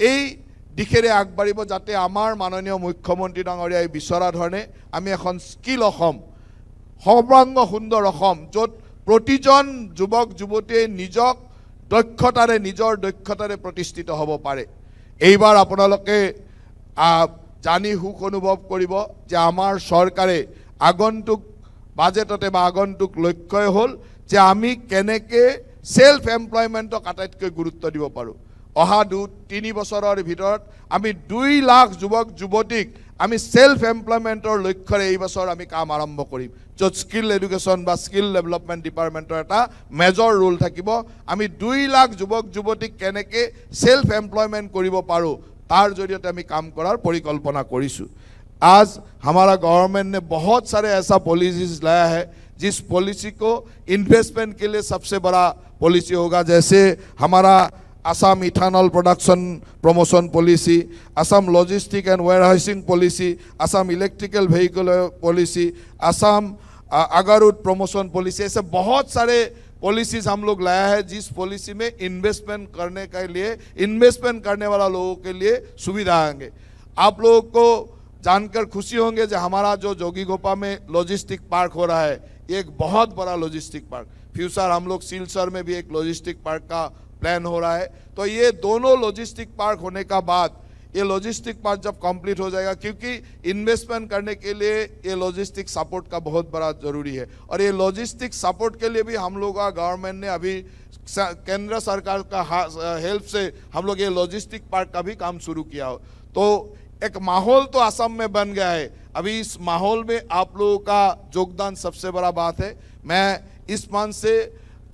Speaker 17: এই দিশেৰে আগবাঢ়িব, যাতে আমাৰ মাননীয় মুখ্যমন্ত্ৰী ডাঙৰীয়াই বিচৰা ধৰণে আমি এখন স্কিল অসম, সৰ্বাংগ সুন্দৰ অসম, য'ত প্ৰতিজন যুৱক যুৱতীয়ে নিজৰ দক্ষতাৰে প্ৰতিষ্ঠিত হ'ব পাৰে। এইবাৰ আপোনালোকে জানি সুখ অনুভৱ কৰিব যে আমাৰ চৰকাৰে আগন্তুক বাজেটতে বা আগন্তুক লক্ষ্যই হ'ল যে আমি কেনেকৈ সেলফ এমপ্লয়মেণ্টক আটাইতকৈ গুৰুত্ব দিব পাৰোঁ। অহা 2-3 বছৰৰ ভিতৰত আমি 2 লাখ যুৱক যুৱতীক আমি সেলফ এমপ্লয়মেণ্টৰ লক্ষ্যৰে এই বছৰ আমি কাম আৰম্ভ কৰিম, য'ত স্কিল এডুকেশ্যন বা স্কিল ডেভেলপমেণ্ট ডিপাৰ্টমেণ্টৰ এটা মেজৰ ৰোল থাকিব। আমি 2 লাখ যুৱক যুৱতীক কেনেকৈ সেলফ এমপ্লয়মেণ্ট কৰিব পাৰোঁ तार जरिए हमें काम करार परिकल्पना करिसु। आज हमारा गवर्नमेंट ने बहुत सारे ऐसा पॉलिसीज लाया है जिस पॉलिसी को इन्वेस्टमेंट के लिए सबसे बड़ा पॉलिसी होगा, जैसे हमारा Assam ethanol production promotion policy, Assam logistic and warehousing policy, Assam electrical vehicle policy, Assam agarwood promotion policy, ऐसे बहुत सारे पॉलिसीज हम लोग लाया है जिस पॉलिसी में इन्वेस्टमेंट करने के लिए, इन्वेस्टमेंट करने वाला लोगों के लिए सुविधा आएंगे। आप लोगों को जानकर खुशी होंगे जो हमारा जो जोगीघोपा में लॉजिस्टिक पार्क हो रहा है, ये एक बहुत बड़ा लॉजिस्टिक पार्क, फ्यूचर हम लोग सिलचर में भी एक लॉजिस्टिक पार्क का प्लान हो रहा है। तो ये दोनों लॉजिस्टिक पार्क होने का बाद ये लॉजिस्टिक पार्क जब कंप्लीट हो जाएगा, क्योंकि इन्वेस्टमेंट करने के लिए ये लॉजिस्टिक सपोर्ट का बहुत बड़ा जरूरी है, और ये लॉजिस्टिक सपोर्ट के लिए भी हम लोग का गवर्नमेंट ने अभी केंद्र सरकार का हेल्प से हम लोग ये लॉजिस्टिक पार्क का भी काम शुरू किया हो। तो एक माहौल तो असम में बन गया है। अभी इस माहौल में आप लोगों का योगदान सबसे बड़ा बात है। मैं इस मंच से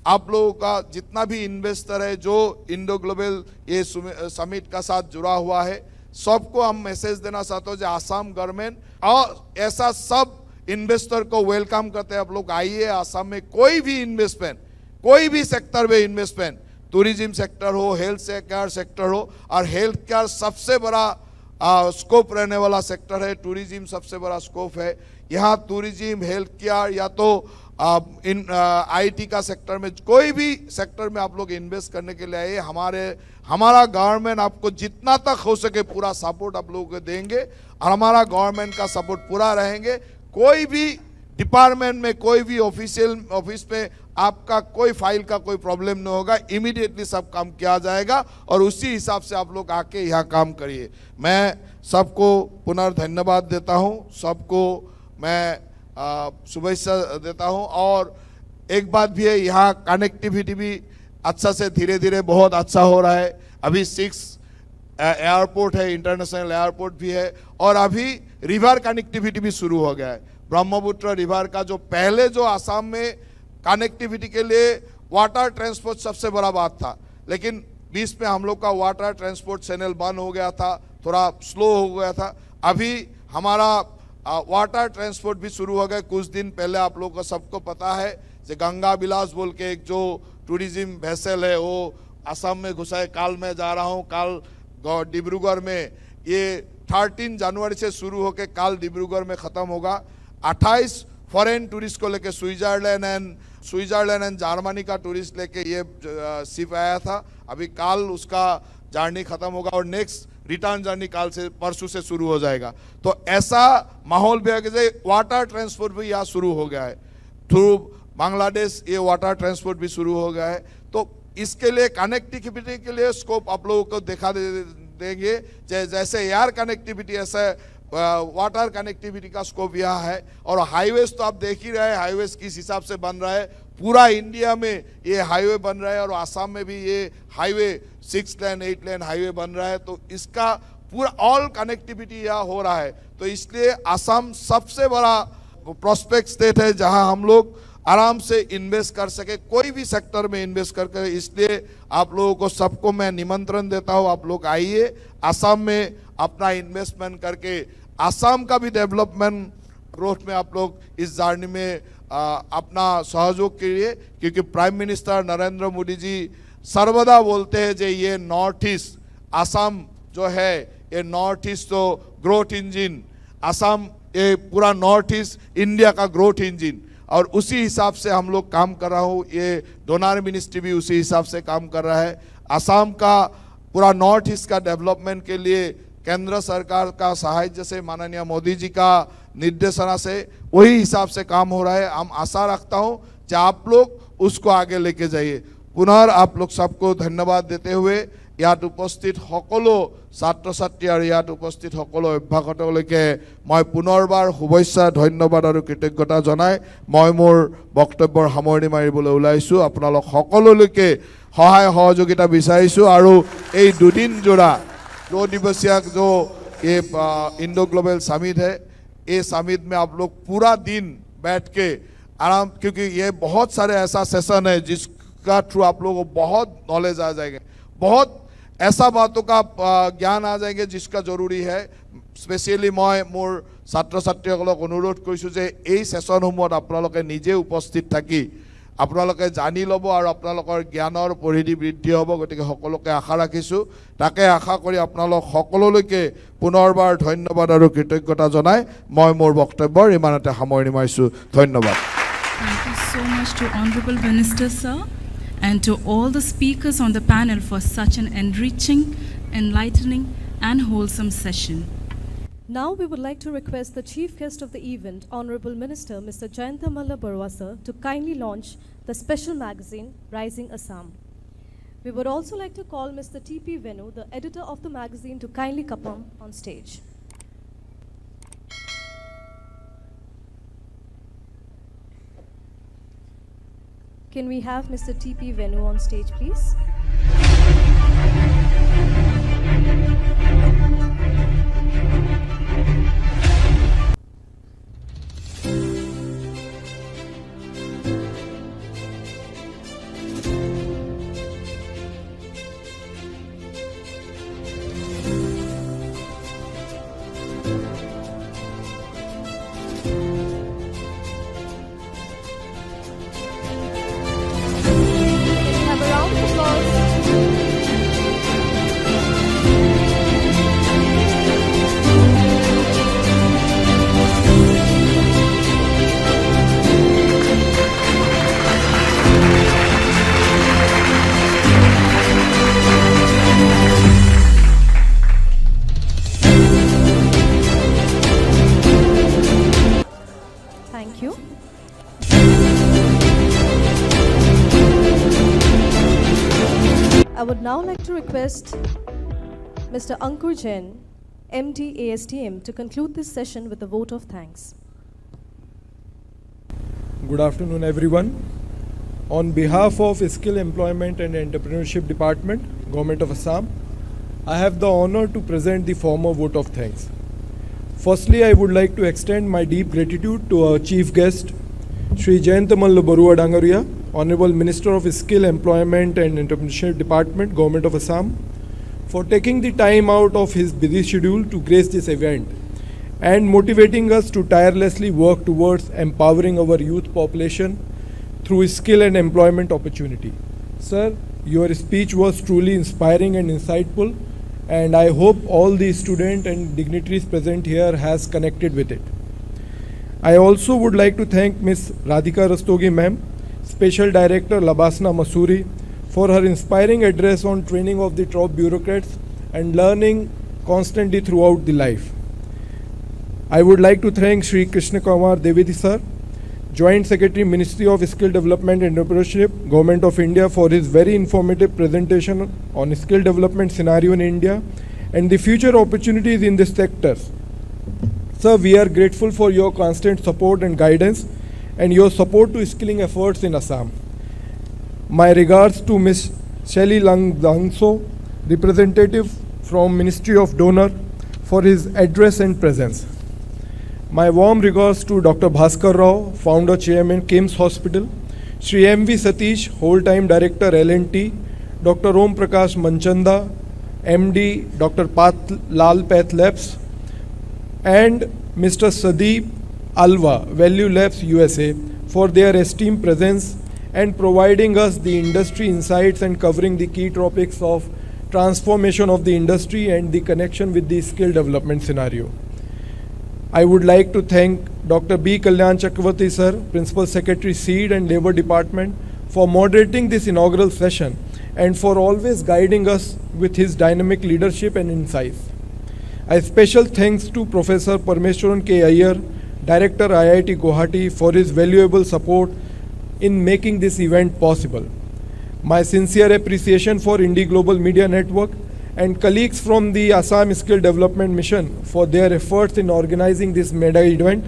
Speaker 17: आप लोगों का जितना भी इन्वेस्टर है जो इंडो ग्लोबल ये समिट का साथ जुड़ा हुआ है, सबको हम मैसेज देना चाहते हो जो आसाम गवर्नमेंट और ऐसा सब इन्वेस्टर को वेलकम करते हैं। आप लोग आइए, आसाम में कोई भी इन्वेस्टमेंट, कोई भी सेक्टर में इन्वेस्टमेंट, टूरिज्म सेक्टर हो, हेल्थ केयर सेक्टर हो, और हेल्थ केयर सबसे बड़ा स्कोप रहने वाला सेक्टर है, टूरिज्म सबसे बड़ा स्कोप है। यहाँ टूरिज्म, हेल्थ केयर या तो IIT का सेक्टर में, कोई भी सेक्टर में आप लोग इन्वेस्ट करने के लिए आए, हमारा गवर्नमेंट आपको जितना तक हो सके पूरा सपोर्ट आप लोगों को देंगे, और हमारा गवर्नमेंट का सपोर्ट पूरा रहेंगे। कोई भी डिपार्टमेंट में, कोई भी ऑफिस में आपका कोई फाइल का कोई प्रॉब्लम नहीं होगा, इमीडिएटली सब काम किया जाएगा, और उसी हिसाब से आप लोग आके यहाँ काम करिए। मैं सबको पुनर्धन्यवाद देता हूँ, सबको मैं शुभेच्छा देता हूँ। और एक बात भी है, यहाँ कनेक्टिविटी भी अच्छा से धीरे धीरे बहुत अच्छा हो रहा है। अभी 6 एयरपोर्ट है, इंटरनेशनल एयरपोर्ट भी है, और अभी रिवर कनेक्टिविटी भी शुरू हो गया है। ब्रह्मपुत्र रिवर का जो पहले जो आसाम में कनेक्टिविटी के लिए वाटर ट्रांसपोर्ट सबसे बड़ा बात था, लेकिन बीच में हम लोग का वाटर ट्रांसपोर्ट चैनल बंद हो गया था, थोड़ा स्लो हो गया था। अभी हमारा वाटर ट्रांसपोर्ट भी शुरू हो गया। कुछ दिन पहले आप लोगों को सबको पता है जो गंगा विलास बोल के एक जो टूरिज्म वेसल है वो असम में घुसा है। कल मैं जा रहा हूँ, कल डिब्रूगढ़ में, ये 13 जनवरी से शुरू होकर कल डिब्रूगढ़ में ख़त्म होगा। 28 फॉरेन टूरिस्ट को लेके स्विट्जरलैंड एंड जर्मनी का टूरिस्ट लेके ये शिप आया था। अभी कल उसका जर्नी ख़त्म होगा और नेक्स्ट रिटर्न जर्नी कल से परसों से शुरू हो जाएगा। तो ऐसा माहौल भी है कि वाटर ट्रांसपोर्ट भी यहाँ शुरू हो गया है, थ्रू बांग्लादेश ये वाटर ट्रांसपोर्ट भी शुरू हो गया है। तो इसके लिए कनेक्टिविटी के लिए स्कोप आप लोगों को दिखा देंगे, जैसे एयर कनेक्टिविटी ऐसे वाटर कनेक्टिविटी का स्कोप यहाँ है। और हाईवेज तो आप देख ही रहे हैं, हाईवेज किस हिसाब से बन रहा है। पूरा इंडिया में ये हाईवे बन रहा है और आसाम में भी ये हाईवे 6 लेन 8 लेन हाईवे बन रहा है। तो इसका पूरा ऑल कनेक्टिविटी यहाँ हो रहा है। तो इसलिए आसाम सबसे बड़ा प्रोस्पेक्ट स्टेट है जहाँ हम लोग आराम से इन्वेस्ट कर सके, कोई भी सेक्टर में इन्वेस्ट करके। इसलिए आप लोगों को सबको मैं निमंत्रण देता हूँ, आप लोग आइए असम में अपना इन्वेस्टमेंट करके असम का भी डेवलपमेंट ग्रोथ में आप लोग इस जर्नी में अपना सहयोग करिए, क्योंकि प्राइम मिनिस्टर नरेंद्र मोदी जी सर्वदा बोलते हैं कि ये नॉर्थ ईस्ट असम जो है ये नॉर्थ ईस्ट तो ग्रोथ इंजन, असम ये पूरा नॉर्थ ईस्ट इंडिया का ग्रोथ इंजन, और उसी हिसाब से हम लोग काम कर रहा हूँ। ये डोनर मिनिस्ट्री भी उसी हिसाब से काम कर रहा है। असम का पूरा नॉर्थ ईस्ट का डेवलपमेंट के लिए केंद्र सरकार का सहायता से माननीय मोदी जी का निर्देशना से वही हिसाब से काम हो रहा है। हम आशा रखता हूँ कि आप लोग उसको आगे लेके जाइए। पुनः आप लोग सबको धन्यवाद देते हुए ইয়াত উপস্থিত সকলো ছাত্ৰ ছাত্ৰী আৰু ইয়াত উপস্থিত সকলো অভ্যাসকলৈকে মই পুনৰবাৰ শুভেচ্ছা, ধন্যবাদ আৰু কৃতজ্ঞতা জনাই মই মোৰ বক্তব্যৰ সামৰণি মাৰিবলৈ ওলাইছোঁ। আপোনালোক সকলোলৈকে সহায় সহযোগিতা বিচাৰিছোঁ আৰু এই দুদিন জোৰা जो दिवसीय जो ये इंडो ग्लोबल समिट है, ये समिट में आप लोग पूरा दिन बैठ के आराम, क्योंकि ये बहुत सारे ऐसा सेशन है जिसका थ्रू आप लोगों को बहुत नॉलेज आ जाएगा, बहुत ऐसा बातों का ज्ञान आ जाएंगे जिसका जरूरी है। स्पेशली मैं मोर छात्र छात्रीসকলক অনুৰোধ কৰিছোঁ যে এই সেশনসমূহত আপোনালোকে নিজে উপস্থিত থাকি আপোনালোকে জানি ল'ব আৰু আপোনালোকৰ জ্ঞানৰ পৰিধি বৃদ্ধি হ'ব। গতিকে সকলোকে আশা ৰাখিছোঁ, তাকে আশা কৰি আপোনালোক সকলোলৈকে পুনৰবাৰ ধন্যবাদ আৰু কৃতজ্ঞতা জনাই মই মোৰ বক্তব্যৰ ইমানতে সামৰণি মাৰিছোঁ। ধন্যবাদ।
Speaker 2: Thank you so much to Honorable Minister, sir, and to all the speakers on the panel for such an enriching, enlightening, and wholesome session.
Speaker 1: Now we would like to request the chief guest of the event, Honorable Minister Mr. Jayanta Malla Barua sir, to kindly launch the special magazine Rising Assam. We would also like to call Mr. T.P. Venu, the editor of the magazine, to kindly come on stage. Can we have Mr. T.P. Venu on stage, please? Thank you. I would now like to request Mr. Ankur Jain, MD ASTM, to conclude this session with a vote of thanks.
Speaker 18: Good afternoon, everyone. On behalf of Skill Employment and Entrepreneurship Department, Government of Assam, I have the honor to present the formal vote of thanks. Firstly, I would like to extend my deep gratitude to our chief guest, Shri Jayanta Malla Barua Dangaria, Honorable Minister of Skill, Employment and Entrepreneurship Department, Government of Assam, for taking the time out of his busy schedule to grace this event and motivating us to tirelessly work towards empowering our youth population through skill and employment opportunity. Sir, your speech was truly inspiring and insightful, and I hope all the students and dignitaries present here has connected with it. I also would like to thank Ms. Radhika Rastogi ma'am, Special Director Labasna Masuri, for her inspiring address on training of the top bureaucrats and learning constantly throughout the life. I would like to thank Shri Krishna Kumar Devedi sir, Joint Secretary Ministry of Skill Development and Entrepreneurship, Government of India, for his very informative presentation on skill development scenario in India and the future opportunities in this sector. Sir, we are grateful for your constant support and guidance and your support to skilling efforts in Assam. My regards to Ms. Shelly Langso, representative from Ministry of Donor, for his address and presence. My warm regards to Dr. Bhaskar Rao, Founder Chairman, KIMS Hospital, Shri M.V. Satish, Whole-Time Director, L&T, Dr. Om Prakash Manchanda, MD, Dr. Lal Path Labs, and Mr. Sadeep Alva, Value Labs USA, for their esteemed presence and providing us the industry insights and covering the key topics of transformation of the industry and the connection with the skill development scenario. I would like to thank Dr. B. Kalyan Chakravarti sir, Principal Secretary Seed and Labour Department, for moderating this inaugural session and for always guiding us with his dynamic leadership and insights. A special thanks to Professor Parmeshwaran K. Iyer, Director IIT Guwahati, for his valuable support in making this event possible. My sincere appreciation for IndiGlobal Media Network and colleagues from the Assam Skill Development Mission for their efforts in organizing this mega event.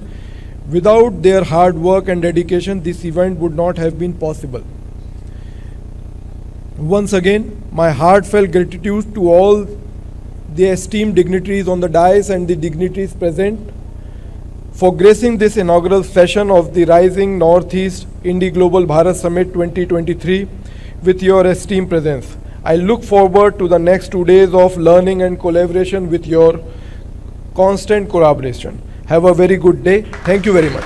Speaker 18: Without their hard work and dedication, this event would not have been possible. Once again, my heartfelt gratitude to all the esteemed dignitaries on the dais and the dignitaries present for gracing this inaugural session of the Rising Northeast IndiGlobal Bharat Summit 2023 with your esteemed presence. I look forward to the next 2 days of learning and collaboration with your constant collaboration. Have a very good day. Thank you very much.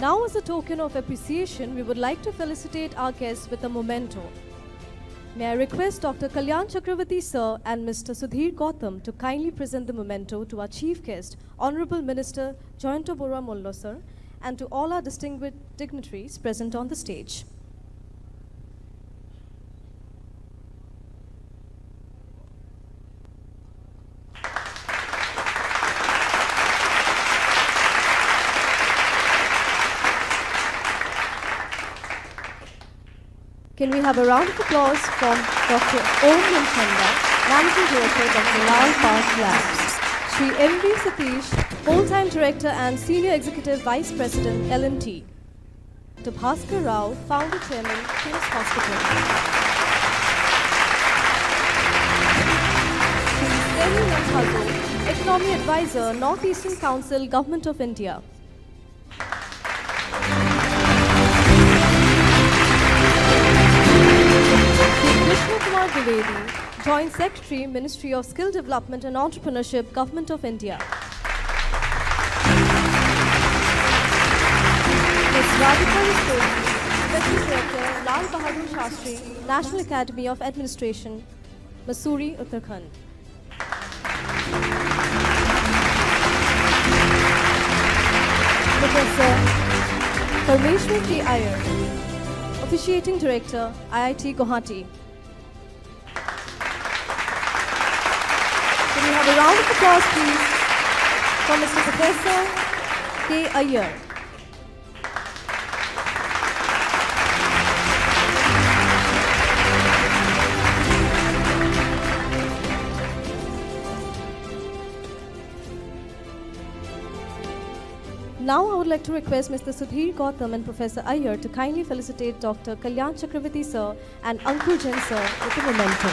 Speaker 1: Now, as a token of appreciation, we would like to felicitate our guests with a memento. May I request Dr. Kalyan Chakravarti sir and Mr. Sudhir Gautam to kindly present the memento to our chief guest, Honorable Minister Jayanta Borua Mollo sir, and to all our distinguished dignitaries present on the stage. Can we have a round of applause from Dr. Om Manchanda, Managing Director, Dr. Lal Path Labs, Shri M.V. Satish, Full-Time Director and Senior Executive Vice President, L&T, Dr. Bhaskar Rao, Founder Chairman, KIMS Hospital, Shri Seni Nanthazo, Economy Advisor, Northeastern Council, Government of India, Joint Secretary, Ministry of Skill Development and Entrepreneurship, Government of India. Ms. Radhika Ristori, Special Director, Lal Bahadur Shastri, National Academy of Administration, Mussoorie, Uttarakhand. Professor Parmeshwaran K. Iyer, Officiating Director, IIT Guwahati. Can we have a round of applause, please, for Mr. Professor K. Iyer. Now I would like to request Mr. Sudhir Gautam and Professor Iyer to kindly felicitate Dr. Kalyan Chakravarti sir and Ankur Jain sir with a memento.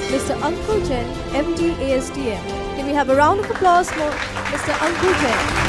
Speaker 1: Mr. Ankur Jain, MD, ASTM. Can we have a round of applause for Mr. Ankur Jain?